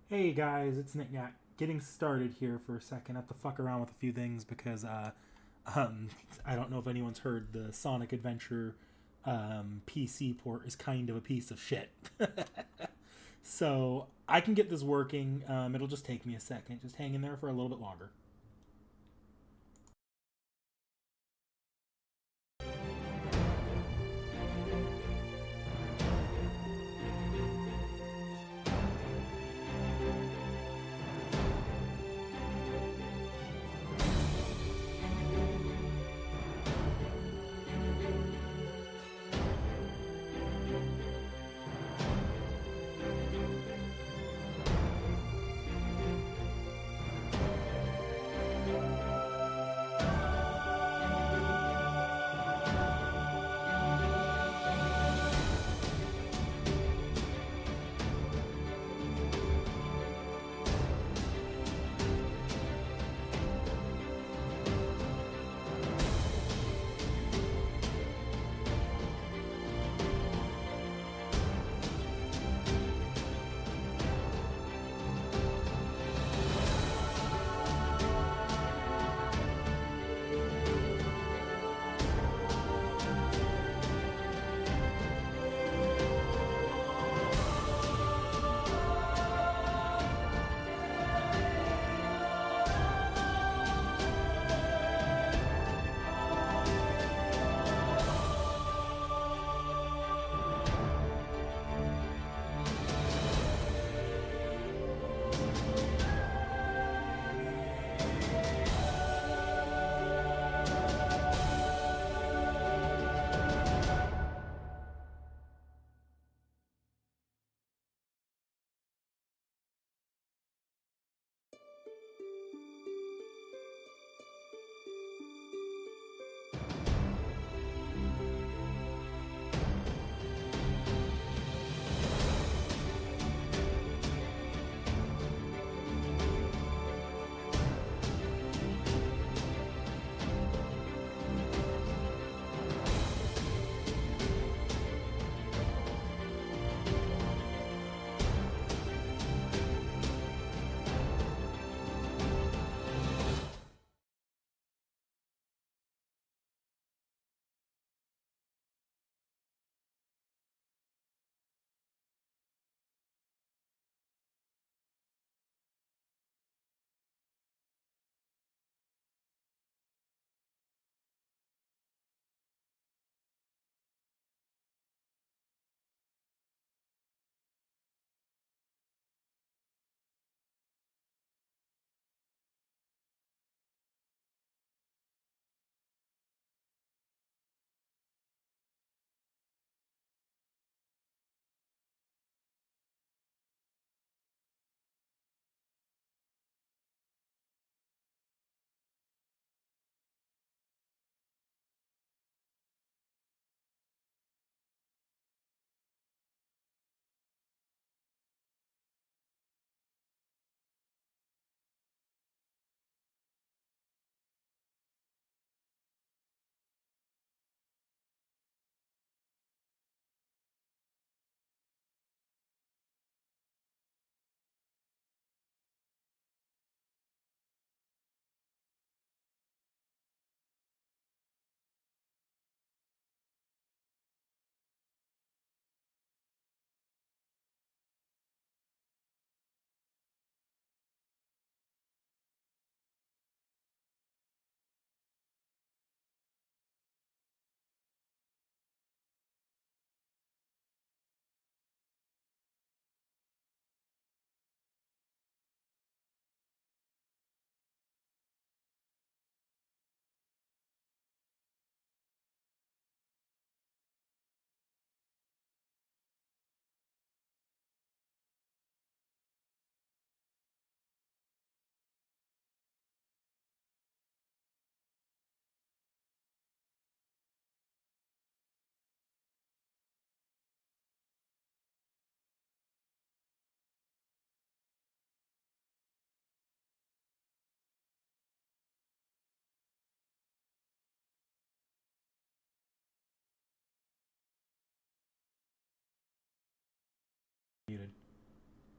Hey guys, it's Nick Nat. Getting started here for a second. I have to fuck around with a few things because um, I don't know if anyone's heard the Sonic Adventure PC port is kind of a piece of shit. So I can get this working. It'll just take me a second. Just hang in there for a little bit longer.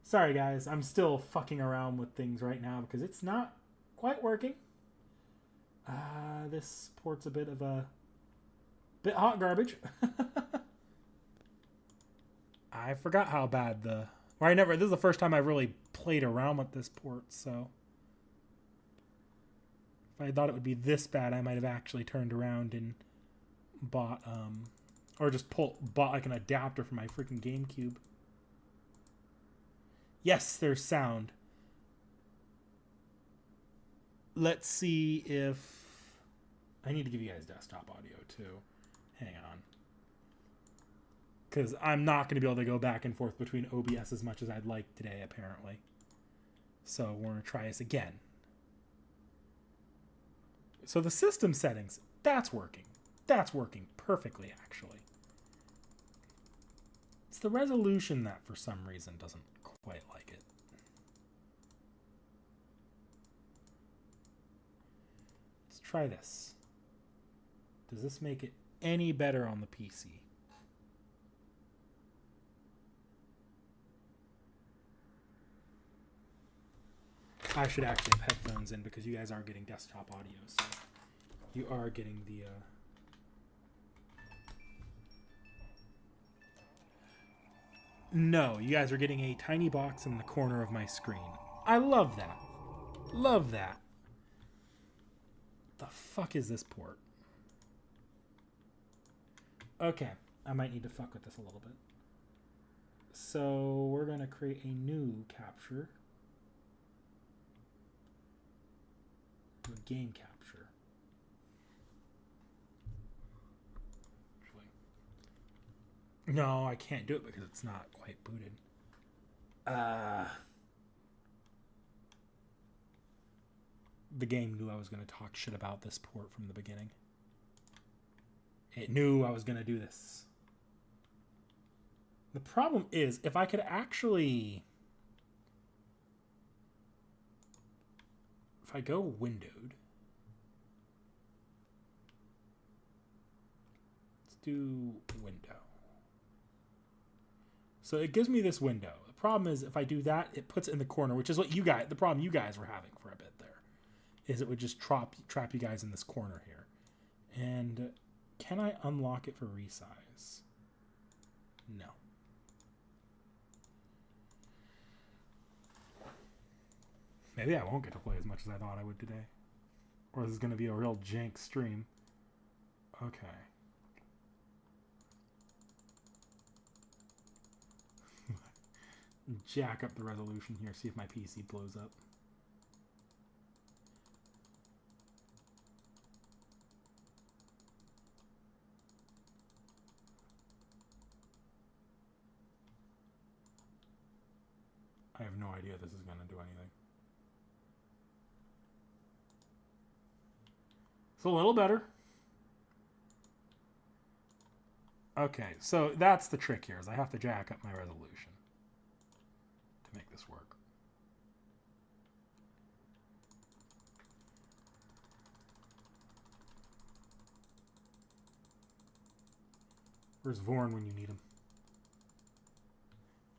Sorry guys, I'm still fucking around with things right now because it's not quite working. This port's a bit hot garbage. I forgot how bad this is the first time I've really played around with this port, so if I thought it would be this bad, I might have actually turned around and bought or just bought like an adapter for my freaking GameCube. Yes, there's sound. Let's see if I need to give you guys desktop audio too. Hang on. Because I'm not going to be able to go back and forth between OBS as much as I'd like today, apparently. So we're going to try this again. So the system settings, that's working. That's working perfectly, actually. It's the resolution that, for some reason, doesn't quite like it. Let's try this. Does this make it any better on the PC? I should actually have headphones in because you guys are getting desktop audio, so you are getting the No, you guys are getting a tiny box in the corner of my screen. I love that. Love that. The fuck is this port? Okay, I might need to fuck with this a little bit. So we're going to create a new capture. Do a game capture. No, I can't do it because it's not quite booted. The game knew I was going to talk shit about this port from the beginning. It knew I was going to do this. The problem is, if I could actually... If I go windowed... Let's do window. So it gives me this window. The problem is, if I do that, it puts it in the corner, which is what the problem you guys were having for a bit there, is it would just trap you guys in this corner here. And can I unlock it for resize? No. Maybe I won't get to play as much as I thought I would today. Or this is going to be a real jank stream. Okay. Jack up the resolution here, see if my PC blows up. I have no idea this is going to do anything. It's a little better. Okay, so that's the trick here, is I have to jack up my resolution to make this work. Where's Vorn when you need him?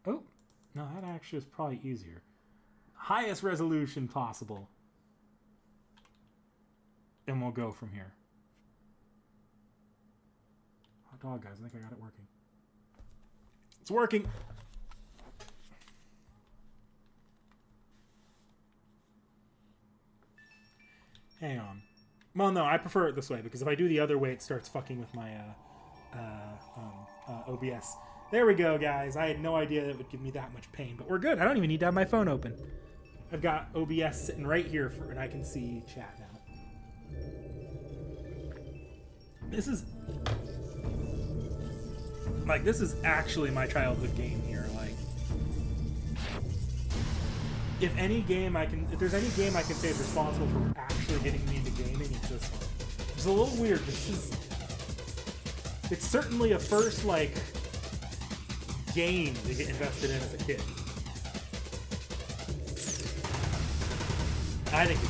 Oh, no, that actually is probably easier. Highest resolution possible. And we'll go from here. Hot dog, guys. I think I got it working. It's working. Hang on. Well, no, I prefer it this way because if I do the other way, it starts fucking with my OBS. There we go, guys. I had no idea that it would give me that much pain, but we're good. I don't even need to have my phone open. I've got OBS sitting right here, and I can see chat now. This is actually my childhood game here. Like, if there's any game I can say is responsible for actually getting me into gaming, it's this one. It's a little weird. It's certainly a first, like, game to get invested in as a kid. I think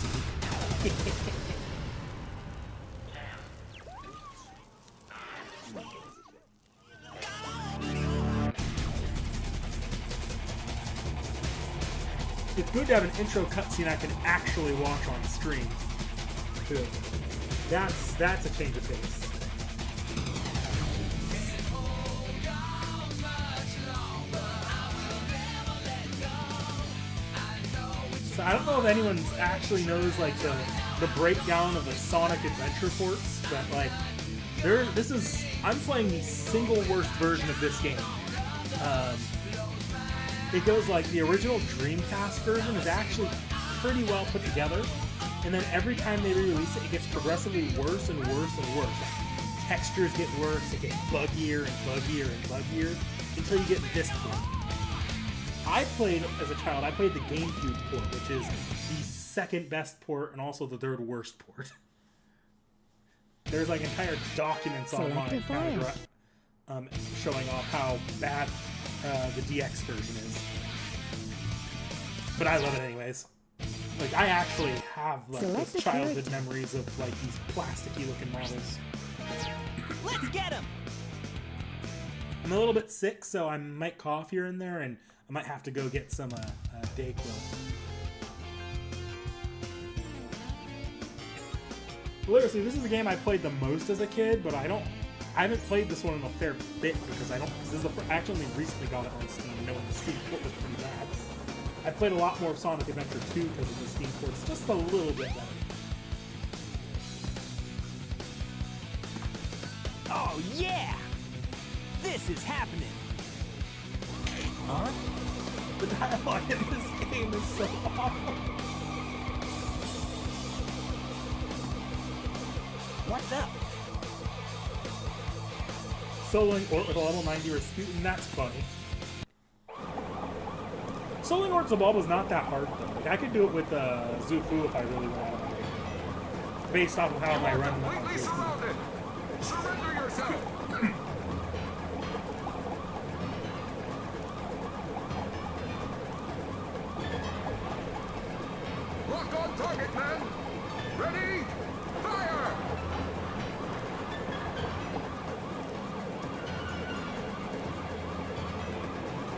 it's it's good to have an intro cutscene I can actually watch on stream. Too. That's a change of pace. So I don't know if anyone actually knows like the breakdown of the Sonic Adventure ports, but like I'm playing the single worst version of this game. It goes like the original Dreamcast version is actually pretty well put together, and then every time they re-release it, it gets progressively worse and worse and worse. Textures get worse, it gets buggier and buggier and buggier, until you get this port. As a child, I played the GameCube port, which is the second best port and also the third worst port. There's like entire documents online kind of showing off how bad the DX version is. But I love it anyways. Like, I actually have like those childhood memories of like these plasticky looking models. Let's get him! I'm a little bit sick, so I might cough here and there, and I might have to go get some Dayquil. Literally, this is the game I played the most as a kid, but I haven't played this one in a fair bit because I actually only recently got it on Steam, knowing the Steam port was pretty bad. I played a lot more of Sonic Adventure 2 because of the Steam port's just a little bit better. Oh yeah! This is happening! Huh? The dialogue in this game is so awful. What's up? Soloing Ort with a level 90 Rasputin, that's funny. Soloing Ort's Ball was not that hard though. Like, I could do it with Zufu if I really wanted. Based off of how I run completely surrounded. Surrender yourself. Lock on target, men. Ready? Fire!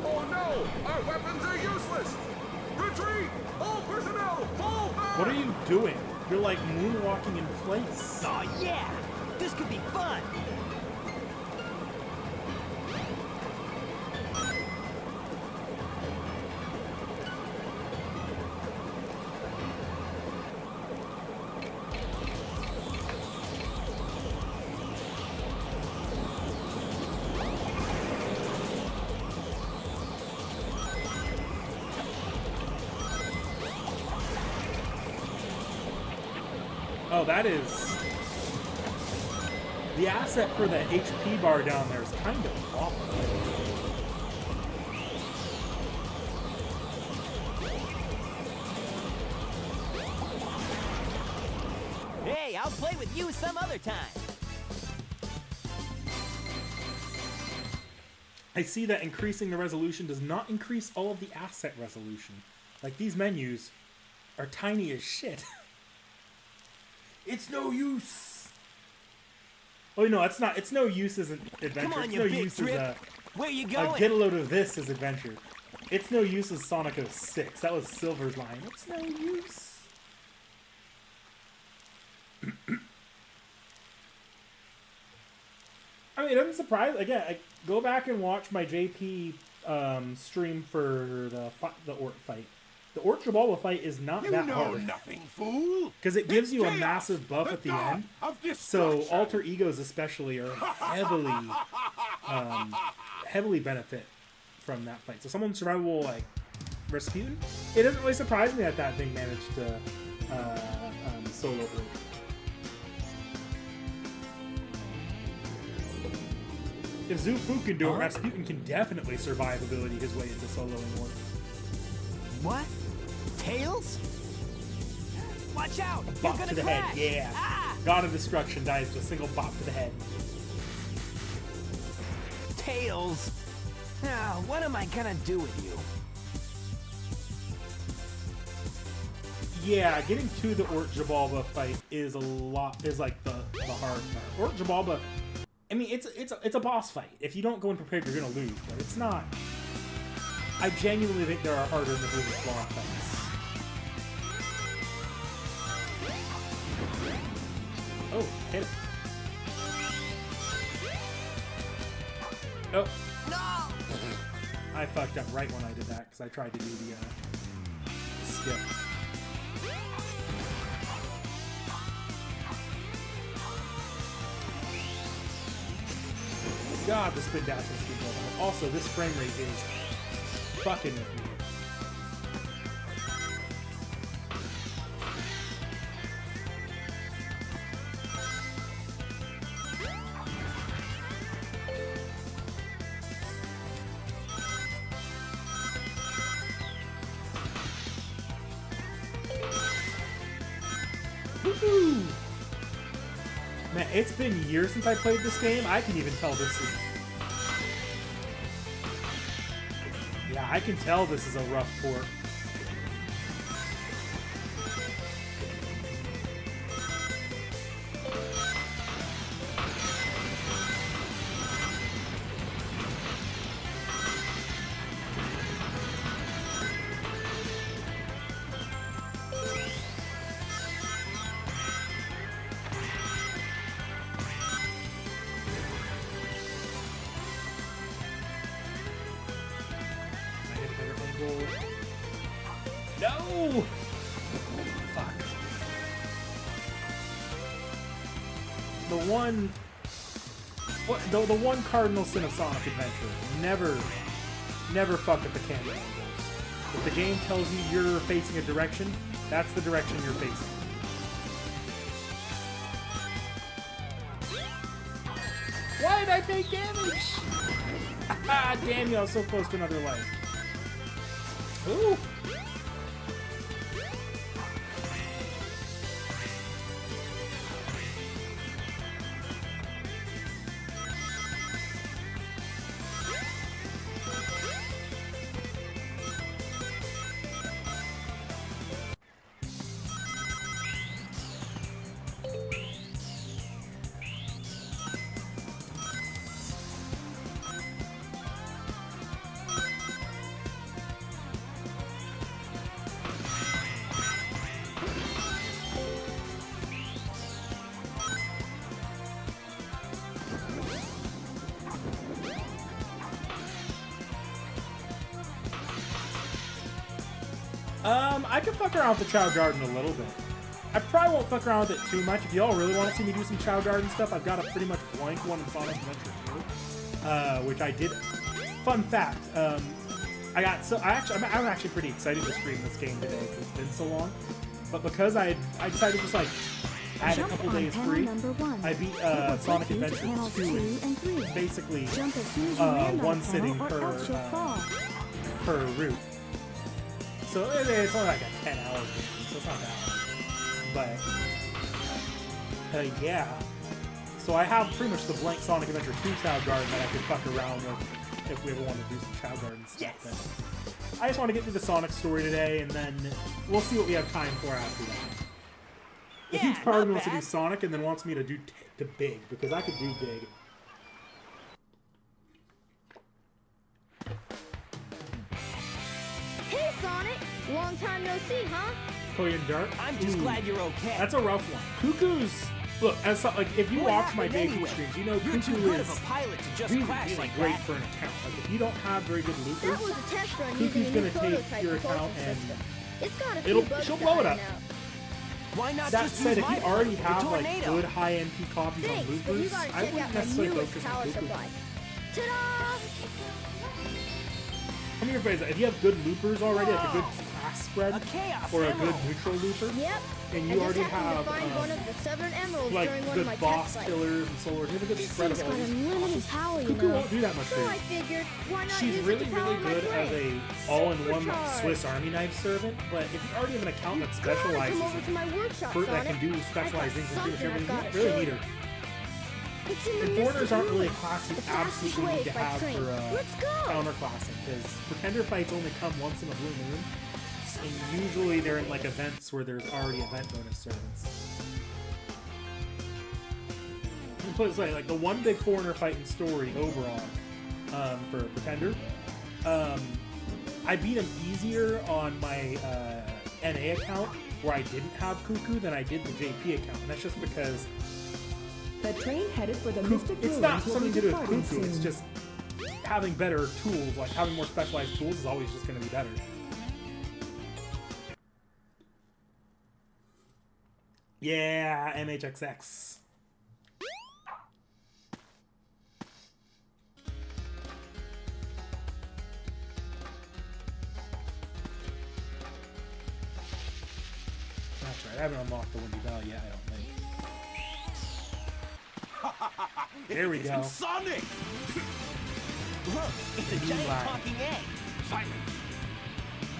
Oh no! Our weapons are useless! Retreat! All personnel, fall back! What are you doing? You're like moonwalking in place. Oh yeah! This could be fun! Oh, that is... The asset for the HP bar down there is kind of awful. Hey, I'll play with you some other time! I see that increasing the resolution does not increase all of the asset resolution. Like, these menus are tiny as shit. It's no use. Oh no, it's not. It's no use as an adventure. Come on, it's you no big use drip. as Where you a going? get a load of this as adventure. It's no use as Sonic 06. That was Silver's line. It's no use. I mean, it doesn't surprise. Again, I go back and watch my JP stream for the Ort fight. The Ort Jabalba fight is not that hard. Nothing, fool. Because it gives you a Chaos, massive buff the at the god end. of So destruction. alter egos especially are heavily benefit from that fight. So someone survivable like Rasputin, it doesn't really surprise me that that thing managed to solo Ort. If Zufu can do it, Rasputin can definitely survive ability his way into soloing Ort. What? Tails? Watch out! You're Bop gonna to the crash! head, yeah. Ah! God of Destruction dies to a single bop to the head. Tails! Now, what am I gonna do with you? Yeah, getting to the Ort Jabalba fight is like the hard part. Ort Jabalba, I mean, it's a boss fight. If you don't go in prepared, you're gonna lose. But it's not. I genuinely think there are harder than boss fights. Oh, hit it. Oh. No! I fucked up right when I did that because I tried to do the skip. God, the spin dash is too good. Also, this frame rate is fucking with me. Woohoo! Man, it's been years since I played this game. I can even tell this is... Yeah, I can tell this is a rough port. No! Fuck. The one cardinal sin of Sonic Adventure. Never fuck with the camera angles. If the game tells you you're facing a direction, that's the direction you're facing. Why did I take damage? Ah, damn you, I was so close to another life. Ooh! I can fuck around with the Chao Garden a little bit. I probably won't fuck around with it too much. If y'all really want to see me do some Chao Garden stuff, I've got a pretty much blank one in Sonic Adventure 2, which I did. Fun fact, I'm actually pretty excited to stream this game today because it's been so long. But because I decided to just like add a couple days free, I beat Sonic Adventure 2 in basically one sitting per route. So it's only like a 10-hour game, so it's not that bad. But, yeah. So I have pretty much the blank Sonic Adventure 2 Chao Garden that I could fuck around with if we ever want to do some Chao Garden stuff. Yes. But I just want to get through the Sonic story today, and then we'll see what we have time for after that. A huge part of me wants to do Sonic, and then wants me to do the big, because I could do big. Hey, Sonic! Long time no see, huh? Korean Dark. I'm just glad you're okay. That's a rough one. Cuckoo's... Look, as like if you watch my Baby streams, you know Cuckoo is really great for an account. Like if you don't have very good loopers, Cuckoo's gonna take your account and she'll blow it up. Why not That just said, use if you my already one, have the like tornado? good high MP copies on loopers, I wouldn't necessarily focus on loopers. Ta-da! How many of you guys, if you have good loopers already, like a good class spread, or a good neutral looper, Yep. and you already have one of the 7 emeralds like during one good of my boss test killers and solars, you have a good spread of all these unlimited power, Cuckoo won't do that much So for I you. figured, why not She's use really, it to really power my good as brain? a all-in-one like, Supercharge. Swiss Army knife servant, but if you already have an account that specializes Come over to my workshop, that Sonic. can do specialized things and pretty much everything, you don't really need her. It's in the And foreigners Mystic aren't really a Ruins. class you The fastest absolutely way need to is by have train. for Let's go! counterclassing, because pretender fights only come once in a blue moon, and usually they're in like events where there's already event bonus servants. And put it this way, like the one big foreigner fight in story overall for pretender, I beat him easier on my NA account where I didn't have Cuckoo than I did the JP account, and that's just because The train headed for the Mystic It's Ruins not will something be to do with departing Cuckoo. It's soon. just having better tools, like having more specialized tools, is always just going to be better. Yeah, MHXX. That's right. I haven't unlocked the Windy Valley yet, I don't think. There we go. Sonic! Look, it's a giant line. talking egg. Silence!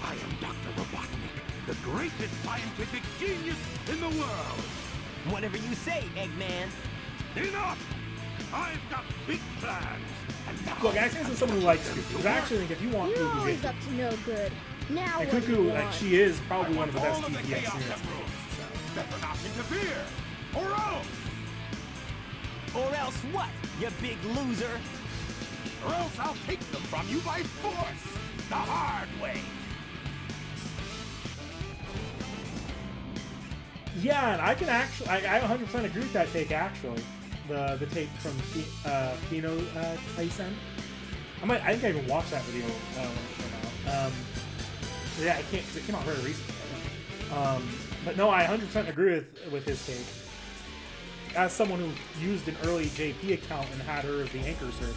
I am Dr. Robotnik, the greatest scientific genius in the world! Whatever you say, Eggman. Enough! I've got big plans! And now Look, I say this as someone who likes Cuckoo, because I actually think if you want You're Cuckoo, always get up to no good. Now and what do you Cuckoo, like, want? she is probably one of the all best of the TPS Chaos units. Emeralds. Better not interfere! Or else! Or else what, you big loser? Or else I'll take them from you by force! The hard way! Yeah, and I can actually, I 100% agree with that take, actually. The take from Pino Tyson. I think I even watched that video when it came out. Yeah, I can't, because it came out very recently. But no, I 100% agree with his take. As someone who used an early JP account and had her as the anchor servant,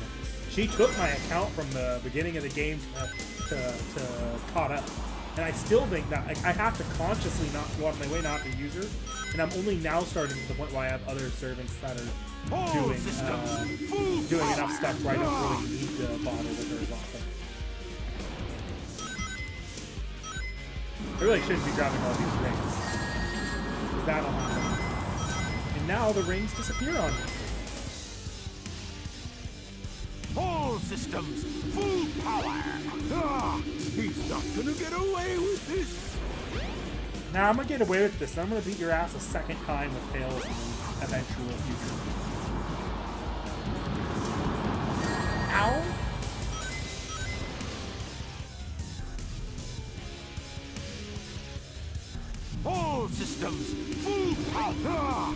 she took my account from the beginning of the game to caught up. And I still think that I have to consciously not go out of my way not to use her. And I'm only now starting to the point where I have other servants that are doing enough stuff where I don't really need to bother with her as often. I really shouldn't be grabbing all these rings. That'll happen. And now the rings disappear on me. All systems, full power! Ah, he's not gonna get away with this! Now I'm gonna get away with this. I'm gonna beat your ass a second time with Tails in the eventual future. Ow! All systems, full power! Ah!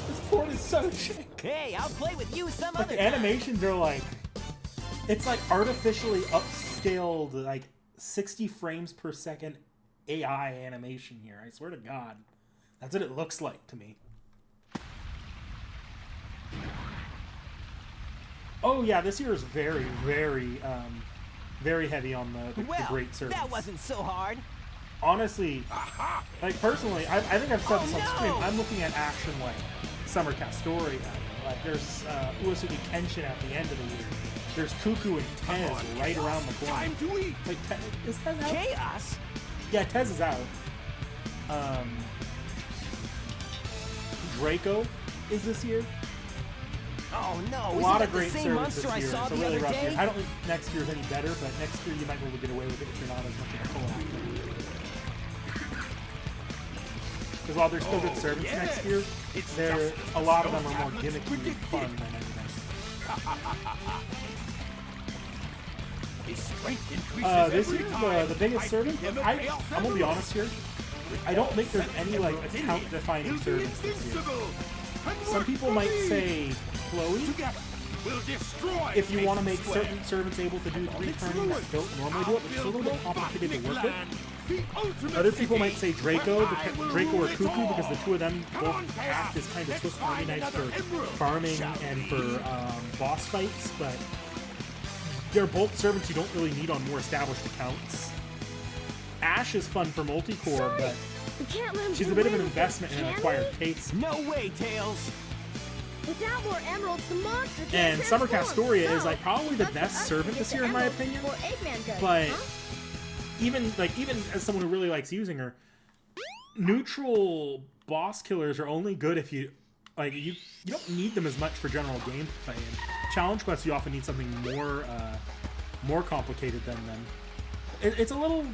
This port is so chick. Hey, I'll play with you some Like other the time. animations are like, it's like artificially upscaled, like 60 frames per second AI animation here. I swear to God, that's what it looks like to me. Oh yeah, this year is very, very, very heavy on the Well, great service. that wasn't so hard. Honestly, like personally, I think I've said this on Oh, stream. no! I'm looking at action like Summer Castoria. Like there's Uesugi Kenshin at the end of the year. There's Cuckoo and Tez right around the corner. Time to eat! Like, is Tez out? Chaos? Yeah, Tez is out. Draco is this year. Oh no, A isn't lot that of the great same service monster this I year. saw It's a the really other rough day? year. I don't think next year is any better, but next year you might be able to get away with it if you're not as much of a co-op. Because while there's still good servants yes. next year, It's there just a lot of them snow are more tablets gimmicky and predicted. fun than anything. His strength increases This every year, time. the biggest I servant, beat him at I'm Chaos gonna be Emeralds. honest here, I don't think there's any like account-defining He'll be servants this year. invincible. And Some work people for might me. say Chloe, Together, we'll destroy if you want to Mason make Square. certain servants able to do And on 3 its turning that ruins, don't normally do it, which is a little bit I'll build complicated to work with. Robotnik Land, the ultimate Other people city might say Draco, where I because will Draco or rule it Cuckoo, all. because the two of them Come on, both act as kind of Chaos. Swiss Let's Army find knives another for emerald, farming shall and we? for boss fights, but they're both servants you don't really need on more established accounts. Ash is fun for multi-core, Sorry. but We can't let him she's get a bit of away an with investment this, in an can acquired we? taste. No way, Tails. Without more emeralds, the monster can't And Summer transform. Castoria is So, like probably the it's up to best us to servant get this the year in my emeralds opinion. before Eggman does, But huh? even as someone who really likes using her, neutral boss killers are only good if you like you don't need them as much for general gameplay. And challenge quests you often need something more complicated than them. It's a little.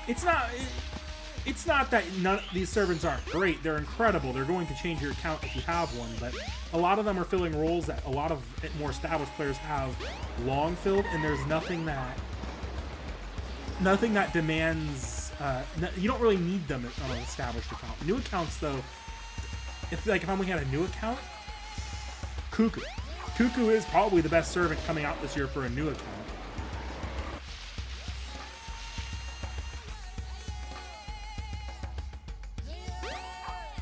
It's not that none these servants aren't great. They're incredible. They're going to change your account if you have one, but a lot of them are filling roles that a lot of more established players have long filled, and there's nothing nothing that demands. You don't really need them on an established account. New accounts, though, if I'm looking at a new account, Cuckoo. Cuckoo is probably the best servant coming out this year for a new account.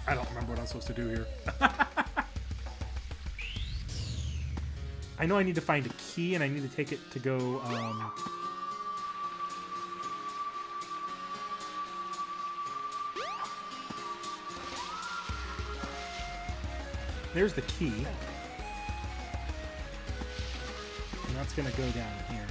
I don't remember what I'm supposed to do here. I know I need to find a key, and I need to take it to go, There's the key. And that's gonna go down here.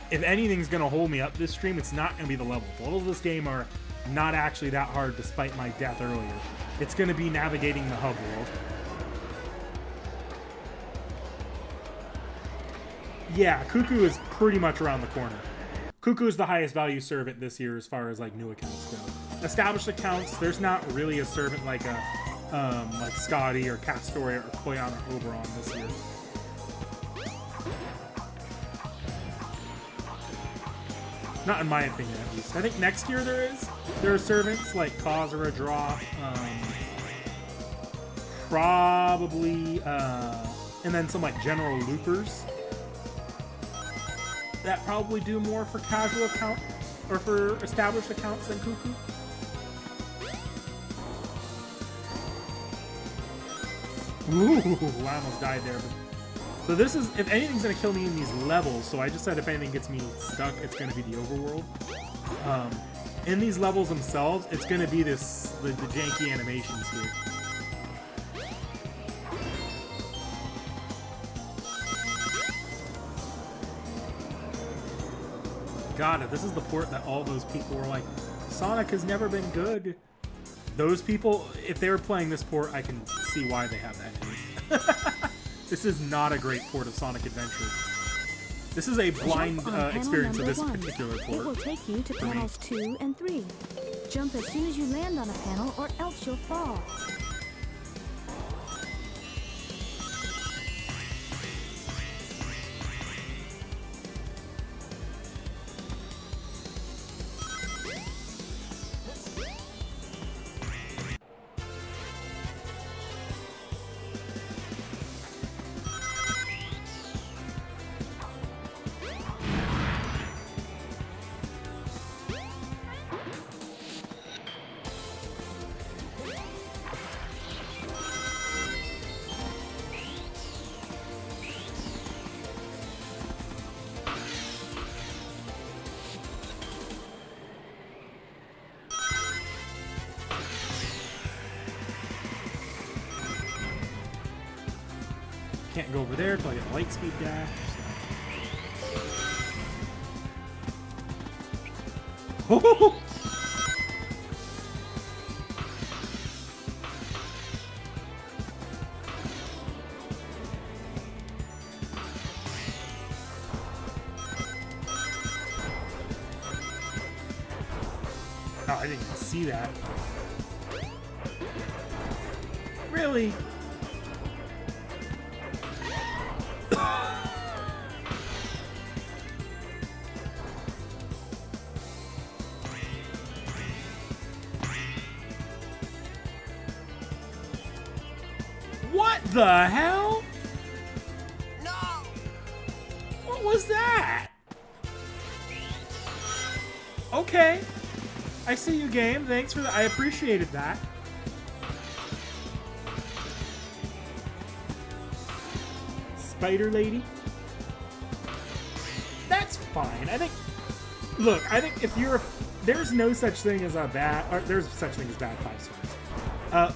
If anything's gonna hold me up this stream, it's not gonna be the levels. The levels of this game are not actually that hard despite my death earlier. It's gonna be navigating the hub world. Yeah, Cuckoo is pretty much around the corner. Cuckoo is the highest value servant this year as far as like new accounts go. Established accounts, there's not really a servant like a like Scotty or Castoria or Koyan or Oberon this year. Not in my opinion, at least. I think next year there is. There are servants like Kozura, Drop, probably, and then some like general loopers that probably do more for casual account or for established accounts than Cuckoo. Ooh, I almost died there. So this is, if anything's gonna kill me in these levels, so I just said if anything gets me stuck, it's gonna be the overworld. In these levels themselves, it's gonna be the janky animations here. God, if this is the port that all those people were like, Sonic has never been good. Those people, if they were playing this port, I can see why they have that hate. This is not a great port of Sonic Adventure. This is a blind experience of this particular port. It will take you to panels 2 and 3. Jump as soon as you land on a panel or else you'll fall. Can't go over there until I get a light speed dash. So. Oh, I didn't even see that. Really? What the hell? No! What was that? Okay. I see you, game. Thanks for that. I appreciated that. Spider Lady. That's fine. I think... Look, I think if you're... There's no such thing as a bad... Or there's such thing as bad 5 stars.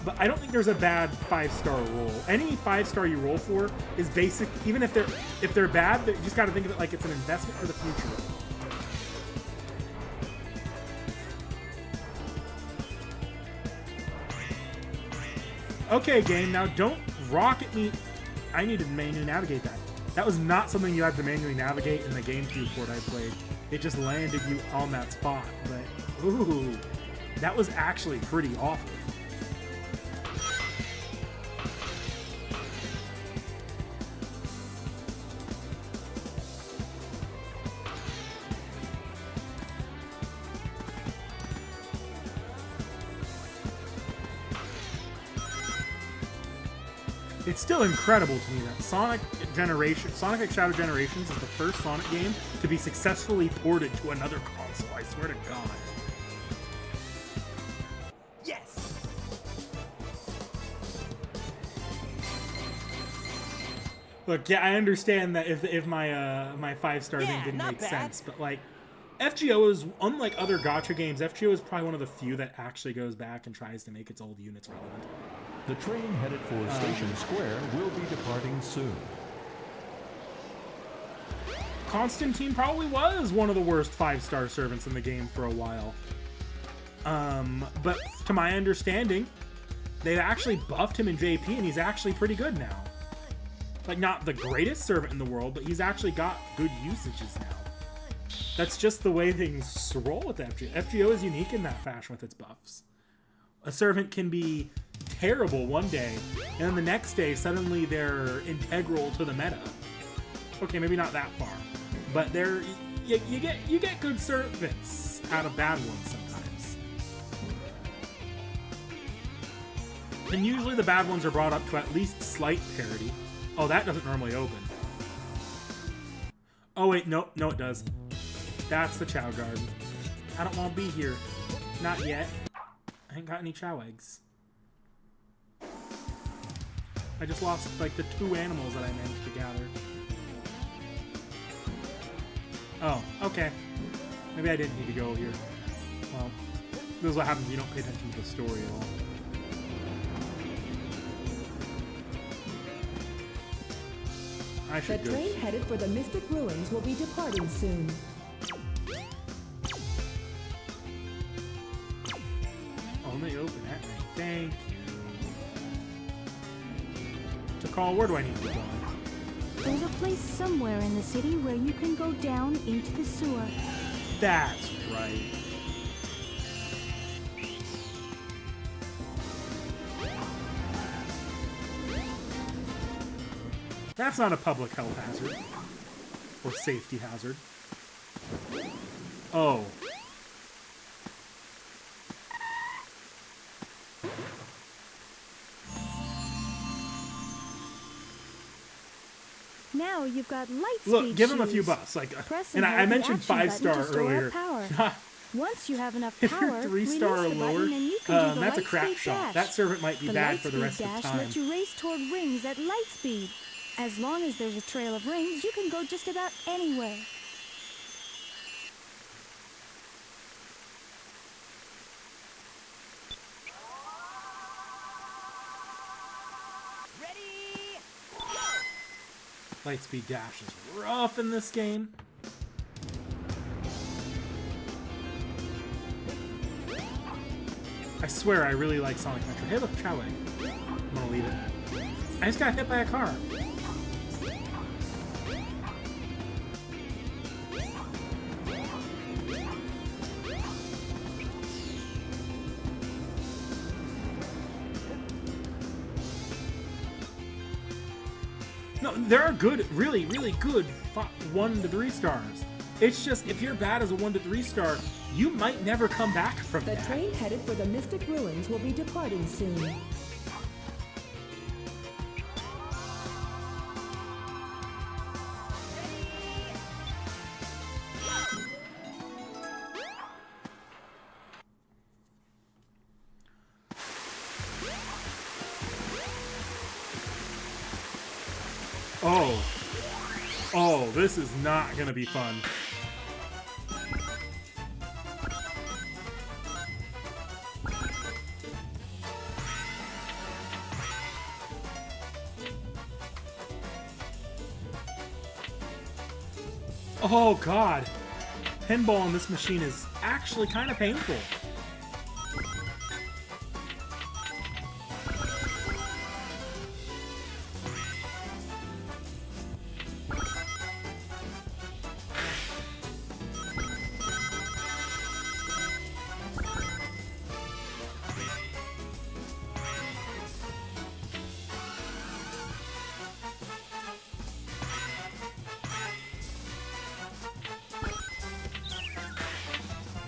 But I don't think there's a bad 5-star roll. Any 5-star you roll for is basic. Even if they're bad, you just got to think of it like it's an investment for the future. Okay, game. Now don't rocket me. I need to manually navigate that. That was not something you had to manually navigate in the GameCube port I played. It just landed you on that spot. But ooh, that was actually pretty awful. It's still incredible to me that Sonic X Shadow Generations is the first Sonic game to be successfully ported to another console. I swear to God. Yes. Look, yeah, I understand that if my my 5-star thing Yeah, didn't not make bad. sense, but like FGO is, unlike other gacha games, FGO is probably one of the few that actually goes back and tries to make its old units relevant. The train headed for Station Square will be departing soon. Constantine probably was one of the worst 5-star servants in the game for a while. But to my understanding, they've actually buffed him in JP, and he's actually pretty good now. Like, not the greatest servant in the world, but he's actually got good usages now. That's just the way things roll with FGO. FGO is unique in that fashion with its buffs. A servant can be terrible one day, and then the next day suddenly they're integral to the meta. Okay, maybe not that far, but they're you get good servants out of bad ones sometimes. And usually the bad ones are brought up to at least slight parity. Oh, that doesn't normally open. Oh wait, no it does. That's the Chao Garden. I don't want to be here. Not yet. I ain't got any Chao eggs. I just lost like the 2 animals that I managed to gather. Oh, okay. Maybe I didn't need to go here. Well, this is what happens if you don't pay attention to the story at all. I The should go. train headed for the Mystic Ruins will be departing soon. Only open at night. Thank you. To call, where do I need to go? There's a place somewhere in the city where you can go down into the sewer. That's right. That's not a public health hazard. Or safety hazard. Oh. Now you've got light speed. Look, give him a few shoes. bucks. Like, Press and and I hold the mentioned action button 5-star to store earlier. power. Once you have enough If power, you're 3-star or release the lower, button and you can do the that's a light crap speed shot. dash. That servant might be The bad light for the speed rest of dash time. lets you race toward rings at light speed. As long as there's a trail of rings, you can go just about anywhere. Ready? Lightspeed dash is rough in this game. I swear I really like Sonic Metro. Hey, look, Chao Egg. I'm gonna leave it. I just got hit by a car. No, there are good, really, really good 1 to 3 stars. It's just, if you're bad as a 1 to 3 star, you might never come back from The that. train headed for the Mystic Ruins will be departing soon. Oh. Oh, this is not gonna be fun. Oh god. Pinball on this machine is actually kind of painful.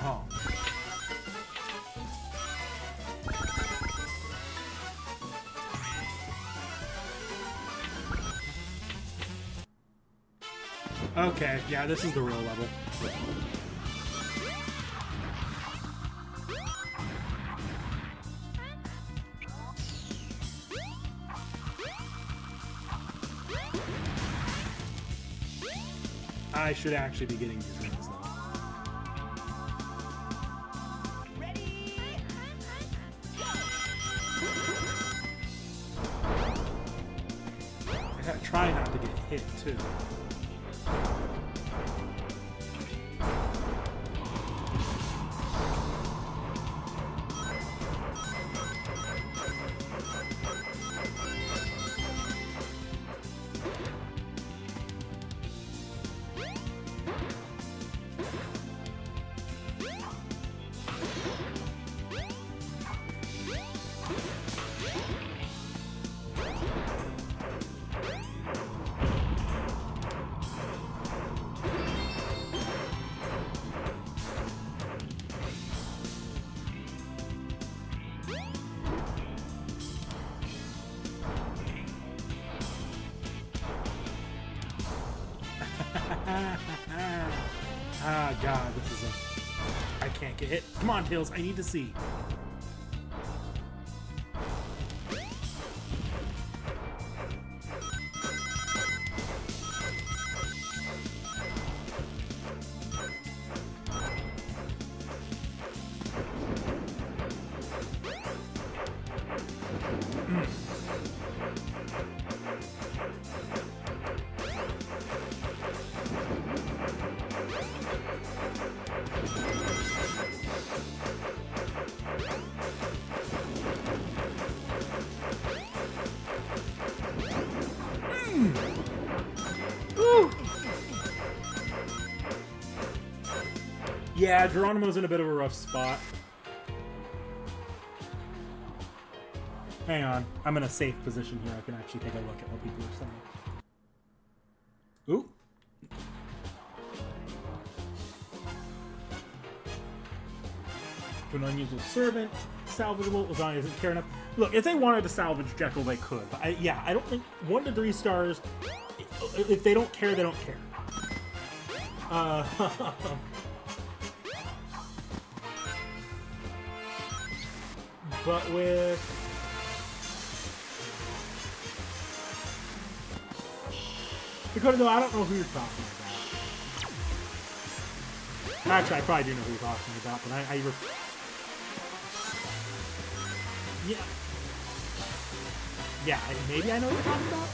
Oh. Okay, yeah, this is the real level. I should actually be getting these rings, though. I gotta try not to get hit, too. Ah, God, this is a... I can't get hit. Come on, Tails, I need to see. Yeah, Geronimo's in a bit of a rough spot. Hang on. I'm in a safe position here. I can actually take a look at what people are saying. Ooh. To an unusual servant. Salvageable as long as doesn't care enough. Look, if they wanted to salvage Jekyll, they could. But I don't think 1 to 3 stars. If they don't care, they don't care. But with... Dakota, no, I don't know who you're talking about. Actually, I probably do know who you're talking about, but yeah. Yeah, maybe I know what you're talking about?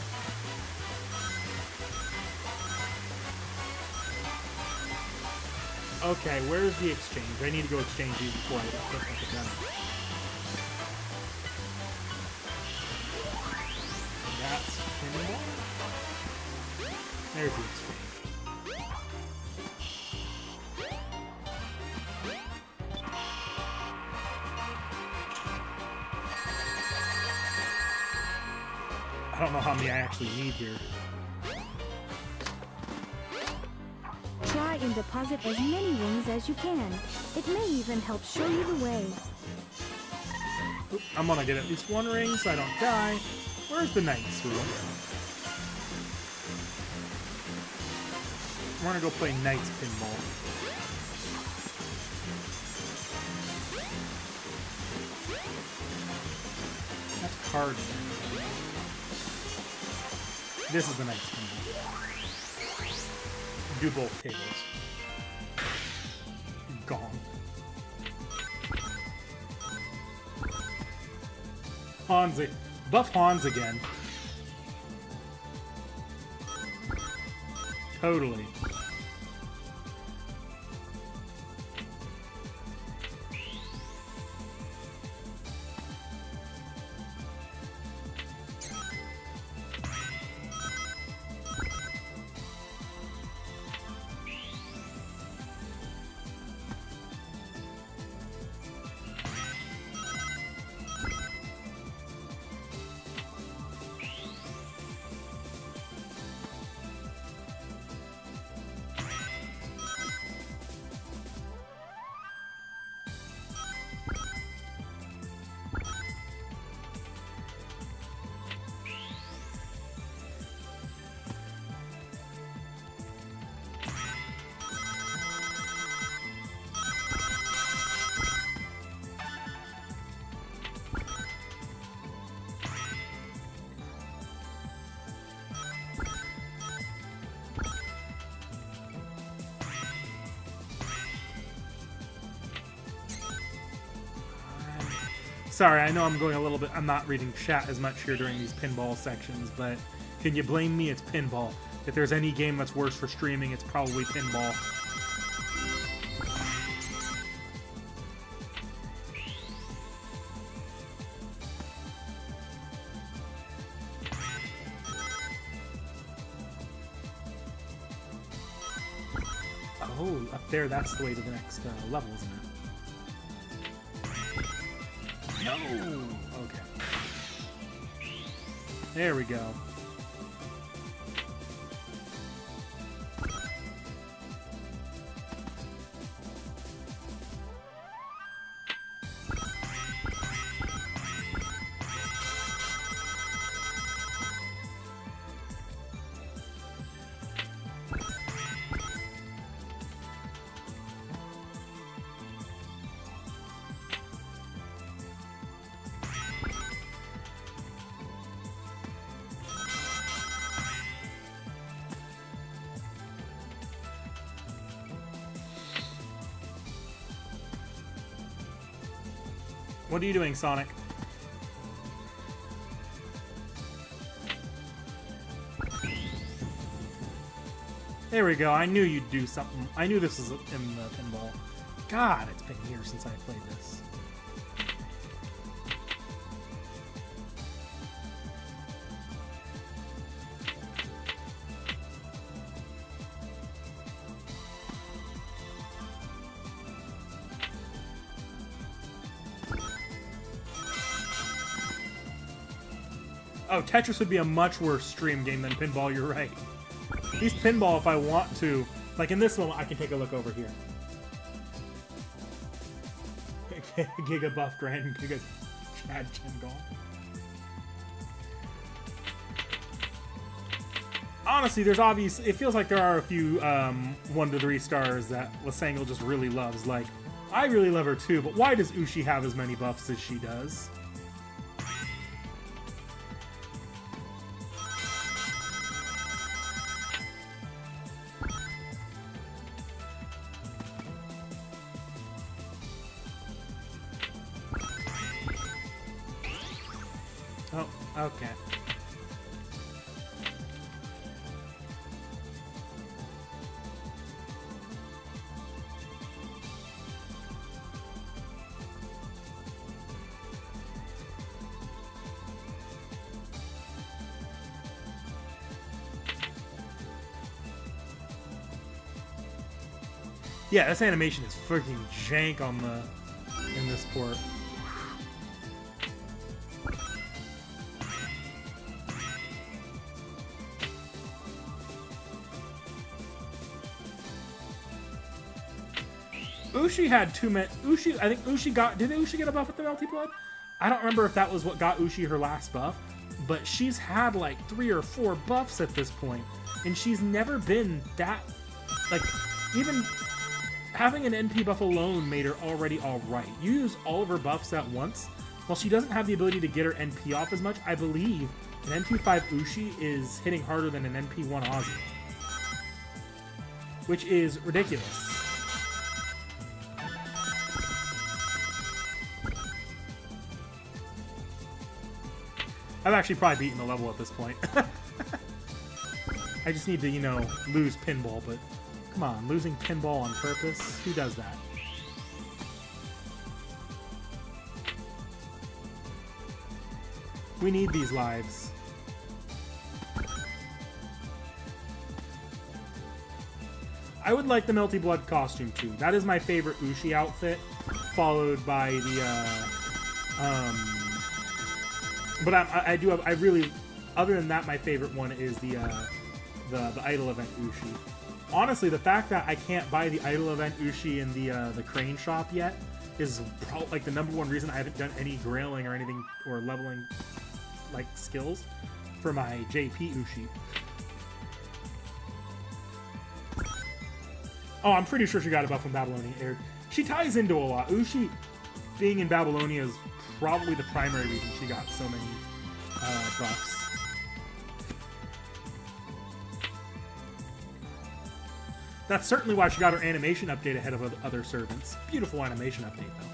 Okay, where's the exchange? I need to go exchange these before I put the gun. That's pinball. There's the exchange. I don't know how many I actually need here. Try and deposit as many rings as you can. It may even help show you the way. Oop, I'm gonna get at least 1 ring so I don't die. Where's the Knight's room? I wanna go play Knight's pinball. That's card. This is the Knight's pinball. Do both tables. Gone. Hans, buff Hans again. Totally. Sorry, I know I'm going a little bit... I'm not reading chat as much here during these pinball sections, but can you blame me? It's pinball. If there's any game that's worse for streaming, it's probably pinball. Oh, up there, that's the way to the next level, isn't it? No! Okay. There we go. What are you doing, Sonic? There we go. I knew you'd do something. I knew this was in the pinball. God, it's been years since I played this. Oh, Tetris would be a much worse stream game than pinball, you're right. These pinball, if I want to, like in this one, I can take a look over here. Giga Buff Grand, Giga Chad Chengal. Honestly, there's obvious, it feels like there are a few 1 to 3 stars that Lasangle just really loves. Like, I really love her too, but why does Ushi have as many buffs as she does? Oh, okay. Yeah, this animation is freaking jank on in this port. Ushi had too many. I think Ushi got. Did Ushi get a buff with the Melty Blood? I don't remember if that was what got Ushi her last buff, but she's had like 3 or 4 buffs at this point, and she's never been that. Like, even having an NP buff alone made her already alright. You use all of her buffs at once. While she doesn't have the ability to get her NP off as much, I believe an NP5 Ushi is hitting harder than an NP1 Ozzy, which is ridiculous. I've actually probably beaten the level at this point. I just need to, you know, lose pinball, but come on, losing pinball on purpose? Who does that? We need these lives. I would like the Melty Blood costume too. That is my favorite Ushi outfit, followed by the but I really, other than that, my favorite one is the Idol Event Ushi. Honestly, the fact that I can't buy the Idol Event Ushi in the Crane shop yet is probably like the #1 reason I haven't done any grailing or anything or leveling like skills for my JP Ushi. Oh, I'm pretty sure she got a buff from Babylonia Air. She ties into a lot. Ushi being in Babylonia is probably the primary reason she got so many buffs. That's certainly why she got her animation update ahead of other servants. Beautiful animation update, though.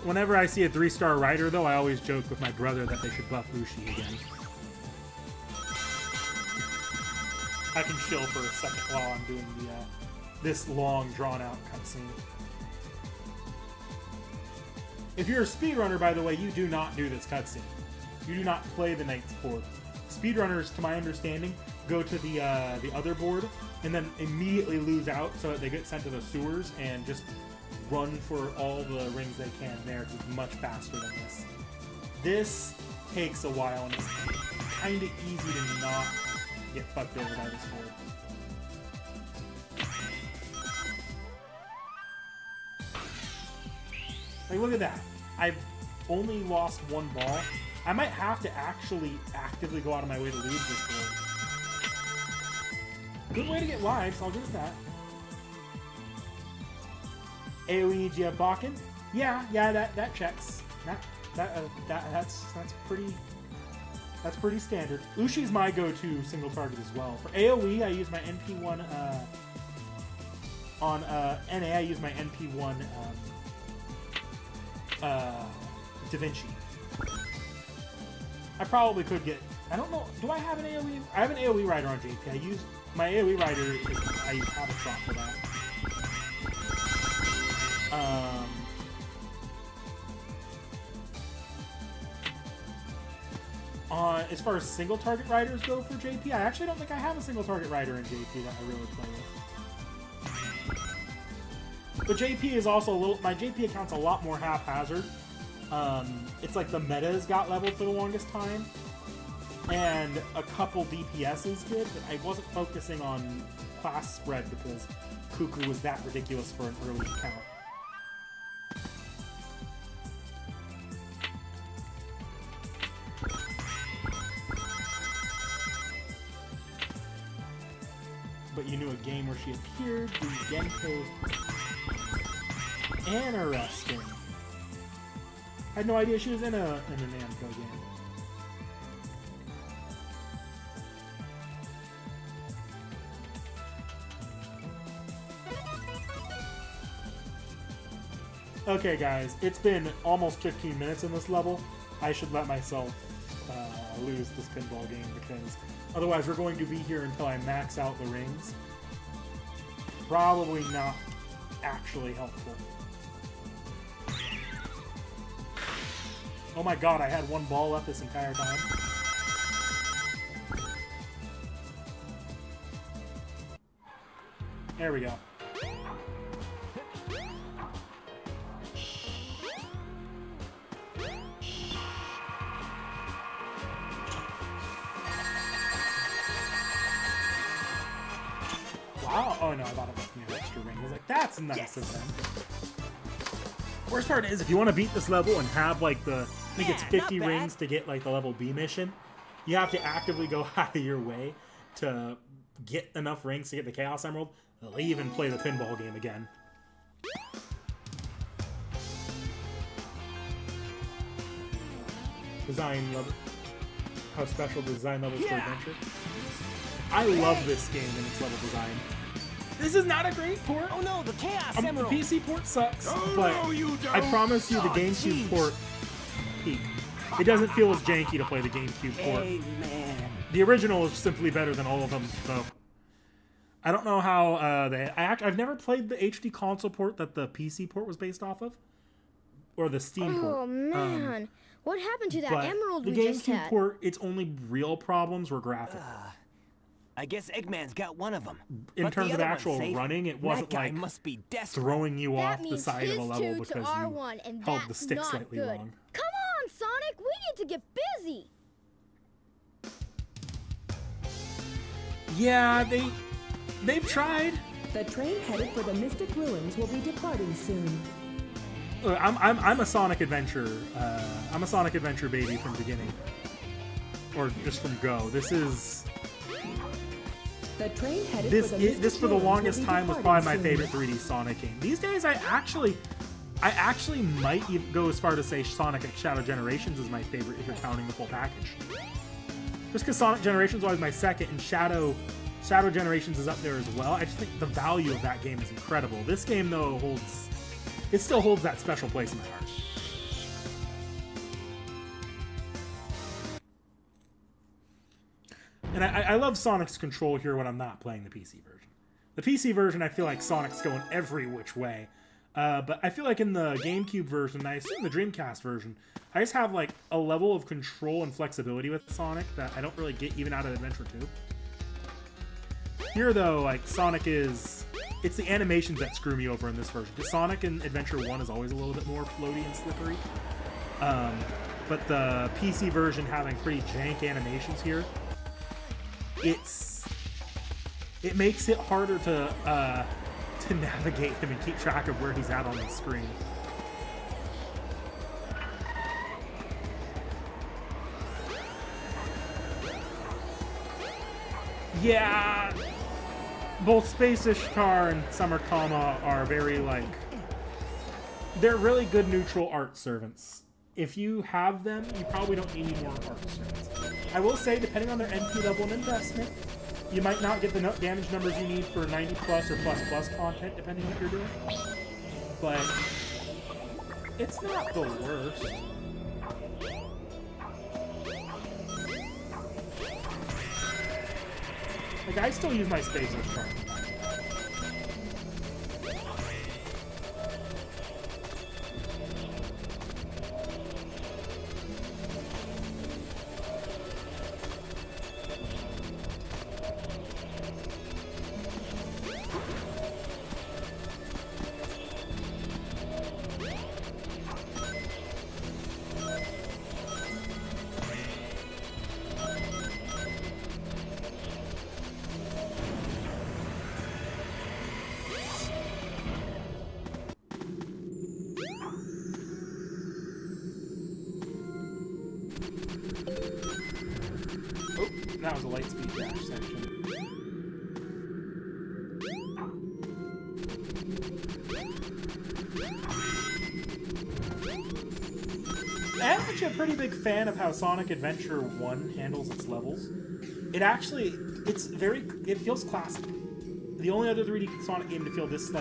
Whenever I see a 3-star rider, though, I always joke with my brother that they should buff Ushi again. I can chill for a second while I'm doing the this long, drawn-out cutscene. If you're a speedrunner, by the way, you do not do this cutscene. You do not play the Knight's board. Speedrunners, to my understanding, go to the other board and then immediately lose out so that they get sent to the sewers and just run for all the rings they can there because it's much faster than this. This takes a while and it's kind of easy to not get fucked over by this board. Like, look at that. I've only lost one ball. I might have to actually actively go out of my way to lose this board. Good way to get lives, I'll give it that. AoE GF Bakken? Yeah, that checks. That's pretty standard. Ushi's my go-to single target as well. For AoE, I use my NP1 on NA. I use my NP1 Da Vinci. I probably could get. I don't know. Do I have an AoE? I have an AoE rider on JP. I use my AoE rider. I have a shot for that. As far as single target riders go for JP, I actually don't think I have a single target rider in JP that I really play with. But JP is also a little. My JP account's a lot more haphazard. It's like the meta's got leveled for the longest time, and a couple DPSs did, but I wasn't focusing on class spread because Cuckoo was that ridiculous for an early account. But you knew a game where she appeared, the Genko. Interesting. I had no idea she was in a Namco game. Okay, guys, it's been almost 15 minutes in this level. I should let myself lose this pinball game because otherwise we're going to be here until I max out the rings. Probably not actually helpful. Oh my god, I had one ball left this entire time. There we go. Wow. Oh no, I thought it was an extra ring. I was like, that's nice of them. Worst part is, if you want to beat this level and have like the, I think it's 50 rings to get like the level B mission, you have to actively go out of your way to get enough rings to get the Chaos Emerald, leave and play the pinball game again. Design level. How special design levels for adventure. I love this game and its level design. This is not a great port. Oh no, the Chaos The Emerald! PC port sucks, Oh, but no, you don't. I promise you the GameCube jeez. port peak. It doesn't feel as janky to play the GameCube port. Hey, man. The original is simply better than all of them, so... I don't know how I've never played the HD console port that the PC port was based off of. Or the Steam port. Oh man, what happened to that But emerald the we just GameCube had? port, its only real problems were graphical. I guess Eggman's got one of them. In But terms the of other one's actual safe. running, it wasn't that guy like must be desperate. throwing you That off the means side of a his level 2 because to you R1, and held that's the stick not slightly good. wrong. Come on, Sonic, we need to get busy. Yeah, they've tried. The train headed for the Mystic Ruins will be departing soon. Look, I'm a Sonic Adventure. I'm a Sonic Adventure baby from the beginning, or just from go. This is The train headed this for the Mystic this for the Ruins will longest be time was departing probably my soon. favorite 3D Sonic game. These days, I actually might even go as far to say Sonic X Shadow Generations is my favorite if you're counting the full package. Just because Sonic Generations was my second, and Shadow Generations is up there as well. I just think the value of that game is incredible. This game though still holds that special place in my heart. I love Sonic's control here when I'm not playing the PC version. The PC version, I feel like Sonic's going every which way. But I feel like in the GameCube version, I assume the Dreamcast version, I just have like a level of control and flexibility with Sonic that I don't really get even out of Adventure 2. Here though, like Sonic is... It's the animations that screw me over in this version. Because Sonic in Adventure 1 is always a little bit more floaty and slippery. But the PC version having pretty jank animations here, it makes it harder to navigate him and keep track of where he's at on the screen. Yeah, both Space Ishtar and Summer Tama are very, like, they're really good neutral art servants. If you have them, you probably don't need any more art servants. I will say, depending on their NP level and investment, you might not get the damage numbers you need for 90 plus or plus plus content, depending on what you're doing. But it's not the worst. Like, I still use my Space Ishtar. That was a light speed dash section. I'm actually a pretty big fan of how Sonic Adventure 1 handles its levels. It feels classic. The only other 3D Sonic game to feel this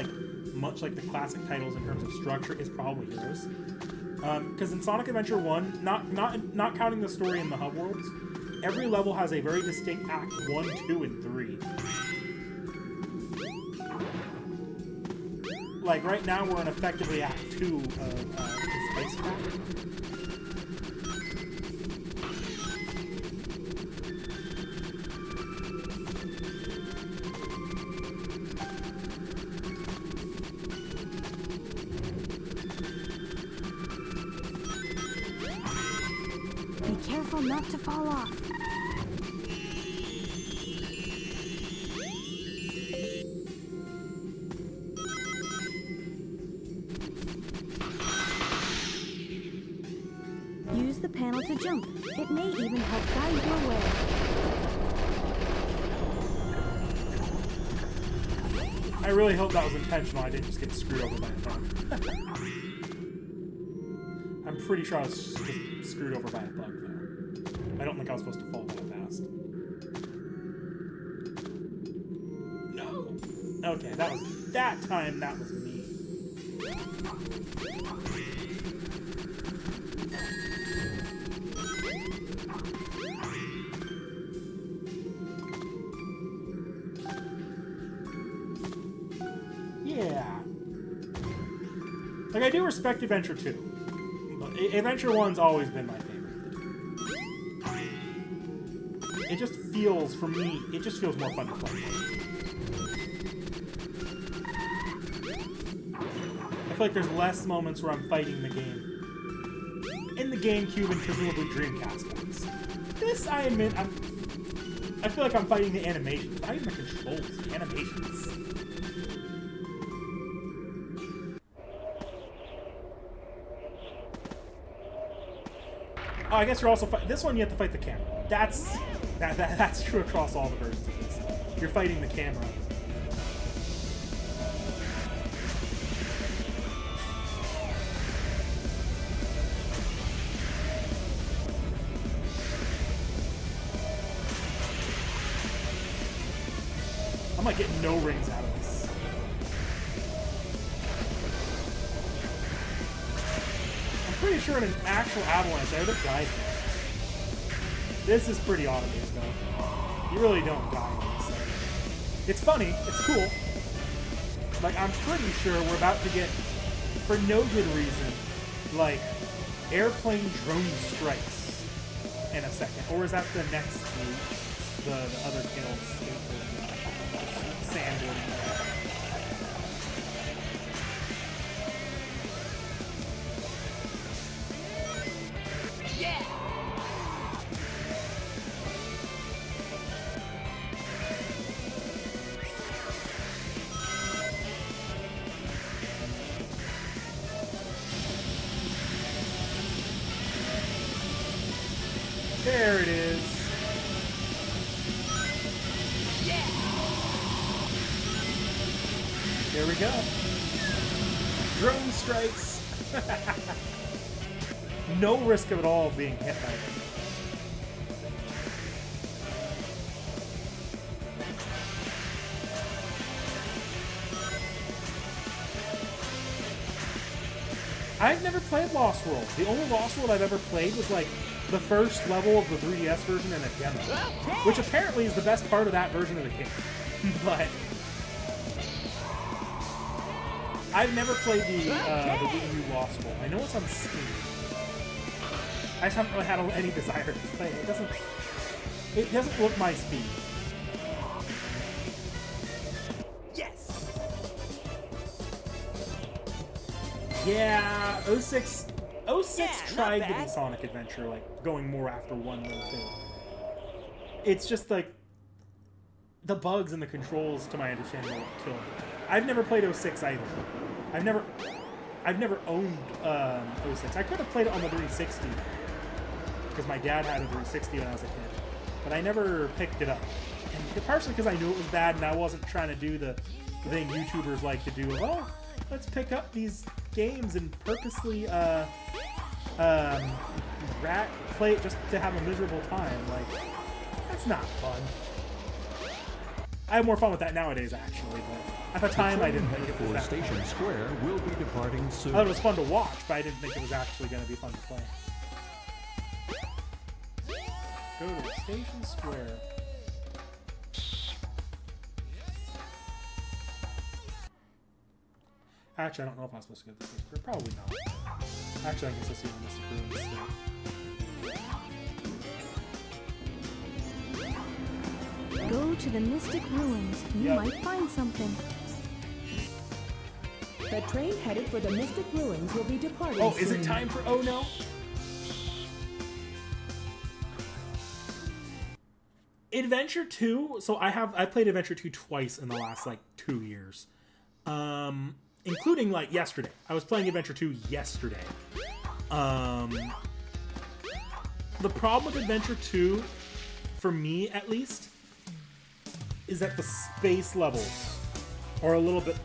much like the classic titles in terms of structure is probably Heroes. Because in Sonic Adventure 1, not counting the story in the hub worlds, every level has a very distinct Act 1, 2, and 3. Like, right now we're in effectively Act 2 of Space Attack. Be careful not to fall off. Use the panel to jump. It may even help guide your way. I really hope that was intentional. I didn't just get screwed over by a bug. I'm pretty sure I was just screwed over by a bug, though. I don't think I was supposed to fall that fast. No! Okay, that was me. Yeah. Like, I do respect Adventure 2. But Adventure 1's always been my favorite. It just feels, for me, it just feels more fun to play. I feel like there's less moments where I'm fighting the game. In the GameCube and presumably Dreamcast ones. This, I admit, I feel like I'm fighting the animations. Not even the controls, the animations. Oh, I guess you're also this one you have to fight the camera. That's true across all the versions of this. You're fighting the camera. I might get no rings out of this. I'm pretty sure in an actual avalanche I would have died. This is pretty automated though. You really don't die in this thing. It's funny. It's cool. Like, I'm pretty sure we're about to get, for no good reason, like, airplane drone strikes in a second. Or is that the next group? The other Tails skateboarding, sandboarding. Yeah! There it is. Yeah! There we go. Drone strikes. No risk at all of being hit by it. I've never played Lost World. The only Lost World I've ever played was like the first level of the 3DS version and a demo, which apparently is the best part of that version of the game. But I've never played the Wii U Lost World. I know it's on Steam. I just haven't really had any desire to play it. It doesn't look my speed. Yes! Yeah, 06 Yeah, tried not to be bad. Sonic Adventure, like going more after 1 than 2. It's just like the bugs and the controls, to my understanding, will kill it. I've never played 06 either. I've never owned 06. I could have played it on the 360 because my dad had a 360 when I was a kid, but I never picked it up. And partially because I knew it was bad and I wasn't trying to do the thing YouTubers like to do of, oh, let's pick up these games and purposely play it just to have a miserable time. Like, that's not fun. I have more fun with that nowadays, actually, but at the time I didn't think it was For that Station fun. Square will be departing soon. I thought it was fun to watch, but I didn't think it was actually going to be fun to play. Go to Station Square. Actually, I don't know if I was supposed to go to the Station Square. Probably not. Actually, I guess I'll see the Mystic Ruins still. Go to the Mystic Ruins. You Yep. might find something. The train headed for the Mystic Ruins will be departing Oh, soon. is it time for Oh No? Adventure 2, so I played Adventure 2 twice in the last like 2 years. Including like yesterday. I was playing Adventure 2 yesterday. The problem with Adventure 2, for me at least, is that the space levels are a little bit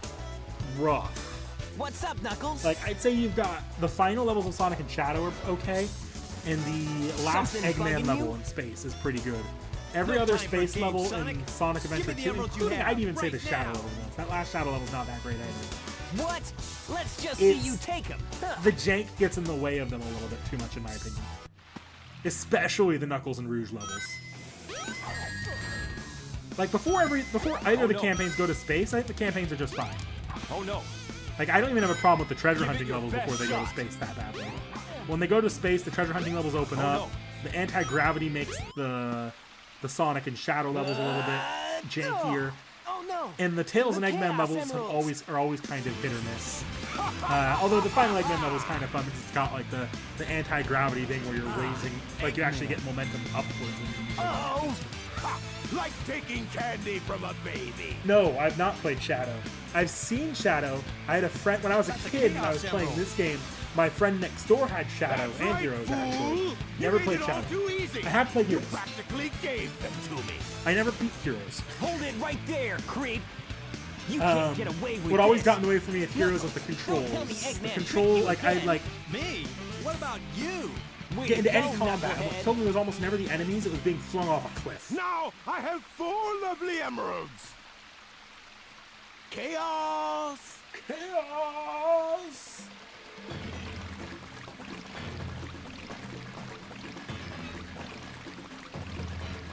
rough. What's up, Knuckles? Like, I'd say you've got the final levels of Sonic and Shadow are okay, and the last Something Eggman bugging level you? in space is pretty good. Every No other time for space games, level Sonic. in Sonic Give me Adventure the 2, emerald you including, have I'd even say right the Shadow now. level ones. That last Shadow level's not that great either. What? Let's just It's- see you take him. The jank gets in the way of them a little bit too much, in my opinion. Especially the Knuckles and Rouge levels. Like, before either of the no. campaigns go to space, I think the campaigns are just fine. Oh no. Like, I don't even have a problem with the treasure Give it hunting your levels best before they go to shot. space that badly. When they go to space, the treasure hunting levels open up. no. The anti-gravity makes the Sonic and Shadow levels a little bit jankier. Oh no. And the Tails and The Eggman Chaos levels Emeralds. are always kind of hit or miss. Although the final Eggman level is kind of fun because it's got like the anti-gravity thing where you're raising, like you actually get momentum upwards. Oh. Ha! Like taking candy from a baby. No, I've not played Shadow. I've seen Shadow. I had a friend when I was a That's a kid and I Chaos was playing Emerald. this game. My friend next door had Shadow That's and right, Heroes fool. actually. You Never made played it all Shadow. too easy. I have played You Heroes. practically gave them to me. I never beat Heroes. Hold it right there, creep. You can't get away with What always this. got in the way for me at Heroes was the Don't controls. tell me The Eggman control, tricked you like I again. like Me? What about you? Way get into to any go, combat. And what knucklehead. killed me was almost never the enemies. It was being flung off a cliff. Now I have 4 lovely emeralds. Chaos. Chaos.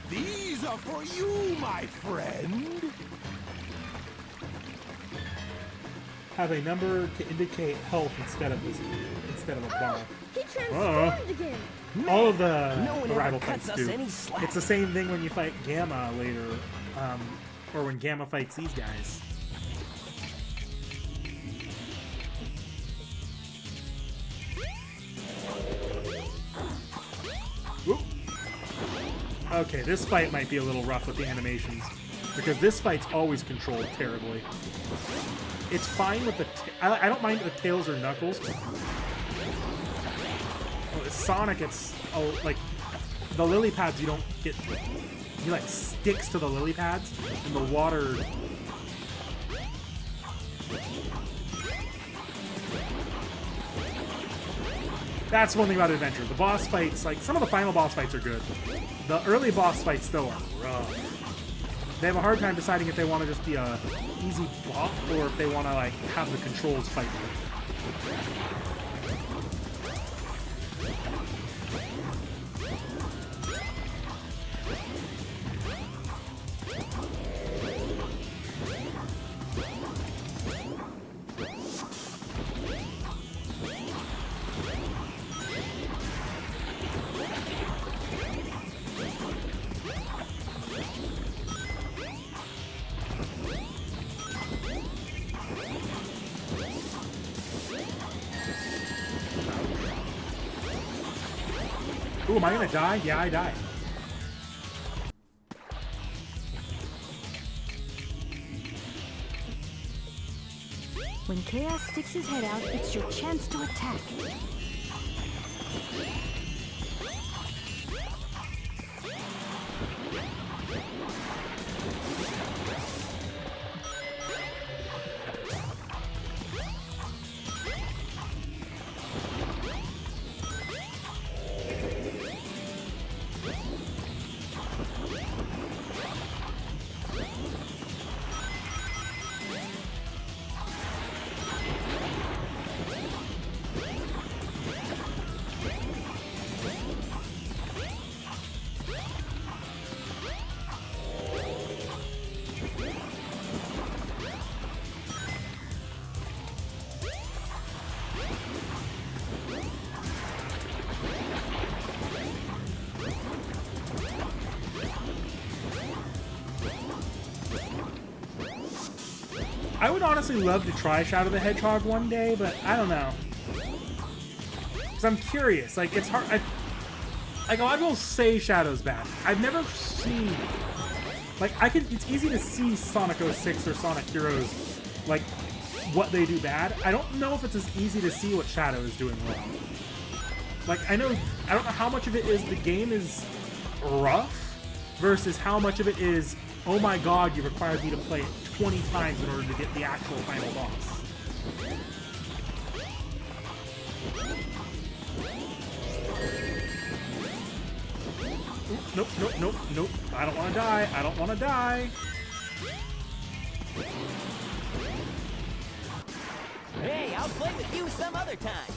These all for you, my friend. Have a number to indicate health instead of a bar. He transformed again. All of the No one ever rival cuts fights us do. any slack. It's the same thing when you fight Gamma later, or when Gamma fights these guys. Whoop. Okay, this fight might be a little rough with the animations, because this fight's always controlled terribly. It's fine with the... I don't mind with Tails or Knuckles. Well, with Sonic, it's... Oh, like, the lily pads you don't get... He, like, sticks to the lily pads, and the water... That's one thing about Adventure. The boss fights, like, some of the final boss fights are good. The early boss fights, though, are rough. They have a hard time deciding if they want to just be a easy block or if they want to, like, have the controls fight you. Ooh, am I gonna die? Yeah, I die. When Chaos sticks his head out, it's your chance to attack. I would honestly love to try Shadow the Hedgehog one day, but I don't know. Because I'm curious. Like, it's hard. Like, a lot of people say Shadow's bad. I've never seen... Like, it's easy to see Sonic 06 or Sonic Heroes, like, what they do bad. I don't know if it's as easy to see what Shadow is doing wrong. Like, I don't know how much of it is the game is rough versus how much of it is, oh my god, you required me to play it 20 times in order to get the actual final boss. Nope, nope, nope, nope. I don't want to die. I don't want to die. Hey, I'll play with you some other time.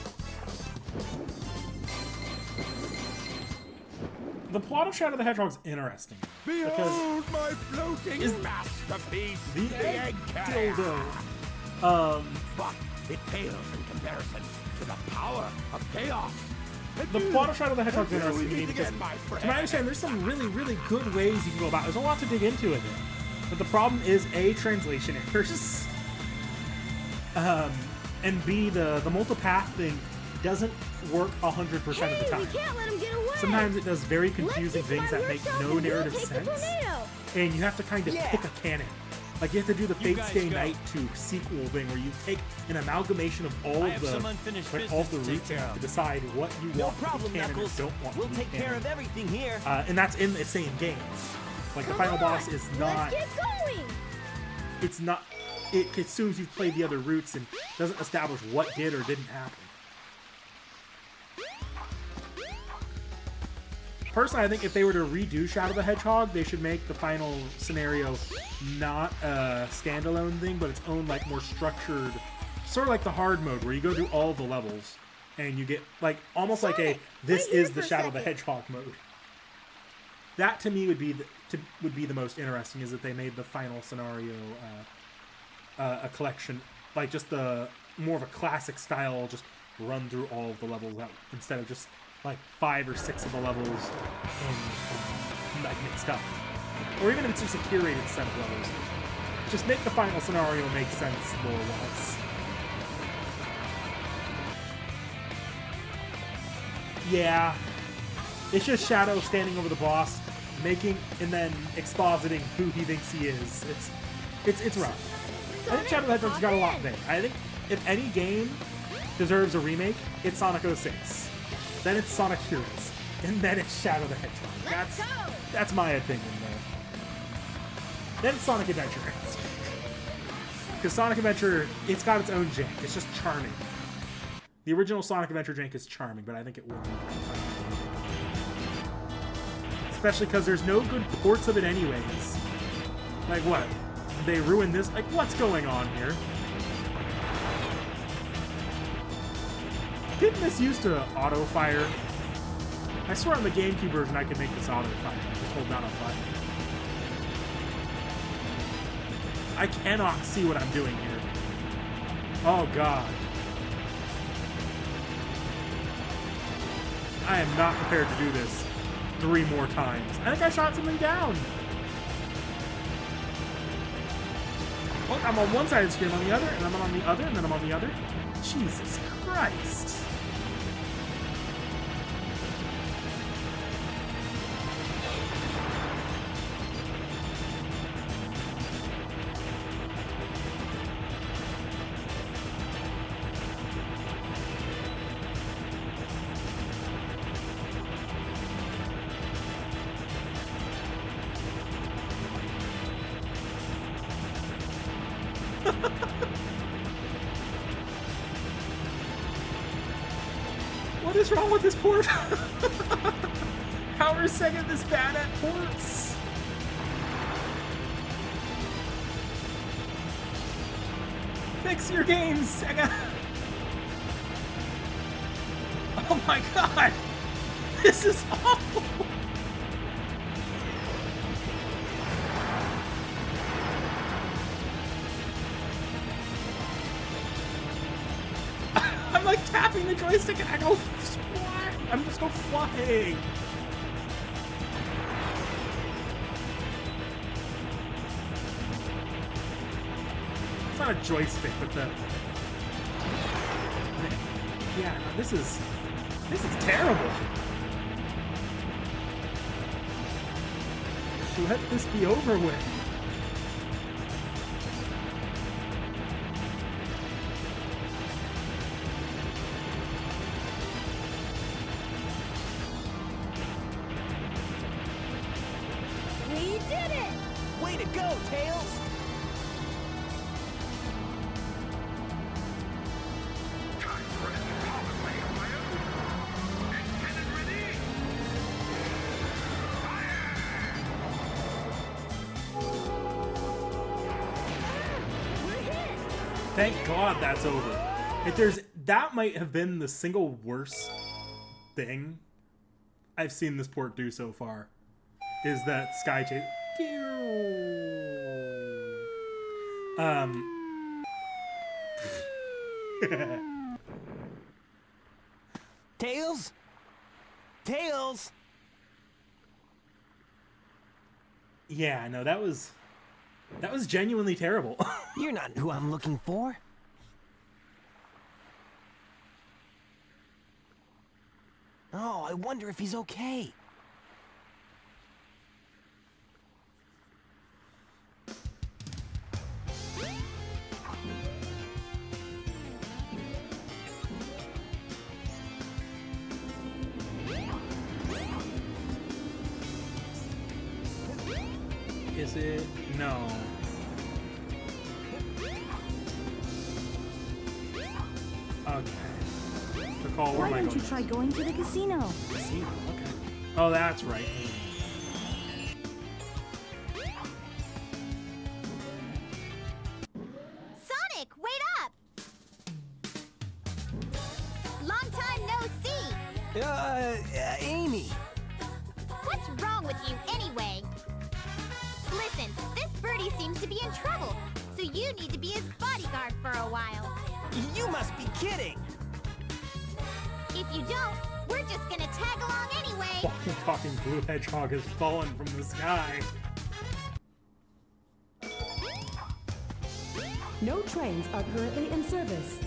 The plot of Shadow the Hedgehog is interesting. Behold my floating masterpiece, The egg dildo. But it pales in comparison to the power of chaos. The plot of Shadow the Hedgehog is interesting to me because, again, my friend. to my understanding, there's some really, really good ways you can go about it. There's a lot to dig into in it. But the problem is, A, translation errors. And B, the multipath thing doesn't work 100% of the Hey, time. we can't let him get away. Sometimes it does very confusing Let's things that make no narrative sense. And you have to kind of pick a canon. Like, you have to do the Fate Stay Night 2 sequel thing where you take an amalgamation of all I of have some the unfinished like, all business the to take roots care and of. to decide what you No want problem, to be canon Knuckles. and don't want We'll to be take care canon. of everything here. And that's in the same game. Like, the final boss is not... Let's get going. It's not... It assumes you've played the other routes and doesn't establish what did or didn't happen. Personally, I think if they were to redo Shadow the Hedgehog, they should make the final scenario not a standalone thing, but its own, like, more structured, sort of like the hard mode, where you go through all the levels, and you get, like, almost like a, this wait here is the for a Shadow the second. Hedgehog mode. that to me would be the most interesting, is that they made the final scenario a collection, like just the more of a classic style, just run through all of the levels out, instead of just like 5 or 6 of the levels in like mixed up, or even if it's just a curated set of levels. Just make the final scenario make sense lore-wise. Yeah, it's just Shadow standing over the boss, and then expositing who he thinks he is. It's rough. I think Shadow the Hedgehog's got a lot there. I think if any game deserves a remake, it's Sonic 06. Then it's Sonic Heroes, and then it's Shadow the Hedgehog. That's my opinion, though. Then it's Sonic Adventure. Because Sonic Adventure, it's got its own jank. It's just charming. The original Sonic Adventure jank is charming, but I think it will be. Especially because there's no good ports of it anyways. Like what? They ruined this? Like, what's going on here? Didn't this used to auto-fire? I swear on the GameCube version I could make this auto-fire. Just hold down a button. I cannot see what I'm doing here. Oh god. I am not prepared to do this 3 more times. I think I shot something down. Look, I'm on one side of the screen, I'm on the other, and I'm on the other, and then I'm on the other. Jesus Christ. What is wrong with this port? How are Sega this bad at ports? Fix your games, Sega! Oh my god! This is awful! I'm like tapping the joystick and I go fly. I'm just go flying. It's not a joystick, but the yeah, no, this is terrible. Let this be over with. Way to go, Tails! Time for an power play of my own. Antenna ready? Thank God that's over. That might have been the single worst thing I've seen this port do so far. Is that Sky Chase? Tails? Tails! Yeah, no, that was genuinely terrible. You're not who I'm looking for. Oh, I wonder if he's okay. Is it? No. Okay. Nicole, where Why am I don't going? you try going to the casino? Casino, okay. Oh, that's right. Sonic, wait up! Long time no see! Amy. What's wrong with you anyway. Listen, this birdie seems to be in trouble, so you need to be his bodyguard for a while. You must be kidding. If you don't, we're just gonna tag along anyway. Fucking talking blue hedgehog has fallen from the sky. No trains are currently in service.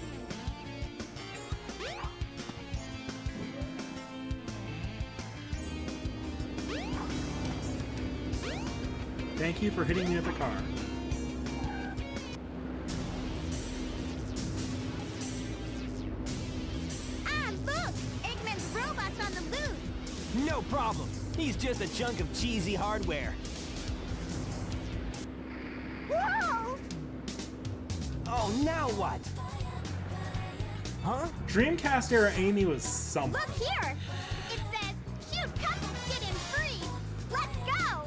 Thank you for hitting me with the car. Ah, look! Eggman's robot's on the loose. No problem. He's just a chunk of cheesy hardware. Whoa! Oh, now what? Huh? Dreamcast era Amy was something. Look here! It says, cute couples get in free. Let's go!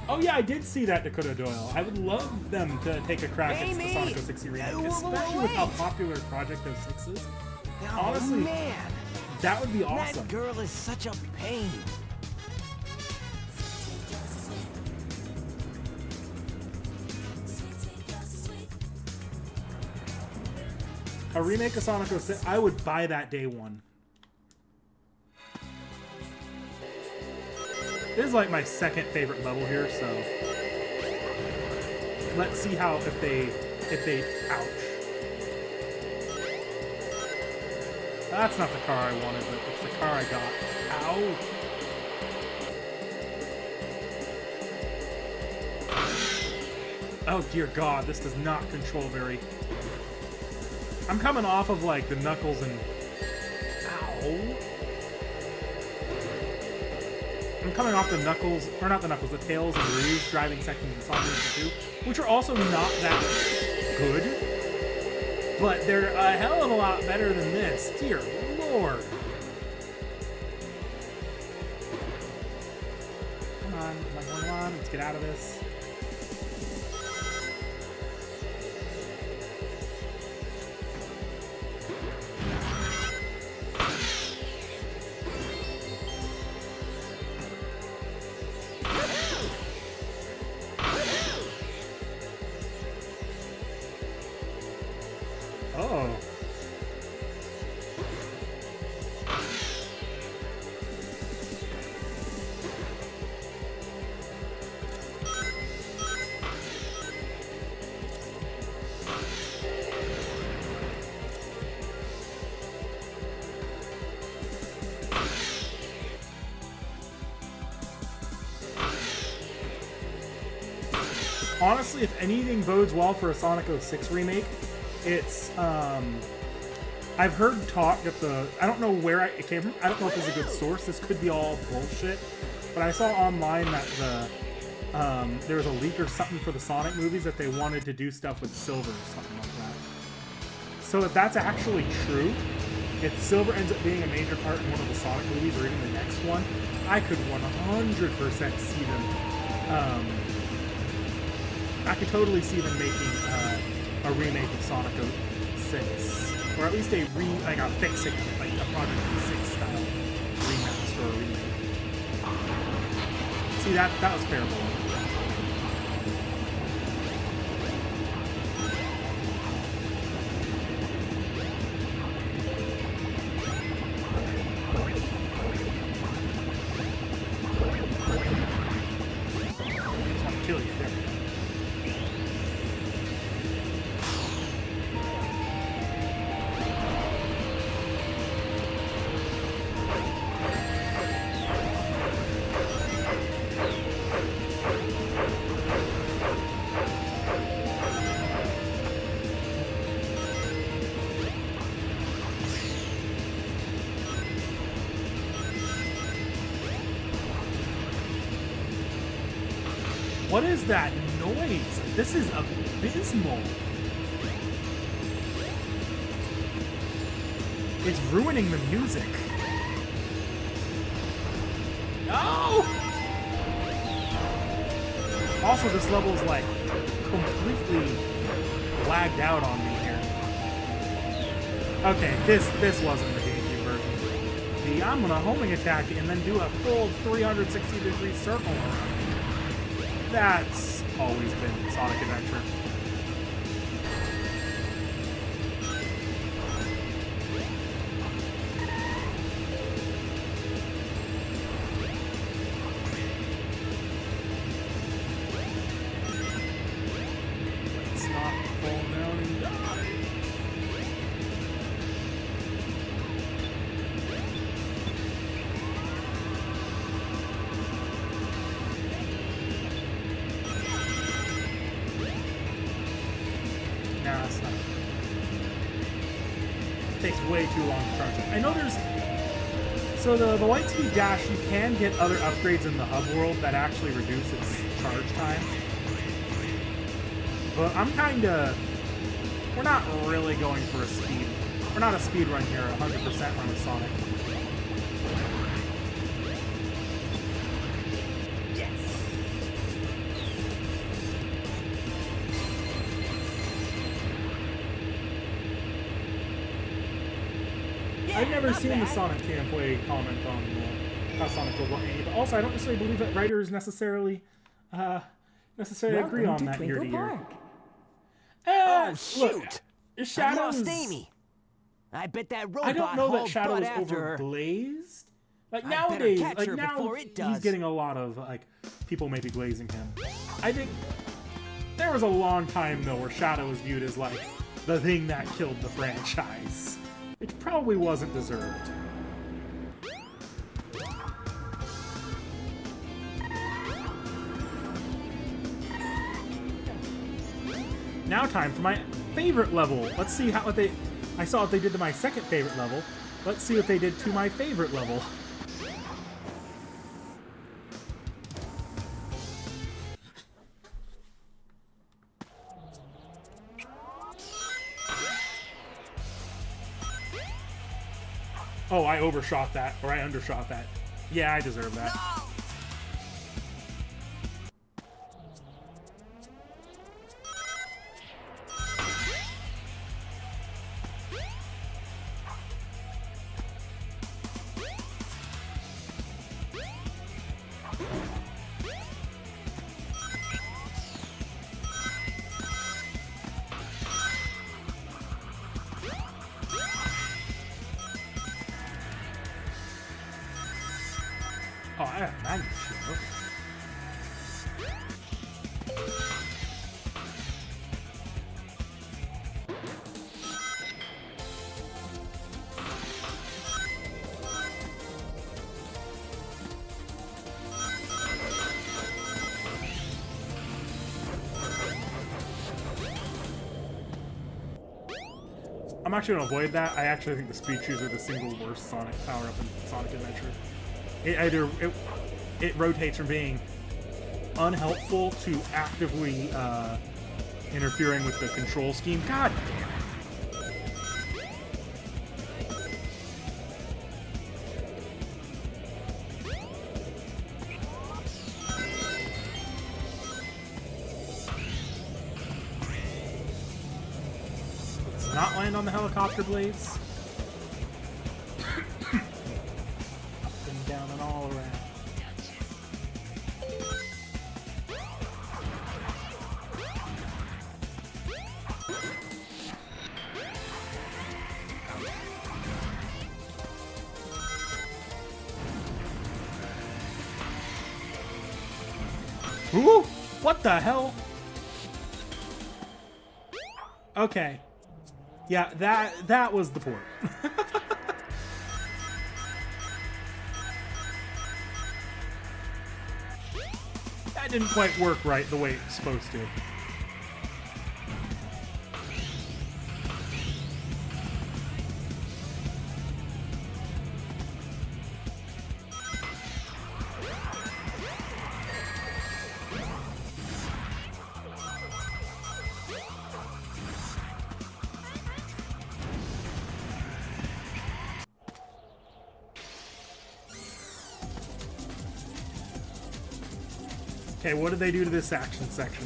Oh yeah, I did see that, Dakota Doyle. I would love them to take a crack at the Amy! Sonic 06 remake, Whoa, especially with how wait. popular Project 06 is. Oh, Honestly, man. that would be awesome. That girl is such a pain. A remake of Sonic 06, I would buy that day one. This is like my second favorite level here, so let's see how if they ouch. That's not the car I wanted, but it's the car I got. Ow. Oh dear God, this does not control very. I'm coming off of like the Knuckles and ow. I'm coming off the Knuckles, or not the Knuckles, the Tails and Rouge driving sections in Sonic 2, which are also not that good, but they're a hell of a lot better than this. Dear Lord. Come on, let's get out of this. Oh. Honestly, if anything bodes well for a Sonic 06 remake, it's, I've heard talk that I don't know where it came from, I don't know if it's a good source, this could be all bullshit, but I saw online that there was a leak or something for the Sonic movies that they wanted to do stuff with Silver or something like that. So if that's actually true, if Silver ends up being a major part in one of the Sonic movies or even the next one, I could 100% see them, I could totally see them making a remake of Sonic 06, or at least a fixing it, like a Project 6 style remaster or remake. See, that was terrible. I'll kill you. There we go. What is that noise? This is abysmal. It's ruining the music. No! Also, this level is like completely lagged out on me here. Okay, this wasn't the GameCube version. the I'm gonna homing attack and then do a full 360-degree circle around you. That's always been Sonic Adventure. Let's not fall down and die. Nah, it's not. It takes way too long to charge it. I know there's... So the Lightspeed Dash, you can get other upgrades in the hub world that actually reduce its charge time. But I'm kinda... We're not really going for a speed... We're not a speed run here, 100% run of Sonic. I've never seen the Sonic gameplay comment on how Sonic will work, but also I don't necessarily believe that writers necessarily agree on that year to year. Oh shoot! Look, I Shadow's... lost Amy. I bet that robot I don't know that hauled Shadow butt is after her. overglazed. Like I nowadays, better catch like her now before it he's does. getting a lot of like people maybe glazing him. I think there was a long time though where Shadow was viewed as like the thing that killed the franchise, which probably wasn't deserved. Now time for my favorite level. Let's see what they... I saw what they did to my second favorite level. Let's see what they did to my favorite level. Oh, I overshot that, or I undershot that. Yeah, I deserve that. Oh, I have magnet shield. I'm actually going to avoid that. I actually think the speed shoes are the single worst Sonic power-up in Sonic Adventure. It rotates from being unhelpful to actively interfering with the control scheme. God damn it. Let's not land on the helicopter blades. Up and down and all around. Ooh! What the hell? Okay. Yeah, that was the port. That didn't quite work right the way it's supposed to. Okay, what did they do to this action section?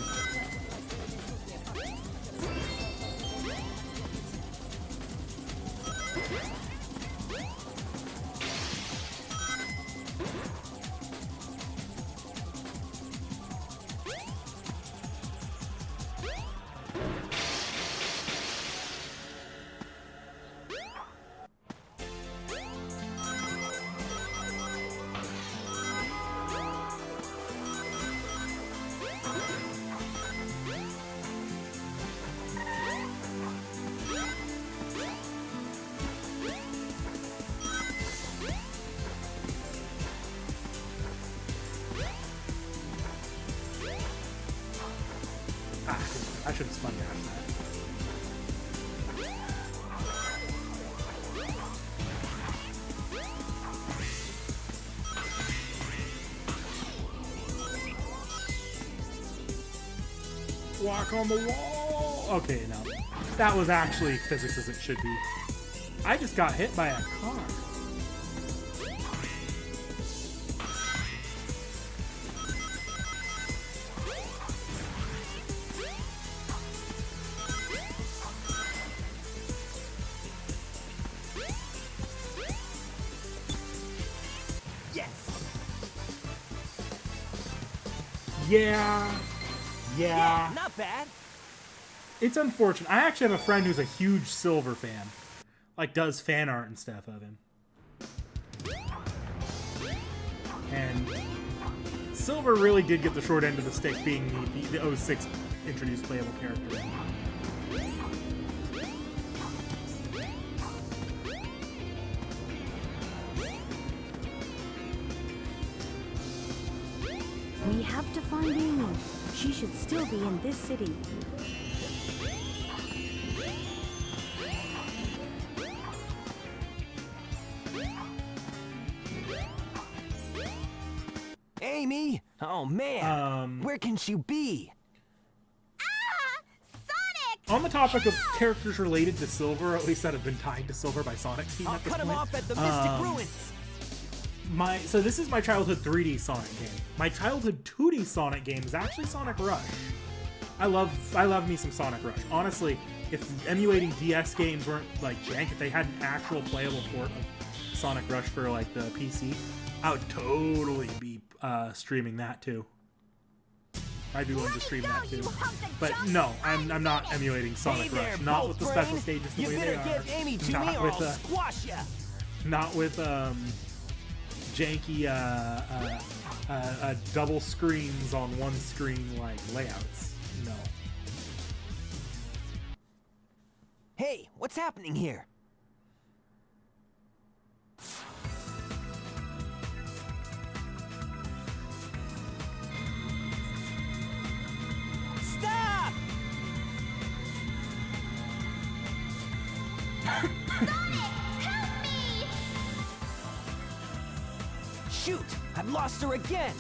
should have spun after that. Walk on the wall! Okay, no. That was actually physics as it should be. I just got hit by a car. Yeah. Not bad. It's unfortunate. I actually have a friend who's a huge Silver fan. Like, does fan art and stuff of him. And Silver really did get the short end of the stick being the 06 introduced playable character. We have to find Amy. She should still be in this city. Amy? Oh man. Where can she be? Ah! Sonic! On the topic of characters related to Silver, or at least that have been tied to Silver by Sonic's team I'll at this cut him point. off at the Mystic Ruins. So this is my childhood 3D Sonic game. My childhood 2D Sonic game is actually Sonic Rush. I love me some Sonic Rush. Honestly, if emulating DS games weren't like jank, if they had an actual playable port of Sonic Rush for like the PC, I would totally be streaming that too. I'd be willing to stream that too. But no, I'm not emulating Sonic Hey there, Rush. Not with the special Brain. stages the You way better they are. get Amy to Not me or with I'll squash ya. not with janky double screens on one screen like layouts. No. Hey, what's happening here? Stop! Help me! Shoot! I've lost her again!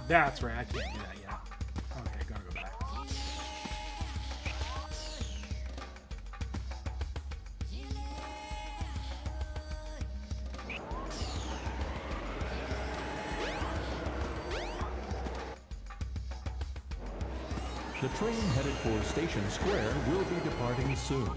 That's right, I can't do that yet. Okay, gotta go back. The train headed for Station Square will be departing soon.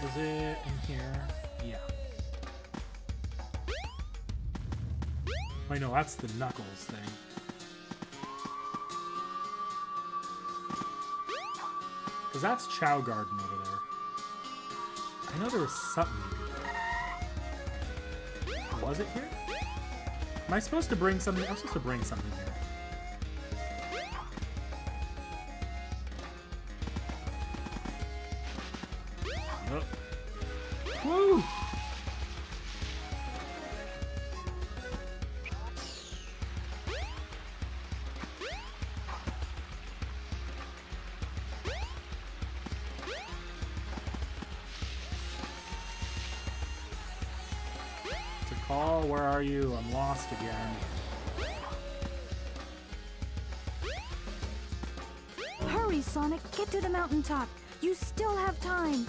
Is it in here? Yeah. Wait, no, that's the Knuckles thing. Because that's Chow Garden over there. I know there was something you could do. Was it here? Am I supposed to bring something? I'm supposed to bring something here. Woo! To call, where are you? I'm lost again. Hurry, Sonic, get to the mountaintop. You still have time.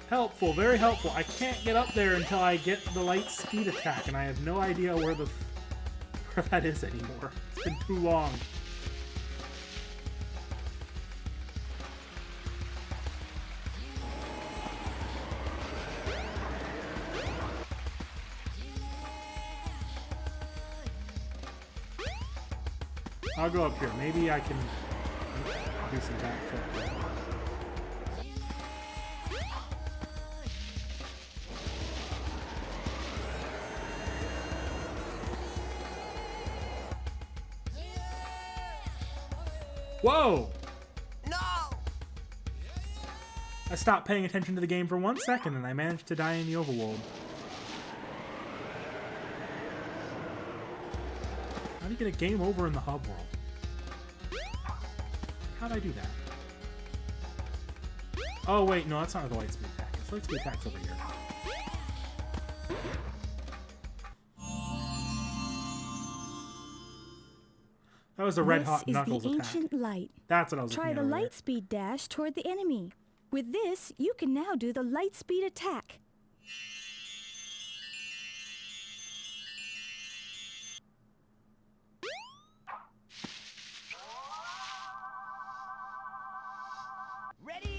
Helpful, very helpful. I can't get up there until I get the light speed attack, and I have no idea where that is anymore. It's been too long. I'll go up here. Maybe I can do some backflip. Whoa! No! I stopped paying attention to the game for 1 second and I managed to die in the overworld. How do you get a game over in the hub world? How'd I do that? Oh wait, no, that's not where the light speed attack is. Light speed attack's over here. That was a red hot knuckles This is the attack. ancient light. That's what I was Try looking the at earlier. light speed dash toward the enemy. With this, you can now do the light speed attack. Ready?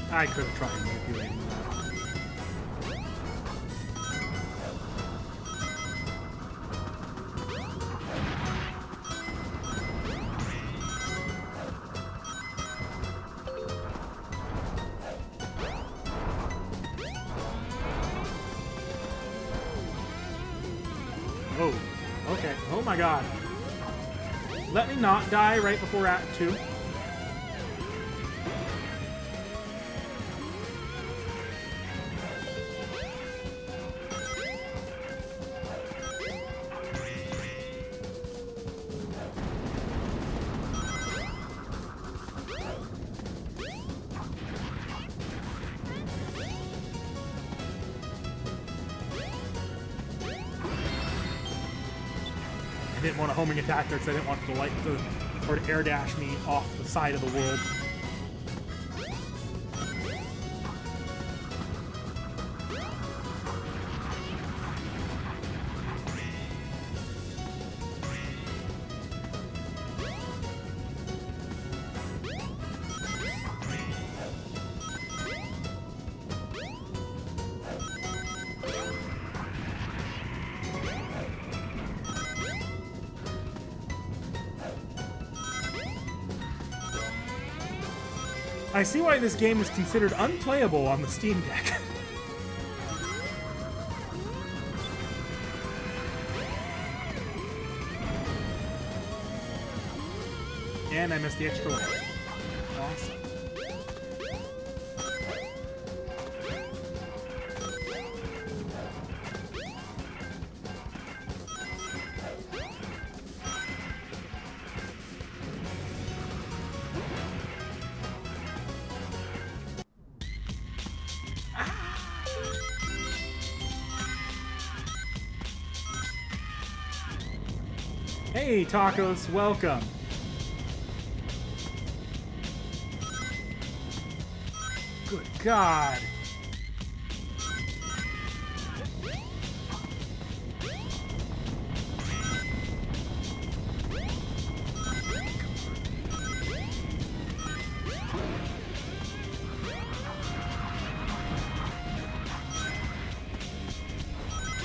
I could have tried manipulating that. Oh, okay. Oh my god. Let me not die right before Act 2. I didn't want a homing attack there because I didn't want to light the or to air dash me off the side of the world. I see why this game is considered unplayable on the Steam Deck. And I missed the extra one. Awesome. Hey, Tacos, welcome. Good God.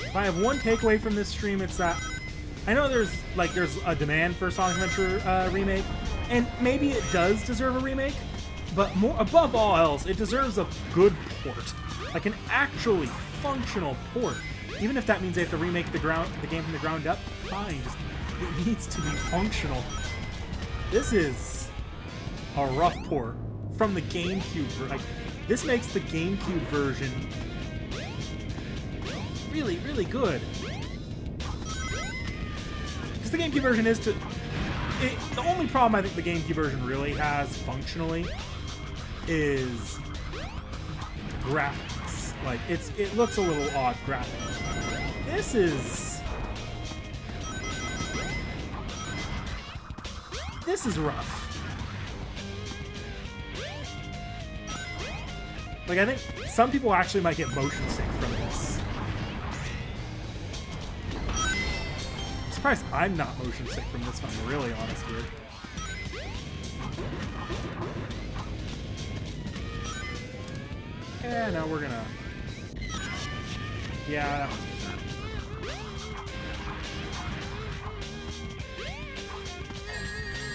If I have one takeaway from this stream, it's that I know there's a demand for Sonic Adventure remake, and maybe it does deserve a remake, but more above all else, it deserves a good port, like an actually functional port. Even if that means they have to remake the game from the ground up, fine. Just it needs to be functional. This is a rough port from the GameCube. Like, this makes the GameCube version really, really good. Because the GameCube version is the only problem I think the GameCube version really has functionally is graphics. Like, it looks a little odd graphically. This is rough. Like, I think some people actually might get motion sick from this. I'm surprised I'm not motion sick from this, if I'm really honest here. Yeah, no, we're gonna... Yeah.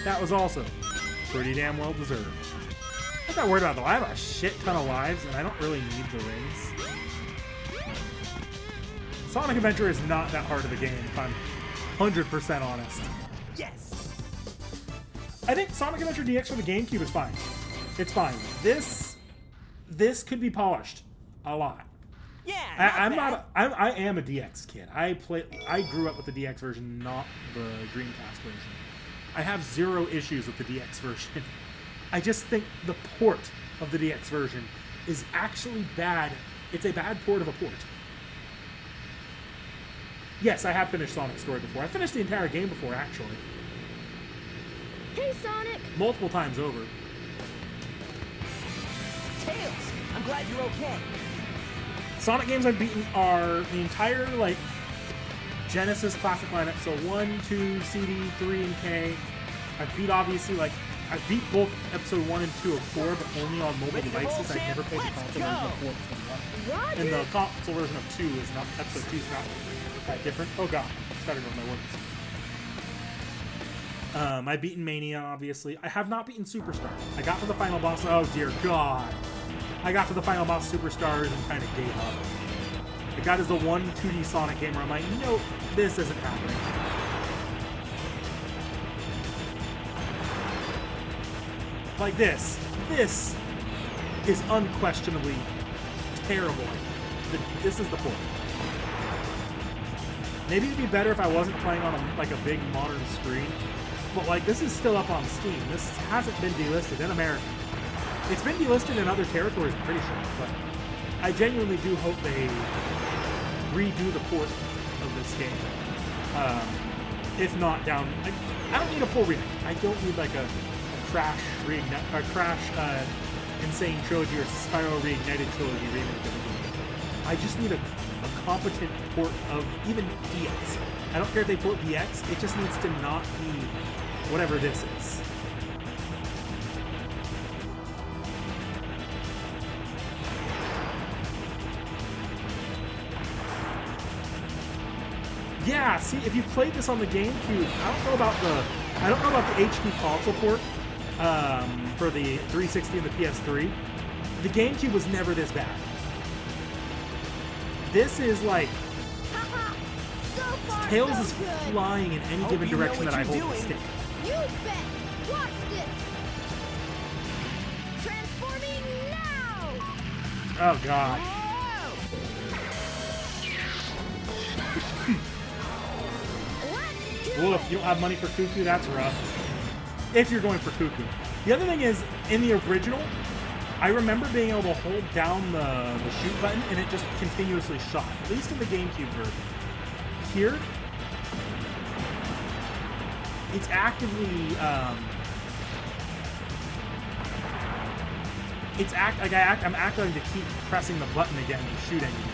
That was also pretty damn well deserved. I'm not worried about the life. I have a shit ton of lives, and I don't really need the rings. Sonic Adventure is not that hard of a game, if I'm 100% honest. Yes! I think Sonic Adventure DX for the GameCube is fine. It's fine. This could be polished a lot. Yeah, I am a DX kid. I grew up with the DX version, not the Dreamcast version. I have zero issues with the DX version. I just think the port of the DX version is actually bad. It's a bad port of a port. Yes, I have finished Sonic's story before. I finished the entire game before, actually. Hey, Sonic! Multiple times over. Tails, I'm glad you're okay. Sonic games I've beaten are the entire, like, Genesis classic lineup. So 1, 2, CD, 3, and K. I've beat, obviously, like, I beat both episode 1 and 2 of 4, but only on mobile devices. I've never played the console version of 4 and 1. And the console version of 2 is not, episode 2 is not that different. Oh god, I started with my words. I've beaten Mania, obviously. I have not beaten Superstars. I got to the final boss, oh dear god. I got to the final boss Superstars and kind of gave up. Like, that is the one 2D Sonic game where I'm like, no, this isn't happening. Like this is unquestionably terrible. This is the point. Maybe it'd be better if I wasn't playing on a big modern screen, but like this is still up on Steam. This hasn't been delisted in America. It's been delisted in other territories, I'm pretty sure, but I genuinely do hope they redo the port of this game. If not down, I don't need a full remake. I don't need like a Crash Insane Trilogy or Spyro Reignited Trilogy remake of the game. I just need a competent port of even DX. I don't care if they port DX, it just needs to not be whatever this is. Yeah, see, if you played this on the GameCube, I don't know about the HD console port for the 360 and the PS3. The GameCube was never this bad. This is like So far, Tails so is good. flying in any given you know direction what that I you're hold the doing. stick. You bet. Watch this. Transforming now. Oh god. Whoa. Let's do Well, it. if you don't have money for Cuckoo, that's rough. If you're going for Cuckoo. The other thing is, in the original, I remember being able to hold down the shoot button and it just continuously shot. At least in the GameCube version. Here, it's actively, I'm acting to keep pressing the button again to shoot anything.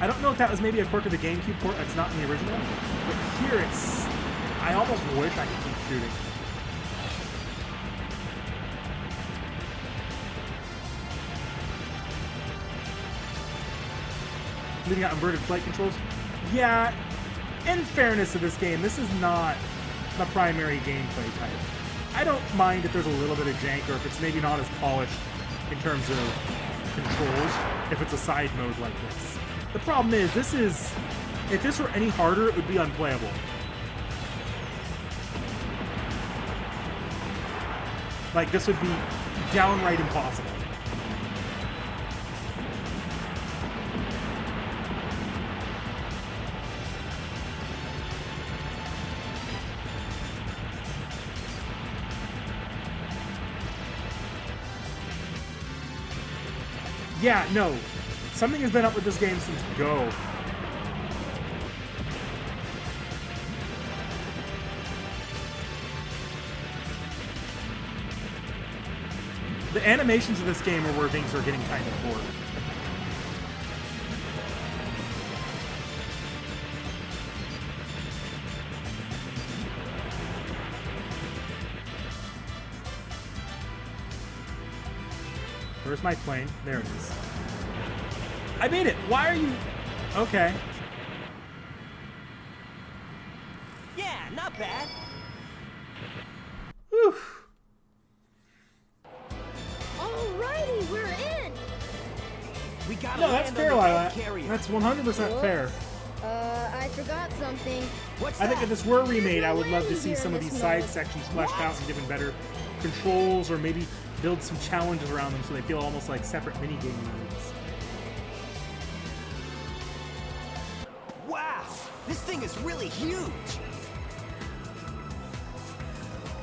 I don't know if that was maybe a quirk of the GameCube port that's not in the original, but here it's, I almost wish I could keep shooting. Leaving out inverted flight controls. Yeah, in fairness to this game, this is not the primary gameplay type. I don't mind if there's a little bit of jank or if it's maybe not as polished in terms of controls, if it's a side mode like this. The problem is, if this were any harder, it would be unplayable. Like, this would be downright impossible. Yeah, no. Something has been up with this game since Go. The animations of this game are where things are getting kind of bored. Where's my plane? There it is. I made it! Why are you... Okay. Yeah, not bad. Whew. Alrighty, we're in. We got No, that's fair, Lilac. That's 100% fair. I forgot something. What's I think that? if this were remade, I would love to see some of these side sections fleshed out and given better controls, or maybe build some challenges around them so they feel almost like separate minigame modes. Wow, this thing is really huge.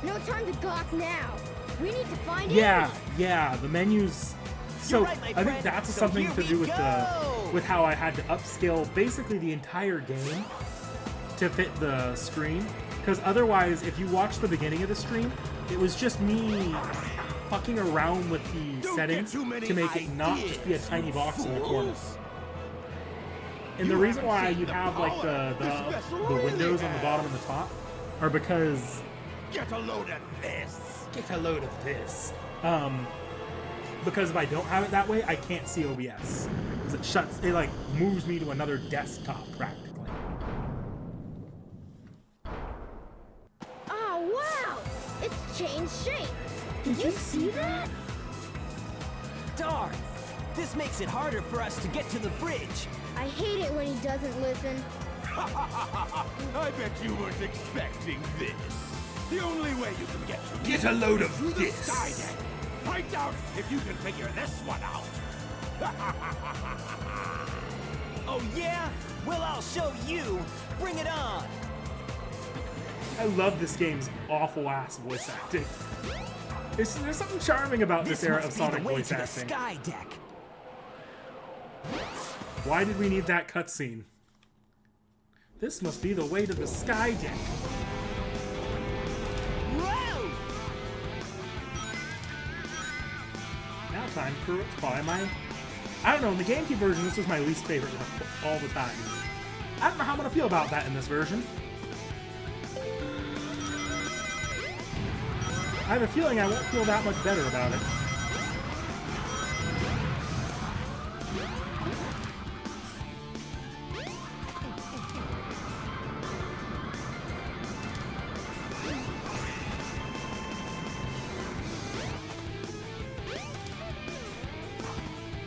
No time to gawk now. We need to find Yeah, the menus. So You're right, my I think friend. that's So something here to do we with go. how I had to upscale basically the entire game to fit the screen. Because otherwise, if you watch the beginning of the stream, it was just me fucking around with the settings to make it not just be a tiny box in the corner. And the reason why you have like the windows on the bottom and the top are because Get a load of this. get a load of this. Because if I don't have it that way, I can't see OBS. Because it like moves me to another desktop practically. Oh, wow! It's changed shape. Did you see that? Darn, this makes it harder for us to get to the bridge. I hate it when he doesn't listen. I bet you weren't expecting this. The only way you can Get a load of through the this. sky deck. I doubt if you can figure this one out. Oh yeah? Well, I'll show you. Bring it on. I love this game's awful ass voice acting. There's something charming about this era of must be Sonic the way voice to the acting. sky deck. Why did we need that cutscene? This must be the way to the sky deck. Whoa! Now time for probably my... I don't know, in the GameCube version, this was my least favorite of all the time. I don't know how I'm going to feel about that in this version. I have a feeling I won't feel that much better about it.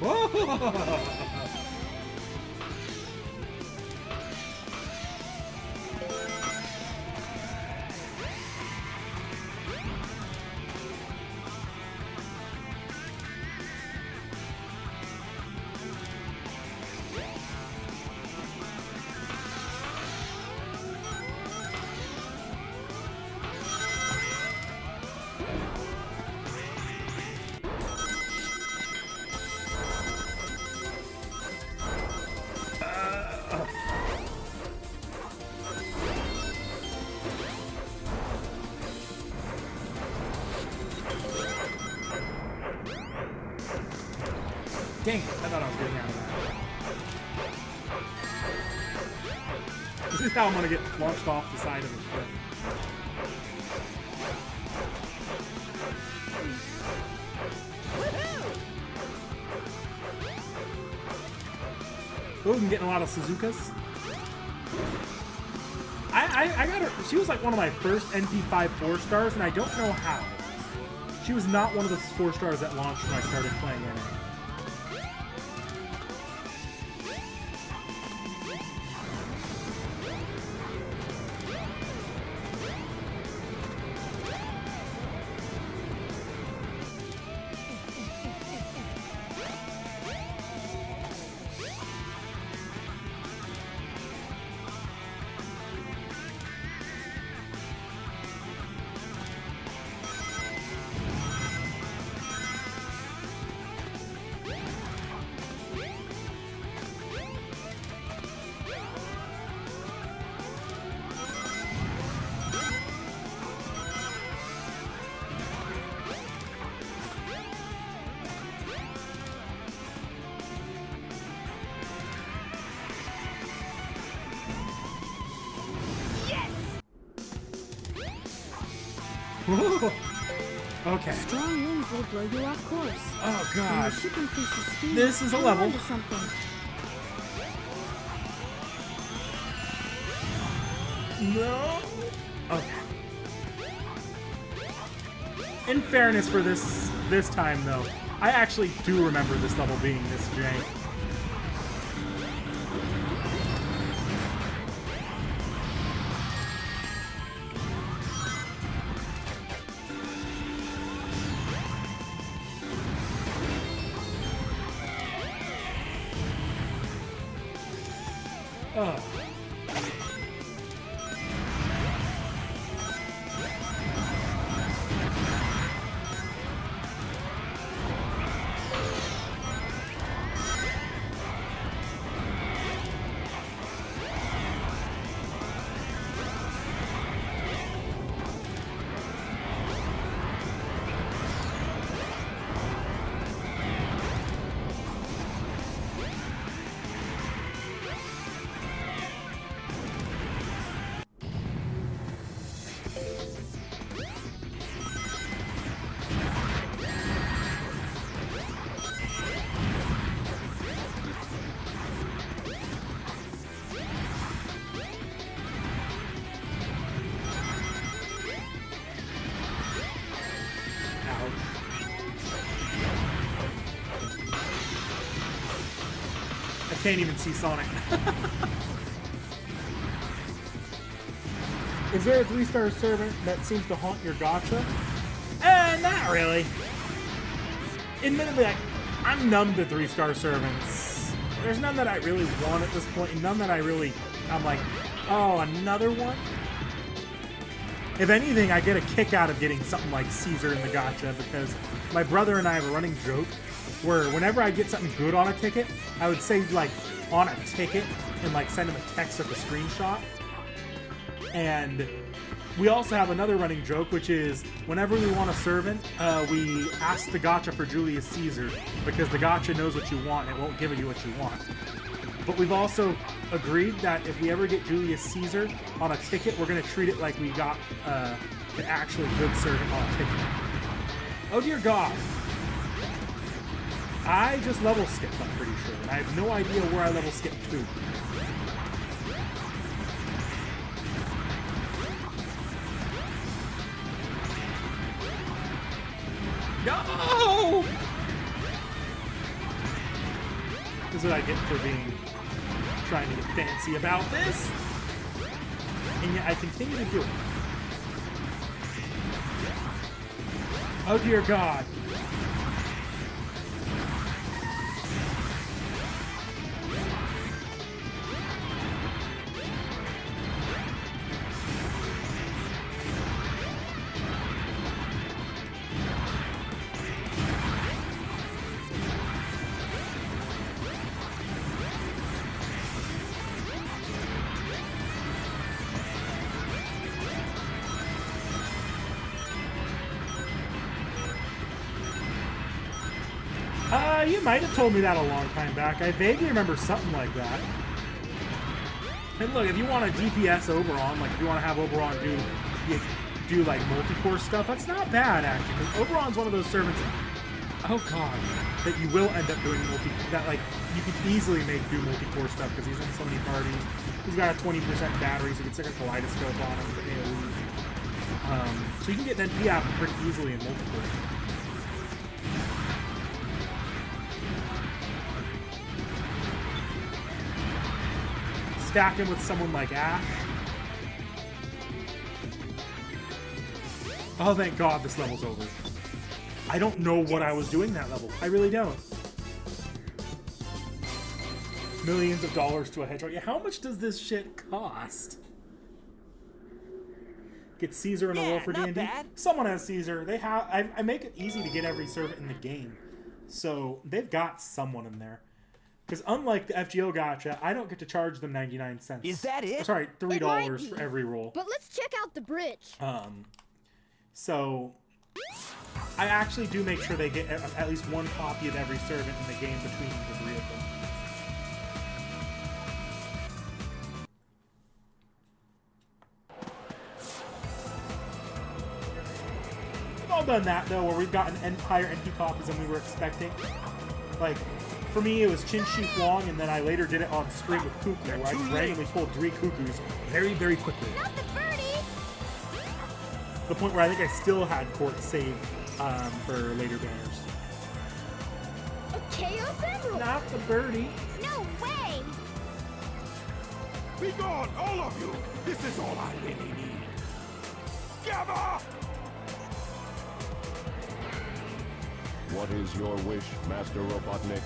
Whoa! Dang it, I thought I was getting out of that. This is how I'm gonna get launched off the side of the ship. Ooh, I'm getting a lot of Suzukas. I got her. She was like one of my first NP5 4-stars, and I don't know how. She was not one of the 4-stars that launched when I started playing NA. Okay. Strong winds will blow you off course. Oh When god. the ship increases speed, This is a hold level. on to something. No. Okay. In fairness for this time though, I actually do remember this level being this jank. Ugh. I can't even see Sonic. Is there a 3-star servant that seems to haunt your gacha? Not really. Admittedly, I'm numb to 3-star servants. There's none that I really want at this point, and none that I'm like, oh, another one? If anything, I get a kick out of getting something like Caesar in the gacha, because my brother and I have a running joke where whenever I get something good on a ticket, I would say, like, on a ticket, and, like, send him a text of a screenshot. And we also have another running joke, which is whenever we want a servant, we ask the gacha for Julius Caesar, because the gacha knows what you want and it won't give you what you want. But we've also agreed that if we ever get Julius Caesar on a ticket, we're going to treat it like we got an actually good servant on a ticket. Oh dear God. I just level skipped, I'm pretty sure. And I have no idea where I level skipped to. No! This is what I get for trying to get fancy about this. And yet I continue to do it. Oh dear God. You might have told me that a long time back. I vaguely remember something like that. And look, if you want a DPS Oberon, like if you want to have Oberon do like multi-core stuff, that's not bad actually. Because Oberon's one of those servants, oh god, that you will end up doing like you could easily make do multi-core stuff because he's in so many parties. He's got a 20% battery, so you can stick a kaleidoscope on him for AoE. So you can get that P happen pretty easily in multi-core. Stack him with someone like Ash. Oh, thank God this level's over. I don't know what I was doing that level. I really don't. Millions of dollars to a hedgehog. Yeah, how much does this shit cost? Get Caesar in a role for D&D. Bad. Someone has Caesar. They have. I make it easy to get every servant in the game, so they've got someone in there. Because unlike the FGO gacha, I don't get to charge them 99 cents. Is that it? Sorry, It might $3 be. for every roll. But let's check out the bridge. So I actually do make sure they get at least one copy of every servant in the game between the three of them. all done that though, where we've gotten higher NP copies than we were expecting. Like, for me, it was Chin Shi Huang, and then I later did it on stream with Cuckoo, where I just randomly pulled 3 Cuckoos very, very quickly. Not the birdie! The point where I think I still had Court saved for later banners. A Chaos Emerald! Not the birdie. No way! Be gone, all of you! This is all I really need. Gamma! What is your wish, Master Robotnik?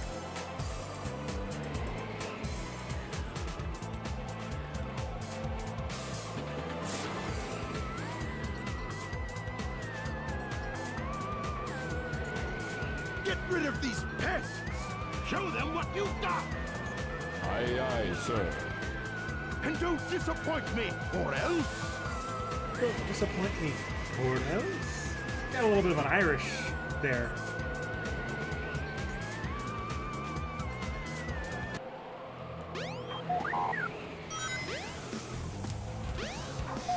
Get rid of these pests! Show them what you've got! Aye, aye, sir. And don't disappoint me, or else... Don't disappoint me, or else. Got a little bit of an Irish there.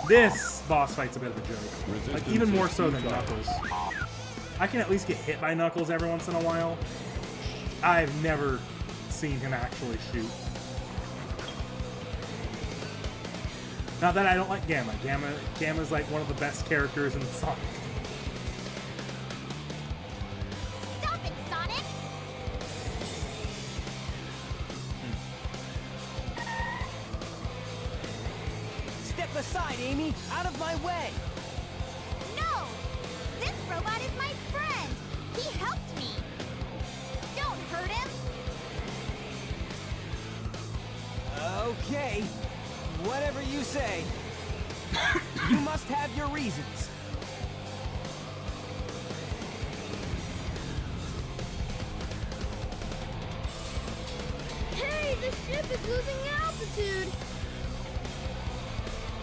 This boss fight's a bit of a joke. Like, even more so than Knuckles. I can at least get hit by Knuckles every once in a while. I've never seen him actually shoot. Not that I don't like Gamma. Gamma's like one of the best characters in Sonic. Stop it, Sonic! Step aside, Amy! Out of my way! No! This robot is my friend! He helped me! Don't hurt him! Okay. Whatever you say. You must have your reasons. Hey, the ship is losing altitude!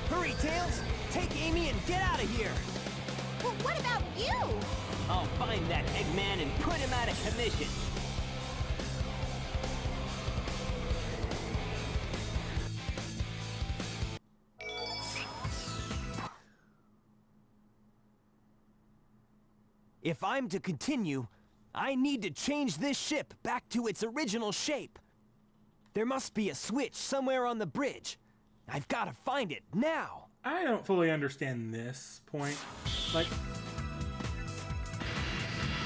Hurry, Tails! Take Amy and get out of here! Well, what about you? I'll find that Eggman and put him out of commission. If I'm to continue, I need to change this ship back to its original shape. There must be a switch somewhere on the bridge. I've got to find it now. I don't fully understand this point. Like,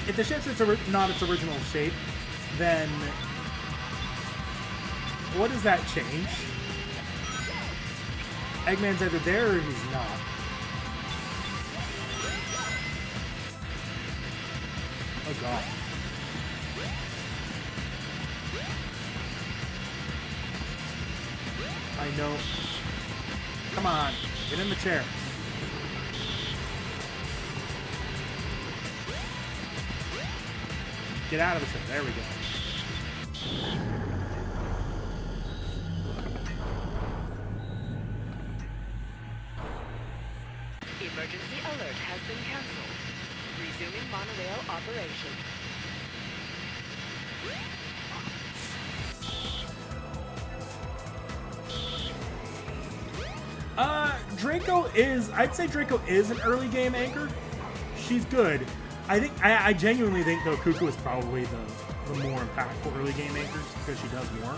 if the ship's not its original shape, then what does that change? Eggman's either there or he's not. Oh god. I know. Come on, get in the chair. Get out of the chair. There we go. Emergency alert has been cancelled. Resuming monorail operation. Draco is, I'd say Draco is an early game anchor. She's good. I genuinely think though Cuckoo is probably the more impactful early game anchors because she does more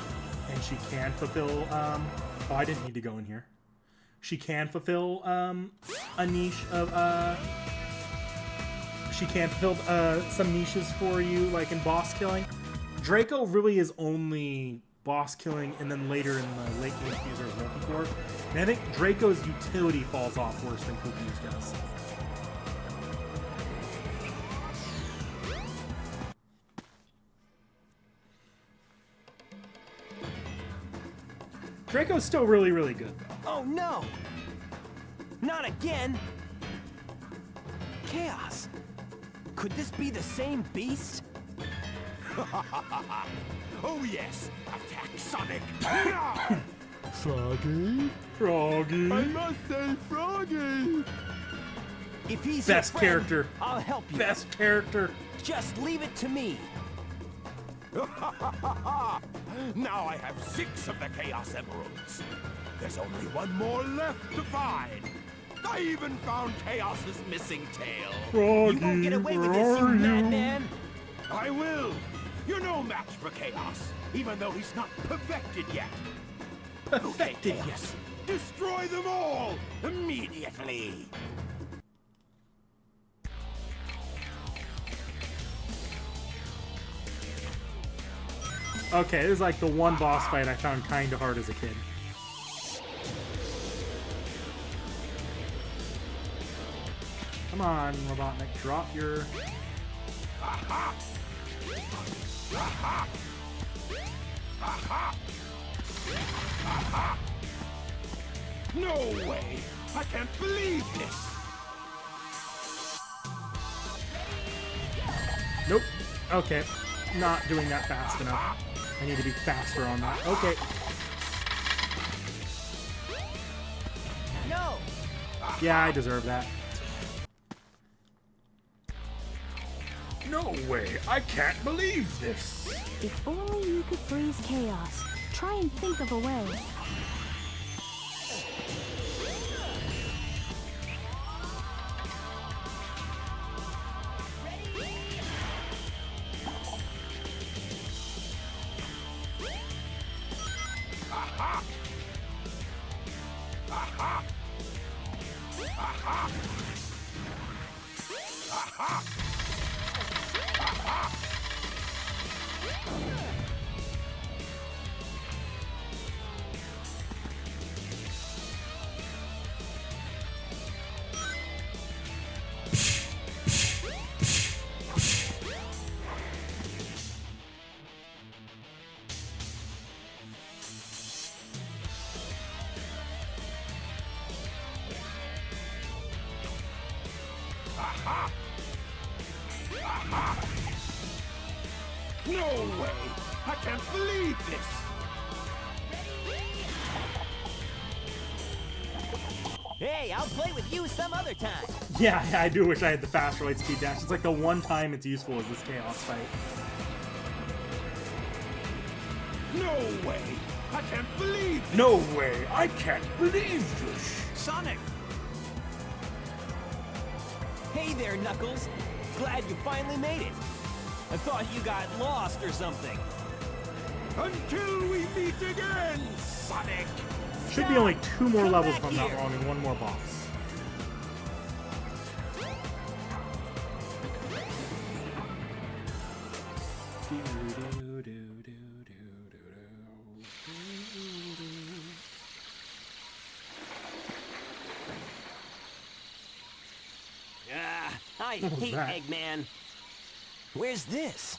and she can fulfill, oh, I didn't need to go in here. She can fulfill, a niche of, she can fulfill, some niches for you, like in boss killing. Draco really is only boss killing, and then later in the late game she uses multi-core. And I think Draco's utility falls off worse than Cuckoo's does. Draco's still really, really good, though. Oh no! Not again! Chaos! Could this be the same beast? Oh yes! Attack Sonic! Froggy? Froggy. I must say Froggy! If he's Best your friend, character. I'll help you. Best character. Just leave it to me. Now I have 6 of the Chaos Emeralds. There's only one more left to find. I even found Chaos's missing tail. Froggy, You won't get away with where this, you are madman! I will. You're no match for Chaos, even though he's not perfected yet. Perfected Okay, yet. Chaos, destroy them all immediately. Okay, this is like the one boss fight I found kind of hard as a kid. Come on, Robotnik, drop your... Aha! Aha! Aha! Aha! No way! I can't believe this! Nope. Okay. Not doing that fast enough. I need to be faster on that. Okay. No! Yeah, I deserve that. No way! I can't believe this! If only you could freeze chaos. Try and think of a way. Aha! Aha! Aha! Aha! Aha! Aha! Aha! No way! I can't believe this! Hey, I'll play with you some other time! Yeah, I do wish I had the faster light speed dash. It's like the one time it's useful is this chaos fight. No way! I can't believe this! No way! I can't believe this! Sonic! Hey there, Knuckles! Glad you finally made it! I thought you got lost or something. Until we meet again, Sonic! Should be only 2 more Come levels back if I'm not here. wrong and 1 more boss. I What was hate that? Eggman. Where's this?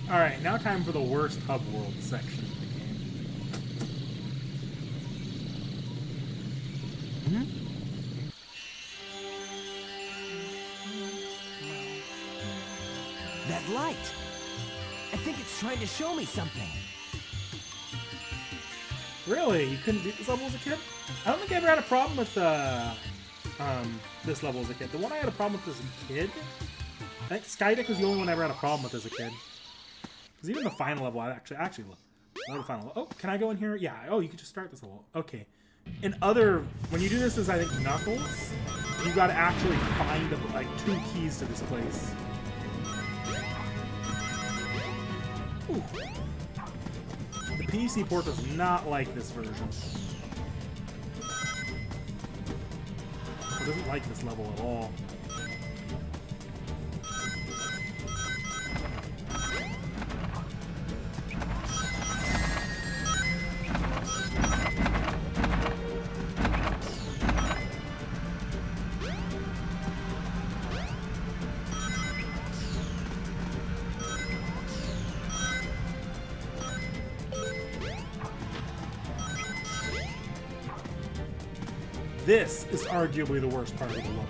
Alright, now time for the worst hub world section of the game. That light! I think it's trying to show me something. Really? You couldn't beat this level as a kid? I don't think I ever had a problem with this level as a kid. The one I had a problem with as a kid, I think Skydeck was the only one I ever had a problem with as a kid. Because even the final level, I actually love the final level. Oh, can I go in here? Yeah. Oh, you could just start this level. Okay. In other, when you do this as I think Knuckles, you got to actually find like 2 keys to this place. Ooh. The PC port does not like this version. It doesn't like this level at all. This is arguably the worst part of the level.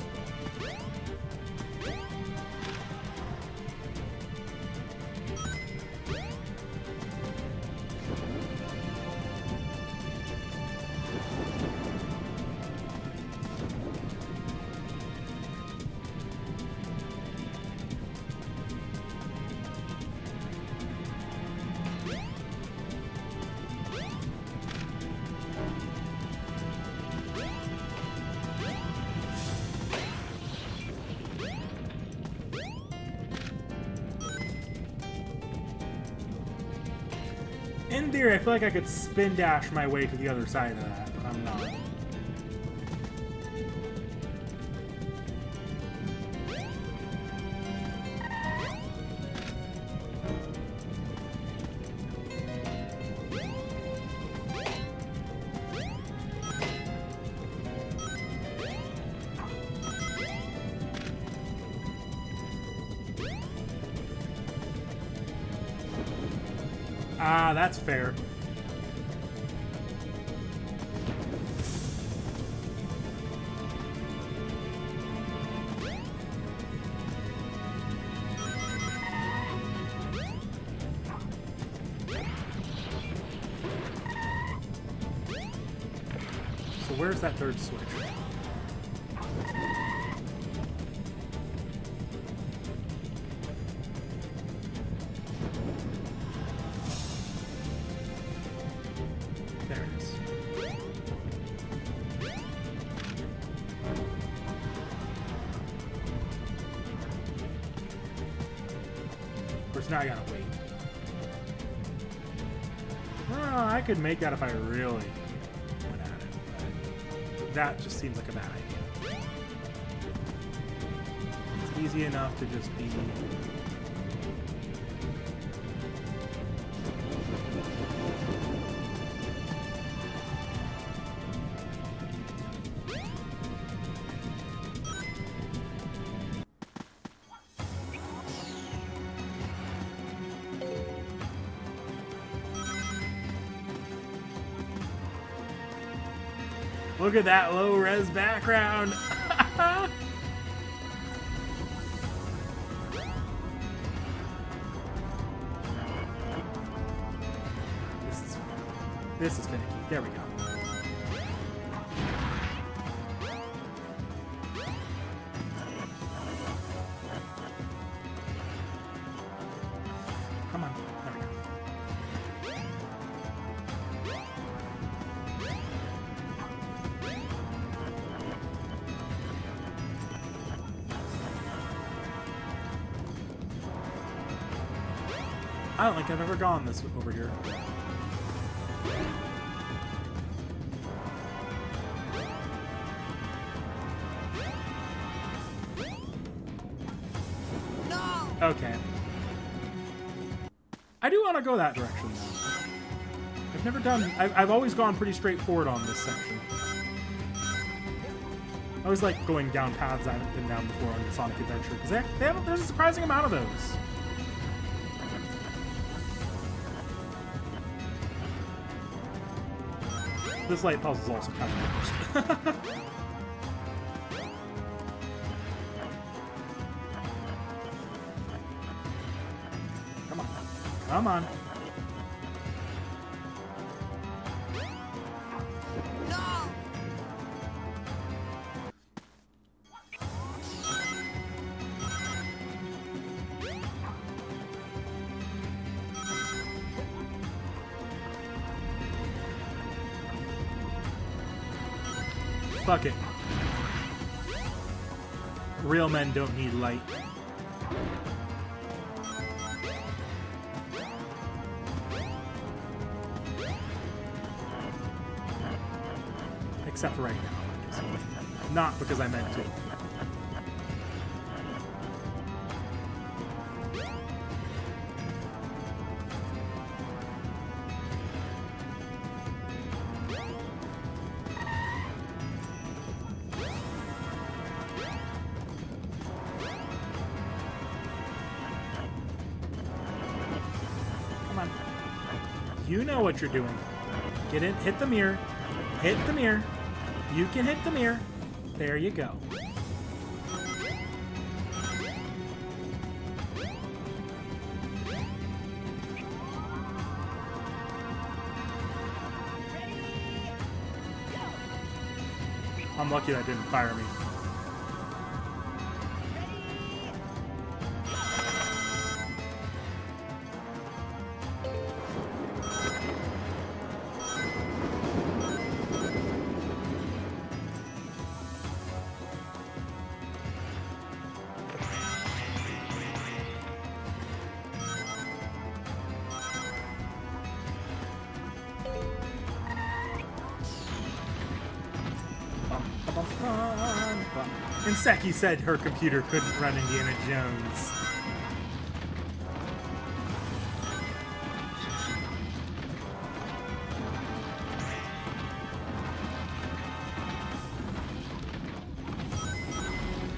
In theory, I feel like I could spin dash my way to the other side of that, but I'm not. Ah, that's fair. So where's that third switch? There it is. Of course, now I gotta wait. Oh, I could make that if I really went at it, but that just seems like a bad idea. It's easy enough to just be... Look at that low-res background! This is finicky. There we go. Come on. There we go. I don't think I've ever gone this over here. No! Okay. I do want to go that direction, though. I've never done... I've always gone pretty straightforward on this section. I always like going down paths I haven't been down before on Sonic Adventure, because there's a surprising amount of those. This light puzzle is also kind of the worst. Come on. Come on. No! Fuck it. Real men don't need light. Except for right now. Not because I meant to. You know what you're doing. Get in, hit the mirror. Hit the mirror. You can hit the mirror. There you go. I'm lucky that didn't fire me. And Seki said her computer couldn't run Indiana Jones.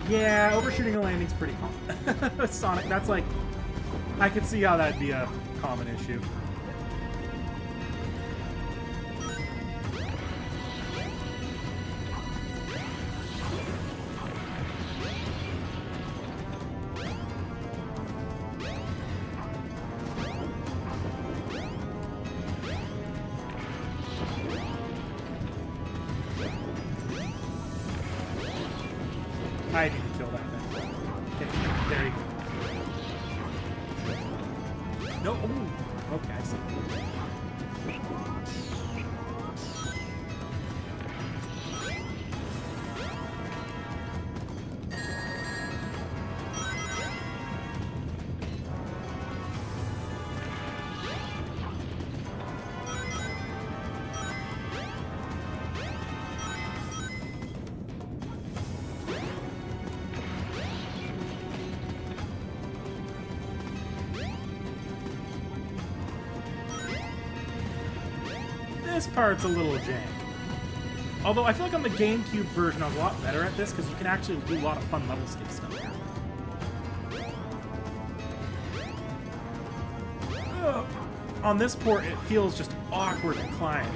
Yeah, overshooting a landing's pretty common. Sonic, that's like... I could see how that'd be a common issue. I need to kill that thing. Okay, there you go. No, ooh, okay, I see. This part's a little jank. Although I feel like on the GameCube version I was a lot better at this because you can actually do a lot of fun level skip stuff here. Ugh. On this port it feels just awkward to climb.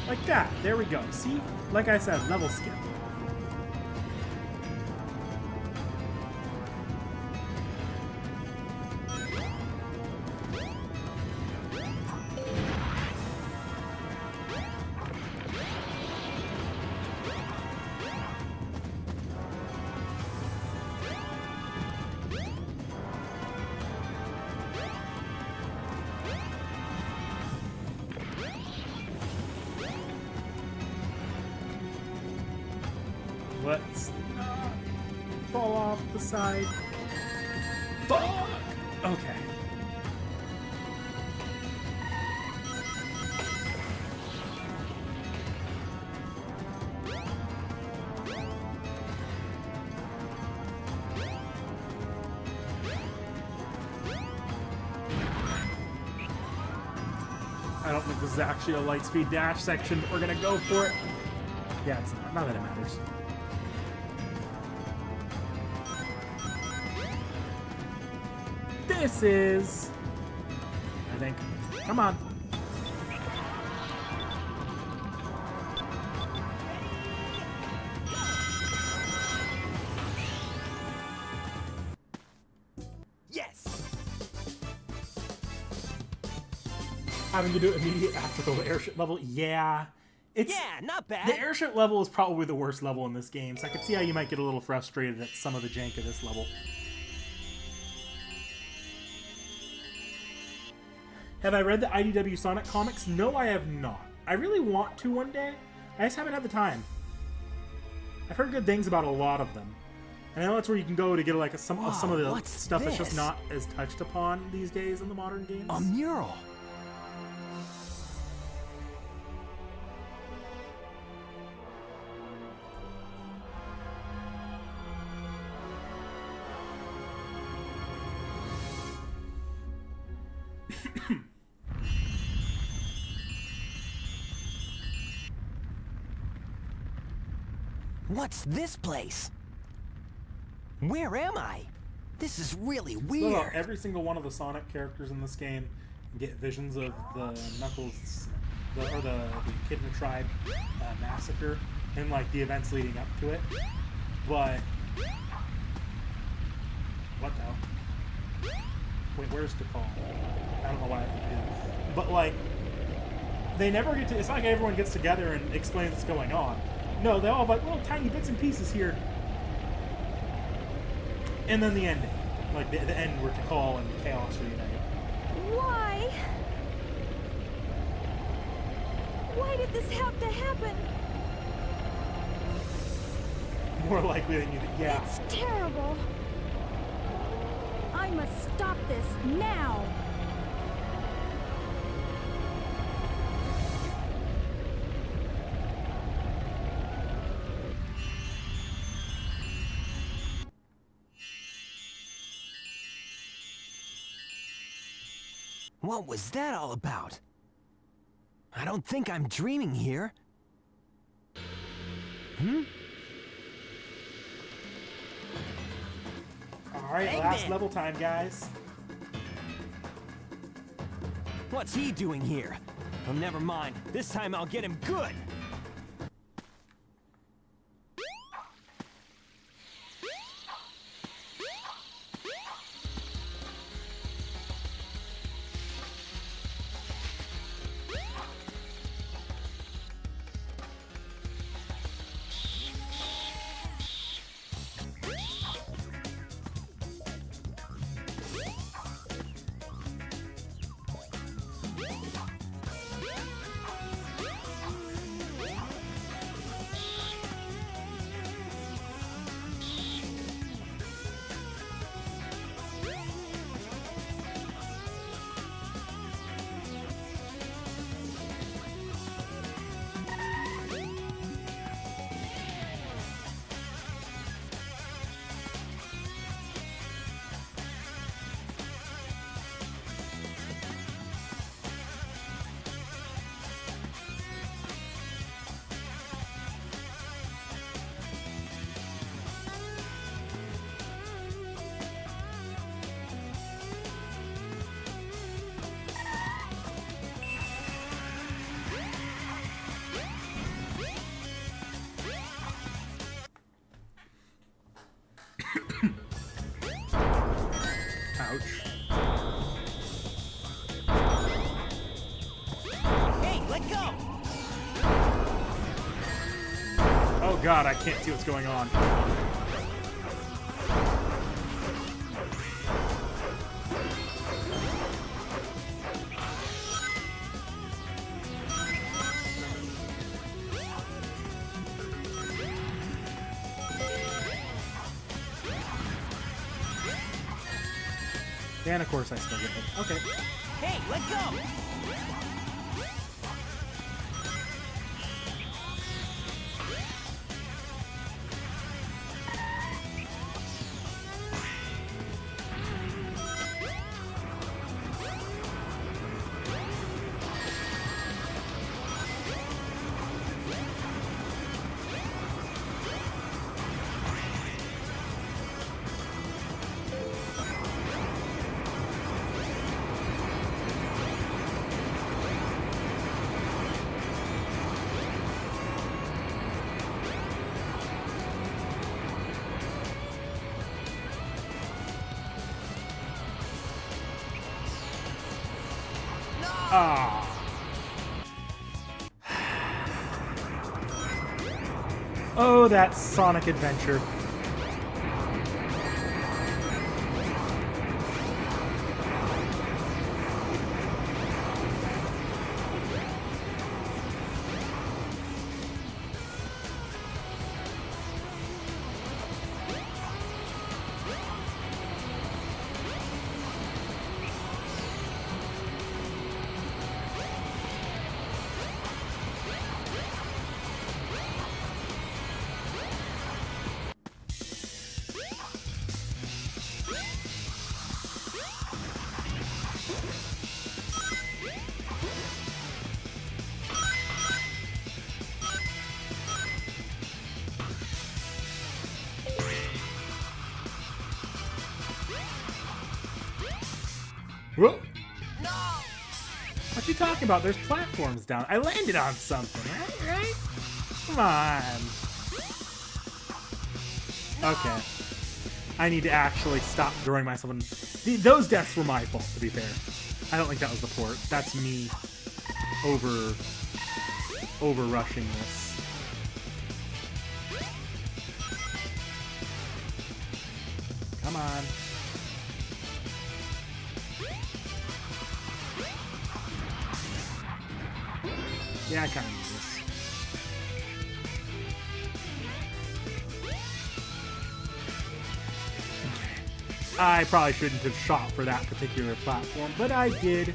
Like that. There we go. See? Like I said, level skip. Let's not fall off the side. Fuck! Okay. I don't think this is actually a Lightspeed dash section, but we're gonna go for it. Yeah, it's not. Not that it matters. This is... I think. Come on. Yes! Having to do it immediately after the airship level? Yeah. It's, Yeah, not bad. the airship level is probably the worst level in this game, so I can see how you might get a little frustrated at some of the jank of this level. Have I read the IDW Sonic comics? No, I have not. I really want to one day. I just haven't had the time. I've heard good things about a lot of them. And I know that's where you can go to get like some of the what's stuff that's just this? not as touched upon these days in the modern games. A mural. What's this place? Where am I? This is really weird. Well, every single one of the Sonic characters in this game get visions of the Knuckles, or the Kid in the Tribe massacre and like the events leading up to it. But what the hell? Wait, where's the call? I don't know why I can do that. But like, they never get to. It's not like everyone gets together and explains what's going on. No, they all have like little tiny bits and pieces here. And then the ending. Like the end where Tikal and Chaos reunite. Why? Why did this have to happen? More likely than you think. Yeah. It's terrible. I must stop this now. What was that all about? I don't think I'm dreaming here. Alright, last level time, guys. What's he doing here? Well, never mind. This time I'll get him good. Ouch. Hey, let go! Oh god, I can't see what's going on. And of course I still get it. Okay. Hey, let go! Ah. Oh, that Sonic adventure. Whoa. No! What you talking about? There's platforms down. I landed on something, right? Come on. Okay. I need to actually stop throwing myself in. Those deaths were my fault, to be fair. I don't think that was the port. That's me over rushing this. Come on. Yeah, I kind of need this. Okay. I probably shouldn't have shot for that particular platform, but I did.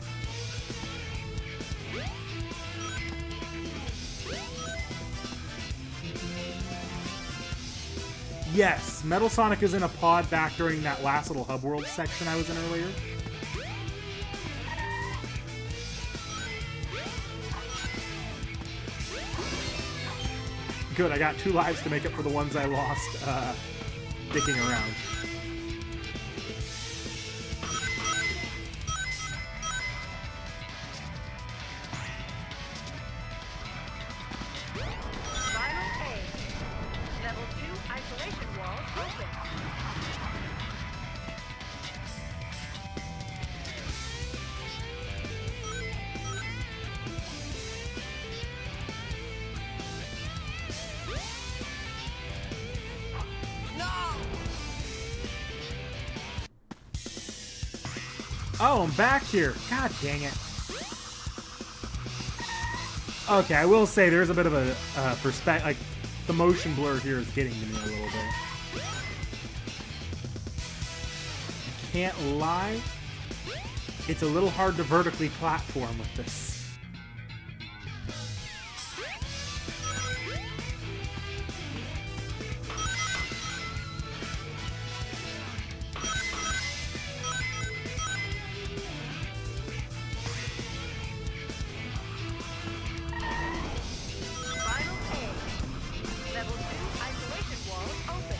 Yes, Metal Sonic is in a pod back during that last little hub world section I was in earlier. Good, I got 2 lives to make up for the ones I lost dicking around. Final A. Level 2 isolation walls open. Oh, I'm back here. God dang it. Okay, I will say there's a bit of a perspective. Like, the motion blur here is getting to me a little bit. Can't lie. It's a little hard to vertically platform with this. Final A. Level 2 isolation walls open.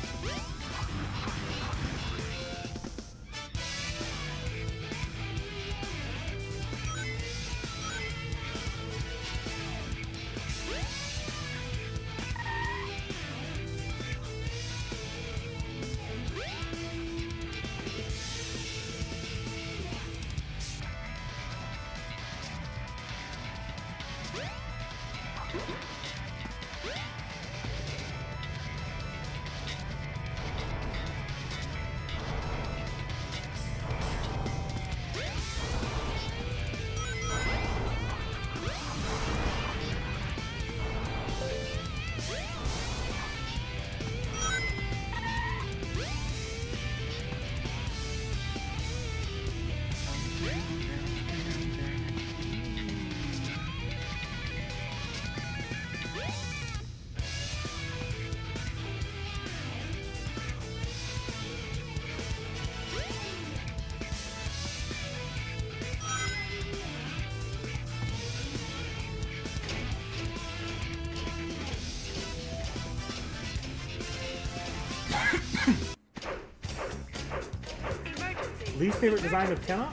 Least favorite design of T.H.E?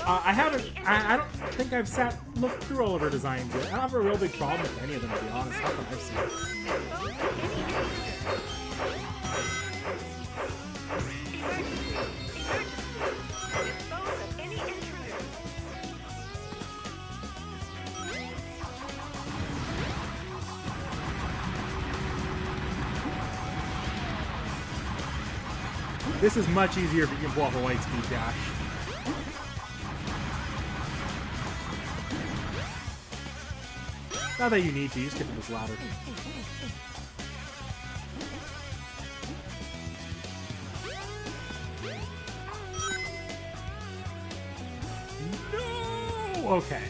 I haven't. I don't think I've looked through all of her designs yet. I don't have a real big problem with any of them, to be honest. Not that I've seen. This is much easier if you can pull off a light speed dash. Not that you need to, you skip this ladder. No! Okay.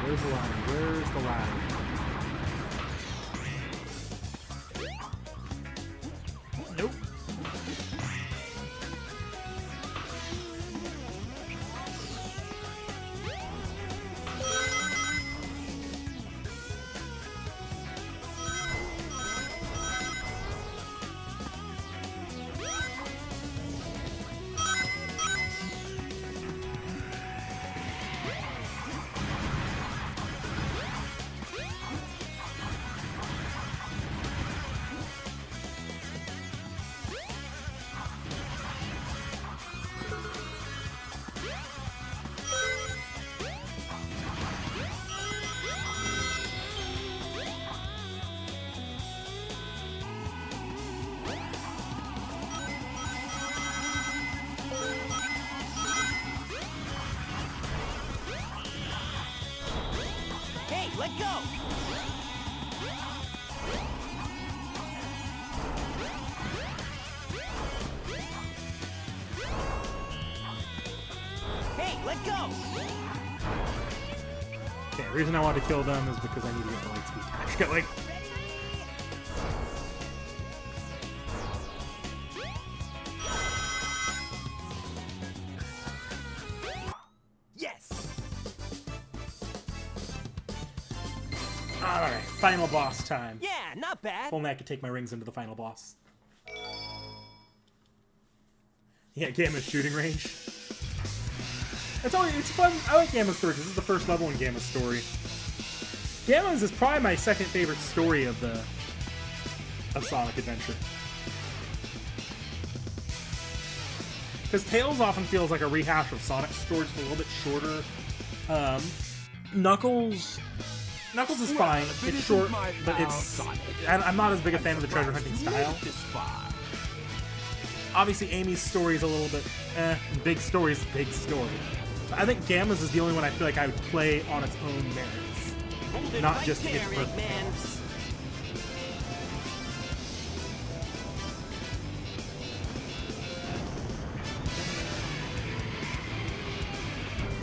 Where's the ladder? Where's the ladder? Nope. let go! Hey, let go! Okay, the reason I wanted to kill them is because I need to get the light speed catch going. Yes! Alright, final boss time. Yeah, not bad. If only I could take my rings into the final boss. Yeah, Gamma's shooting range. It's fun. I like Gamma's story because this is the first level in Gamma's story. Gamma's is probably my second favorite story of Sonic Adventure. Because Tails often feels like a rehash of Sonic's story, just a little bit shorter. Knuckles is fine. It's short, but I'm not as big a fan of the treasure hunting style. Obviously, Amy's story is a little bit big story is big story. I think Gamma's is the only one I feel like I would play on its own merits, not right just there, its perfect Eggman. merits.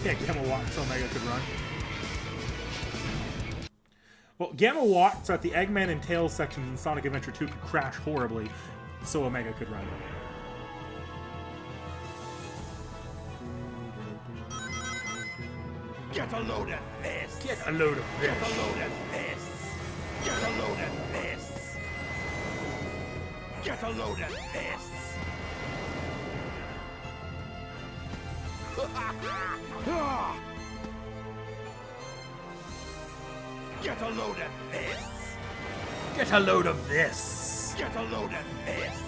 Yeah, Gamma walks so Omega could run. Well, Gamma walks at the Eggman and Tails sections in Sonic Adventure 2 could crash horribly, so Omega could run. Get a load of this! Get a load of Get this. a load of this! Get a load of this! Get a load of this! Get a load of this! Get a load of this. Get a load of this!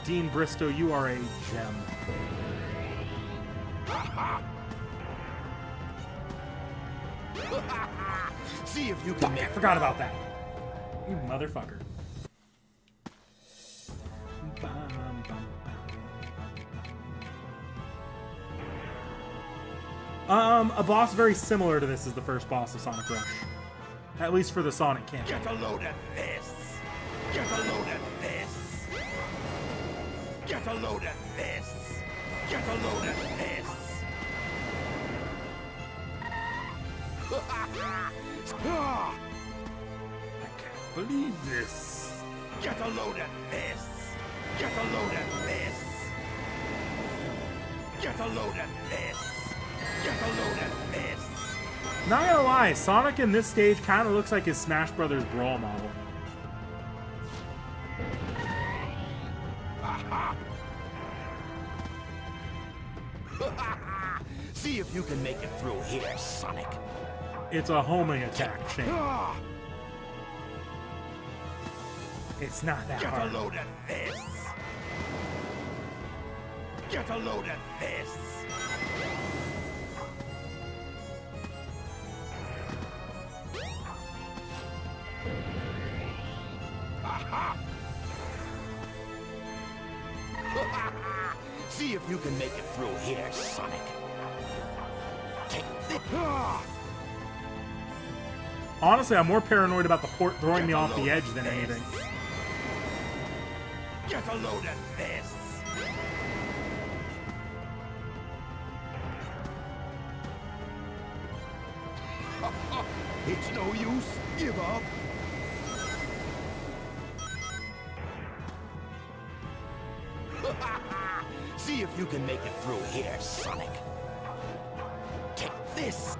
Dean Bristow, you are a gem. See if you can Fuck, I make forgot about that. You motherfucker. A boss very similar to this is the first boss of Sonic Rush. At least for the Sonic campaign. Get a load of this! Get a load of this! Get a load of this! Get a load of this! I can't believe this. Get a load of this! Get a load of this! Get a load of this! Get a load of this! Not gonna lie, Sonic in this stage kind of looks like his Smash Brothers Brawl model. See if you can make it through here, Sonic. It's a homing attack, Shane. It's not that Get a hard. load of this! Get a load of this! See if you can make it through here, Sonic. Take this. Honestly, I'm more paranoid about the port throwing me off the edge than anything. Get a load of this. It's no use. Give up. See if you can make it through here, Sonic. Take this.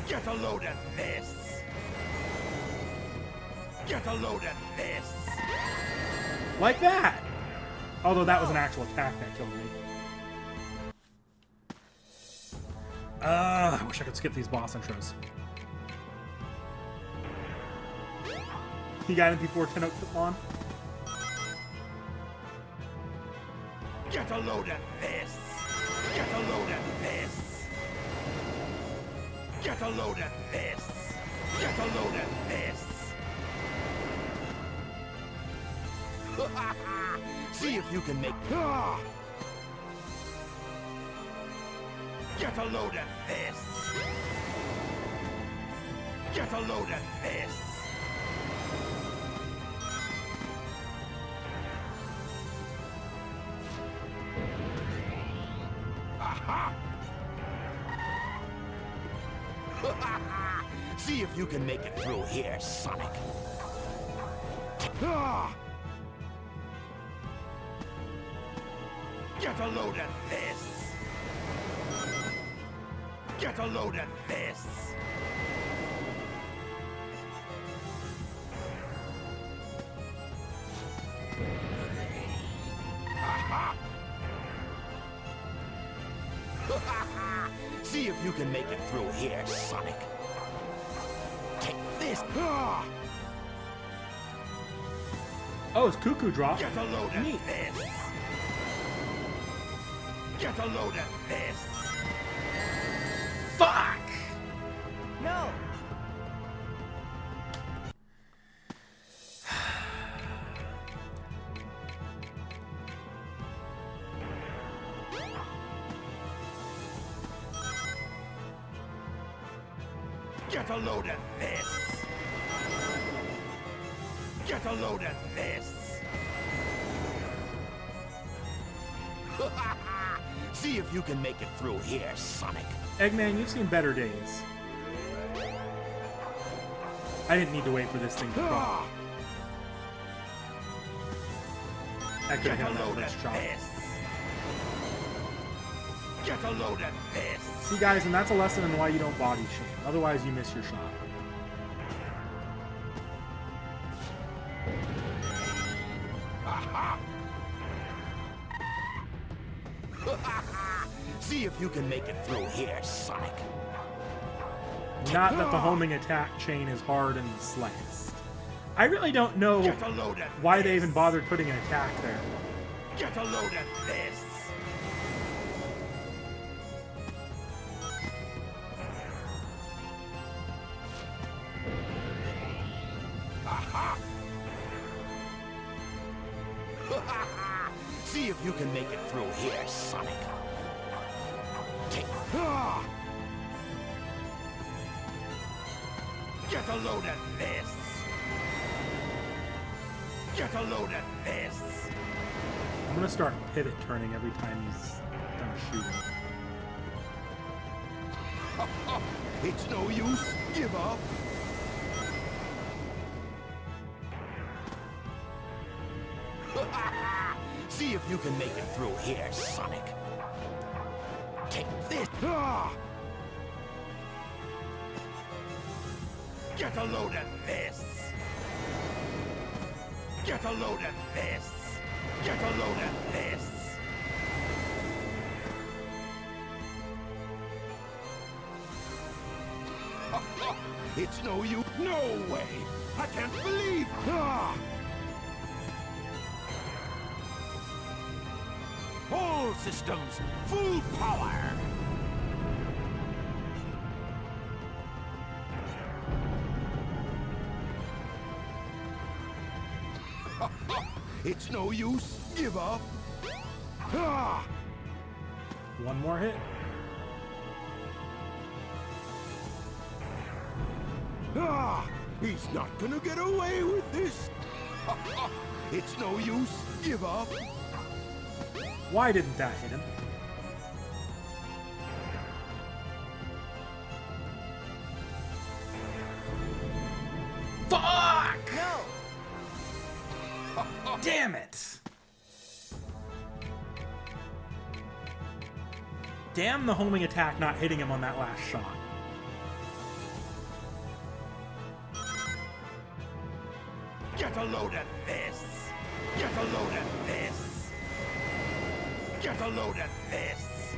Get a load of this. Get a load of this. Like that! Although that was an actual attack that killed me. I wish I could skip these boss intros. You got it before Tenno took on? Get a load of this. Get a load of this. Get a load of this. Get a load of this. See if you can make... Get a load of this! Get a load of this! Aha! See if you can make it through here, Sonic. Get a load of this! Get a load of this! Aha! See if you can make it through here, Sonic. Take this! Oh, it's Cuckoo Drop. Get a load of Neat. this! Get a load of this! Fuck! No! Get a load of this! Get a load of this! See if you can make it through here, Sonic. Eggman, you've seen better days. I didn't need to wait for this thing to drop. I could Get have a hit that load first of shot. this! Get a load of this! See, guys, and that's a lesson in why you don't body shame. Otherwise, you miss your shot. Aha! See if you can make it through here, Sonic. Not that the homing attack chain is hard in the slightest. I really don't know Get a load of why this. they even bothered putting an attack there. Get a load of this! Aha! See if you can make it through here, Sonic. Take. Get a load of this! Get a load of this! I'm gonna start pivot turning every time he's done shooting. It's no use. Give up. See if you can make it through here, Sonic. Take this. Get a load of this. Get a load of this. Get a load of this. It's no use. No way. I can't believe. All systems, full power. It's no use. Give up. One more hit. He's not gonna get away with this. It's no use. Give up. Why didn't that hit him? Fuck! No! Damn it! Damn the homing attack not hitting him on that last shot. Get a load of this. Get a load of this. Get a load of this.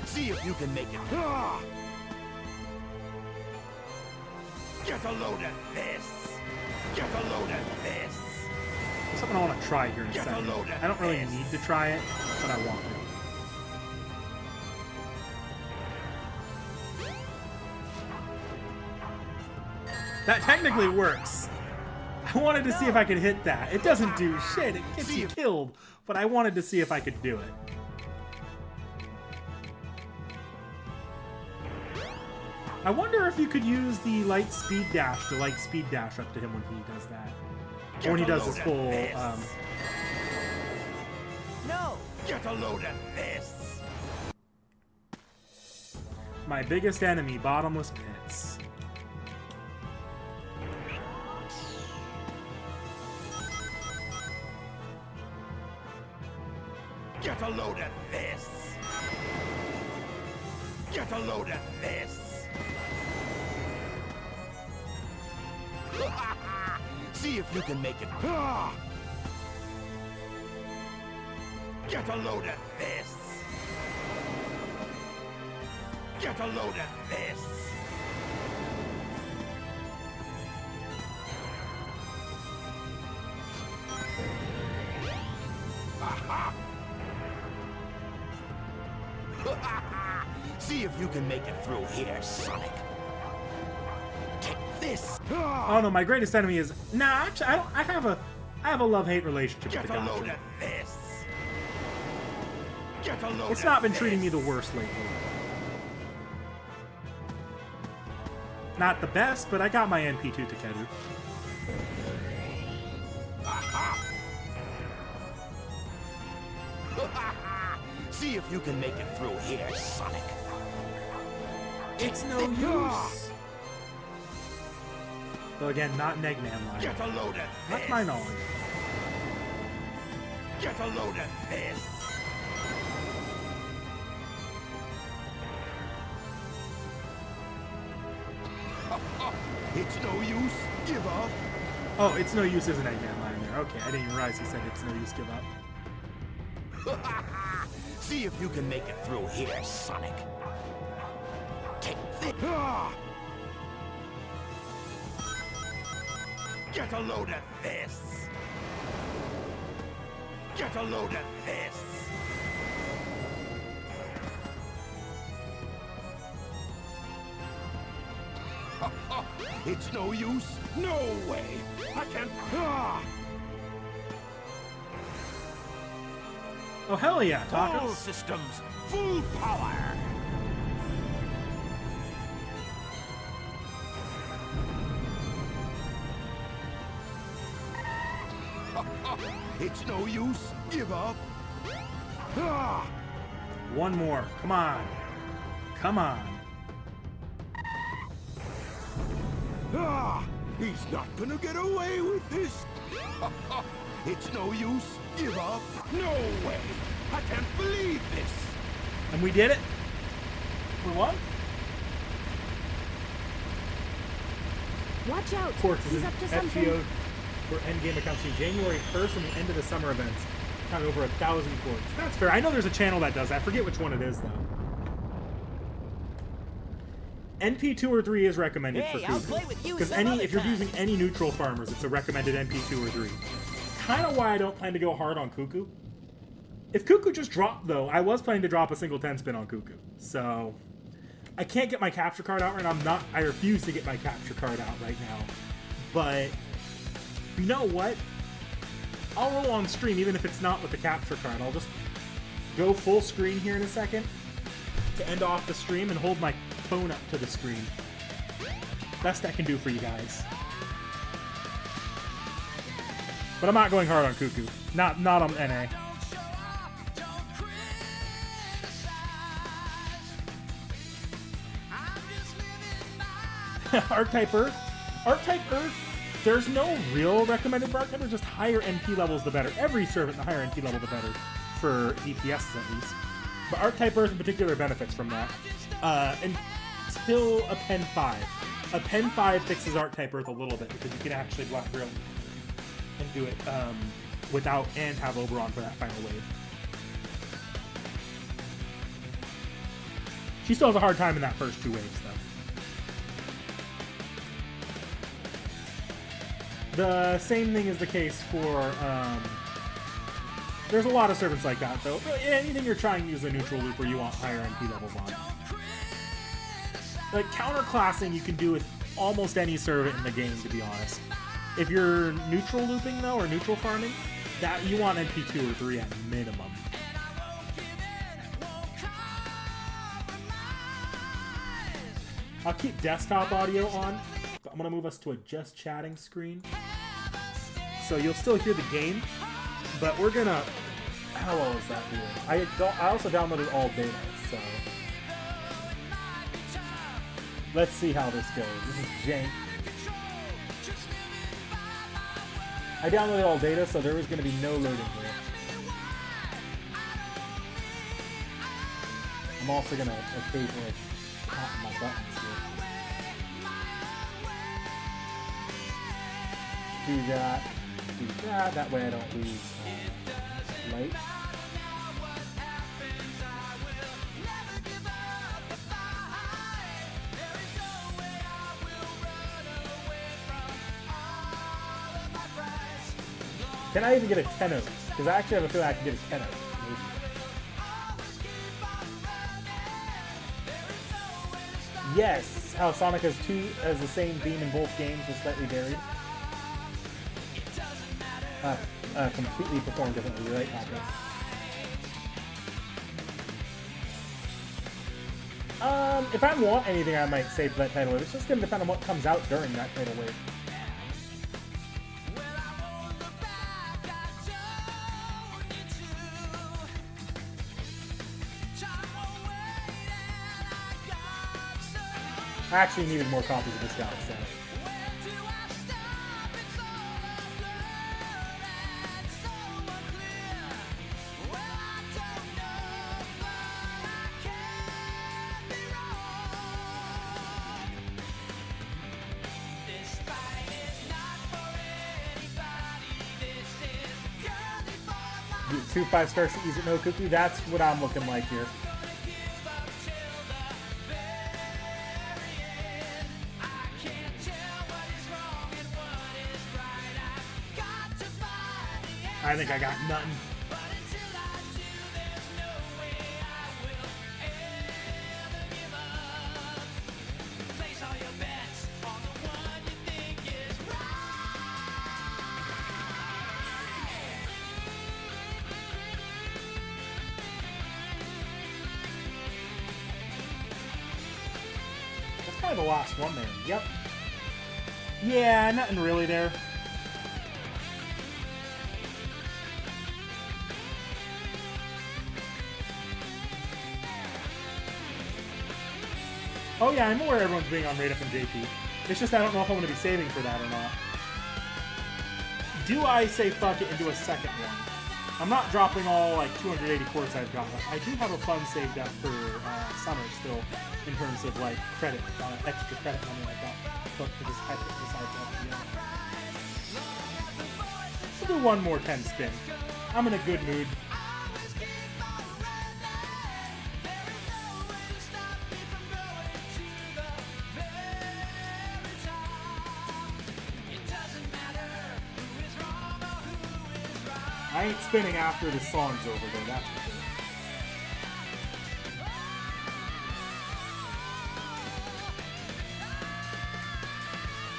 See if you can make it. Get a load of this. Get a load of this. There's something I want to try here in a Get a second. load of I don't really this. need to try it, but I want to. That technically works. I wanted to see if I could hit that. It doesn't do shit. It gets you killed. But I wanted to see if I could do it. I wonder if you could use the light speed dash to light speed dash up to him when he does that. Or when he does his full, No! Get a load of this! My biggest enemy, bottomless pits. Get a load of this! Get a load of this! See if you can make it. Get a load of this! Get a load of this! See if you can make it through here, Sonic. Take this. Oh no, my greatest enemy is actually I have a love-hate relationship with the Get a load Gotcha. of this. Get a load It's of not been this. treating me the worst lately. Not the best, but I got my NP2 Takeru. See if you can make it through here, Sonic. It's no use. Though again, not an Eggman line. Get a load of Not this. to my knowledge. Get a load of this. It's no use. Give up. Oh, it's no use as an Eggman line there. Okay, I didn't even realize he said it's no use, give up. See if you can make it through here, Sonic. Take this. Get a load of this. Get a load of this. It's no use. No way. I can't. Oh hell yeah, All tacos. systems, full power. It's no use. Give up. One more. Come on. Come on. He's not gonna get away with this. It's no use. Give up. No way. I can't believe this. And we did it. We won. Watch out! Quartz is He's an up to something. FGO for endgame accounts January 1st and the end of the summer events. Counted over 1,000 quartz. That's fair. I know there's a channel that does that. I forget which one it is though. NP2 or 3 is recommended Hey, for I'll Cuckoo. play with you Because some other if you're time. using any neutral farmers, it's a recommended NP2 or 3. Kind of why I don't plan to go hard on Cuckoo. If Cuckoo just dropped though, I was planning to drop a single 10 spin on Cuckoo. So I can't get my capture card out right now. I refuse to get my capture card out right now. But you know what? I'll roll on stream even if it's not with the capture card. I'll just go full screen here in a second to end off the stream and hold my phone up to the screen. Best I can do for you guys. But I'm not going hard on Cuckoo. Not on NA. Archetype Earth. Archetype Earth, there's no real recommended for Archetype Earth, just higher NP levels the better. Every servant, the higher NP level the better, for DPS at least. But Archetype Earth in particular benefits from that. Until a Pen 5. A Pen 5 fixes Archetype Earth a little bit, because you can actually Black Drill and do it without, and have Oberon for that final wave. She still has a hard time in that first 2 waves, though. The same thing is the case for, there's a lot of servants like that, though. Really, anything you're trying to use a neutral loop where you want higher NP levels on. Like, counterclassing you can do with almost any servant in the game, to be honest. If you're neutral looping though, or neutral farming, that you want NP2 or 3 at minimum. I'll keep desktop audio on, but I'm gonna move us to a just chatting screen. So you'll still hear the game, but we're gonna... How well is that doing? I also downloaded all data, so... Let's see how this goes. This is jank. I downloaded all data, so there was going to be no loading here. I'm also going to occasionally tap my buttons here. Do that. Do that. That way I don't lose light. Can I even get a 10 out? Because I actually have a feeling I can get a 10 out. Maybe. Yes! How Sonic has the same beam in both games, just slightly varied. Completely performed differently, right, Paco? If I want anything, I might save that tidal wave. It's just going to depend on what comes out during that tidal wave. I actually needed more copies of this guy, so. Two 5-star C's at no cookie, that's what I'm looking like here. I think I got nothing. That's probably the last one there. Yep. Yeah, nothing really there. Oh yeah, I'm aware everyone's being on Rate Up and JP. It's just I don't know if I'm going to be saving for that or not. Do I say fuck it and do a second one? I'm not dropping all like 280 quarters I've got. I do have a fund saved up for summer still, in terms of like credit, extra credit money like that. But to decide to we'll do one more 10 spin. I'm in a good mood. I ain't spinning after the song's over though, that's for sure.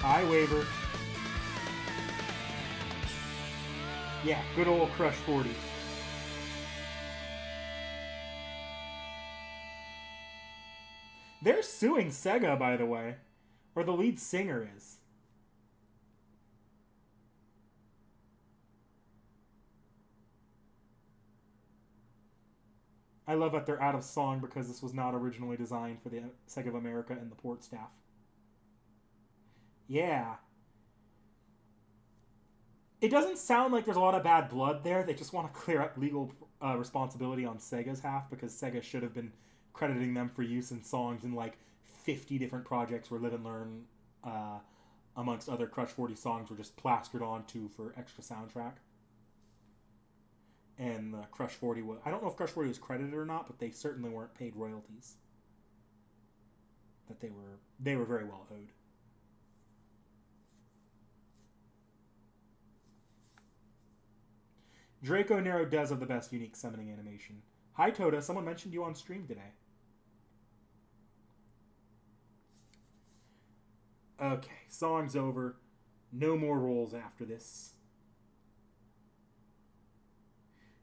I waver. Yeah, good old Crush 40. They're suing Sega, by the way. Or the lead singer is. I love that they're out of song because this was not originally designed for the Sega of America and the port staff. Yeah. It doesn't sound like there's a lot of bad blood there. They just want to clear up legal responsibility on Sega's half because Sega should have been crediting them for use in songs in like 50 different projects where Live and Learn, amongst other Crush 40 songs, were just plastered onto for extra soundtrack. And Crush 40 was... I don't know if Crush 40 was credited or not, but they certainly weren't paid royalties. That they were very well owed. Draco Nero does have the best unique summoning animation. Hi Toda, someone mentioned you on stream today. Okay, song's over. No more rolls after this.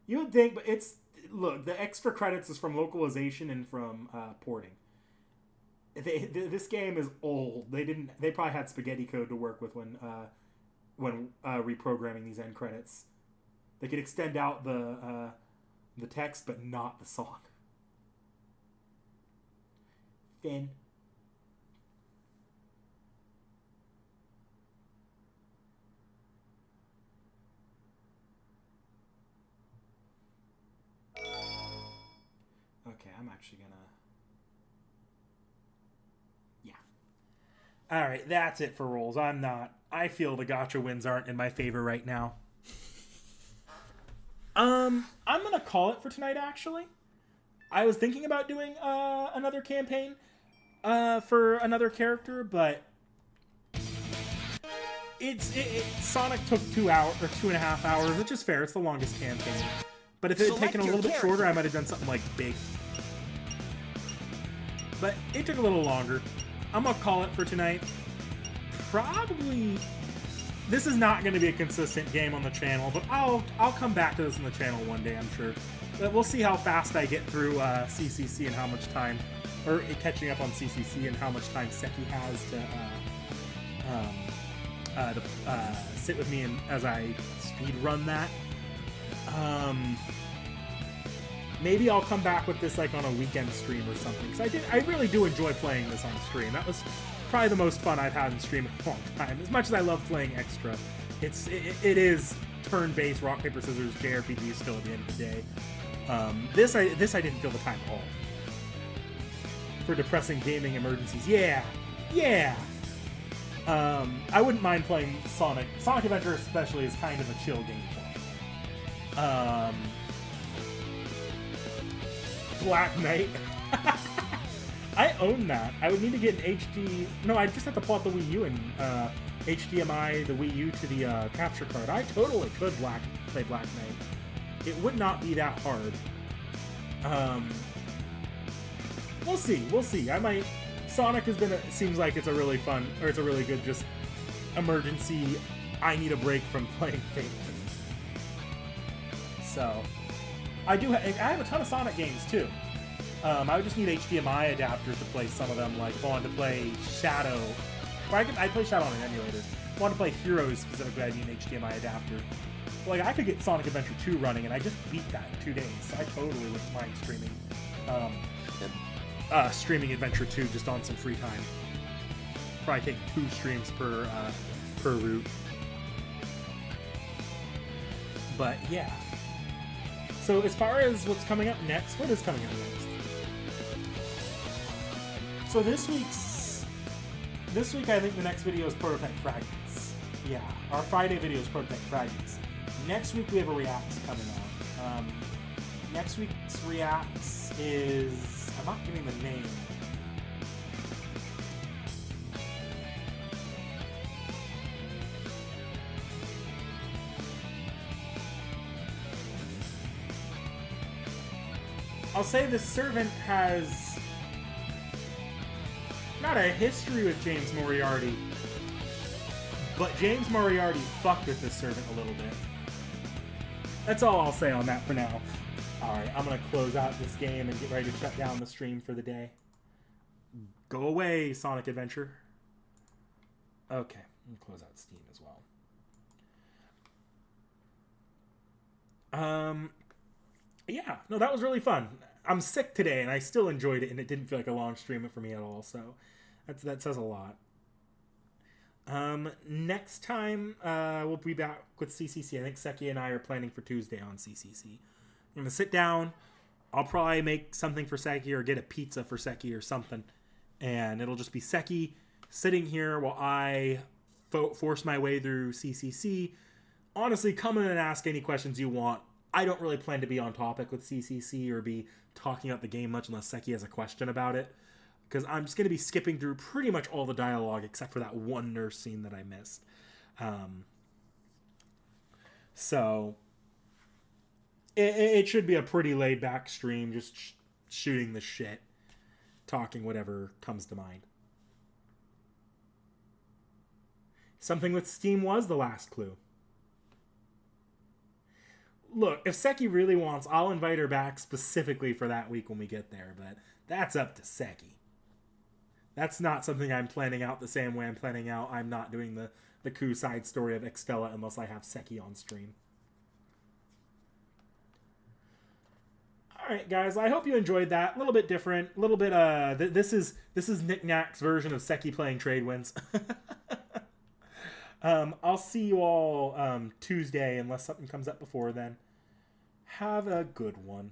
You would think, but it's... Look, the extra credits is from localization and from porting. This game is old. They probably had spaghetti code to work with when reprogramming these end credits. They could extend out the text, but not the song. Finn. Okay, I'm actually gonna... Yeah. Alright, that's it for rolls. I feel the gacha wins aren't in my favor right now. I'm gonna call it for tonight, actually. I was thinking about doing another campaign for another character, but Sonic took 2 hours or 2.5 hours, which is fair. It's the longest campaign. But if it had taken a little bit shorter, I might have done something like big. But it took a little longer. I'm gonna call it for tonight. Probably, this is not going to be a consistent game on the channel, but I'll come back to this on the channel one day, I'm sure. But we'll see how fast I get through CCC and how much time, or catching up on CCC and how much time Seki has to sit with me and as I speed run that. Maybe I'll come back with this like on a weekend stream or something, because I really do enjoy playing this on stream. That was probably the most fun I've had in stream in a long time. As much as I love playing extra, it is turn-based rock paper scissors JRPG still at the end of the day. This I didn't feel the time at all. For depressing gaming emergencies, yeah. I wouldn't mind playing Sonic Adventure, especially, is kind of a chill game for me. Black Knight. I own that. I would need to get an HD... No, I just have to pull out the Wii U and HDMI the Wii U to the capture card. I totally could play Black Knight. It would not be that hard. We'll see. I might... Sonic has been... seems like it's a really fun... Or it's a really good just emergency... I need a break from playing Fate. So... I have a ton of Sonic games, too. I would just need HDMI adapters to play some of them, like if I wanted to play Shadow. Or I'd play Shadow on an emulator. If I wanted to play Heroes specifically, I'd need an HDMI adapter. Like, I could get Sonic Adventure 2 running, and I just beat that in 2 days. So I totally wouldn't mind streaming Adventure 2 just on some free time. Probably take 2 streams per route. But, yeah. So as far as what's coming up next, what is coming up next? So this week I think the next video is Prototype Fragments. Yeah, our Friday video is Prototype Fragments. Next week we have a Reacts coming on. Next week's Reacts is... I'm not giving the name. I'll say the servant has not a history with James Moriarty, but James Moriarty fucked with this servant a little bit. That's all I'll say on that for now. Alright, I'm going to close out this game and get ready to shut down the stream for the day. Go away, Sonic Adventure. Okay, let me close out Steam as well. Yeah, no, that was really fun. I'm sick today, and I still enjoyed it, and it didn't feel like a long stream for me at all, so that says a lot. Next time, we'll be back with CCC. I think Seki and I are planning for Tuesday on CCC. I'm going to sit down. I'll probably make something for Seki or get a pizza for Seki or something, and it'll just be Seki sitting here while I force my way through CCC. Honestly, come in and ask any questions you want. I don't really plan to be on topic with CCC or be talking about the game much unless Seki has a question about it, because I'm just going to be skipping through pretty much all the dialogue except for that one nurse scene that I missed. So it should be a pretty laid-back stream, just shooting the shit, talking whatever comes to mind. Something with steam was the last clue. Look, if Seki really wants, I'll invite her back specifically for that week when we get there, but that's up to Seki. That's not something I'm planning out the same way I'm planning out I'm not doing the Coup side story of Extella unless I have Seki on stream. Alright, guys, I hope you enjoyed that. A little bit different. A little bit, this is Nick Knack's version of Seki playing Trade Winds. I'll see you all Tuesday unless something comes up before then. Have a good one.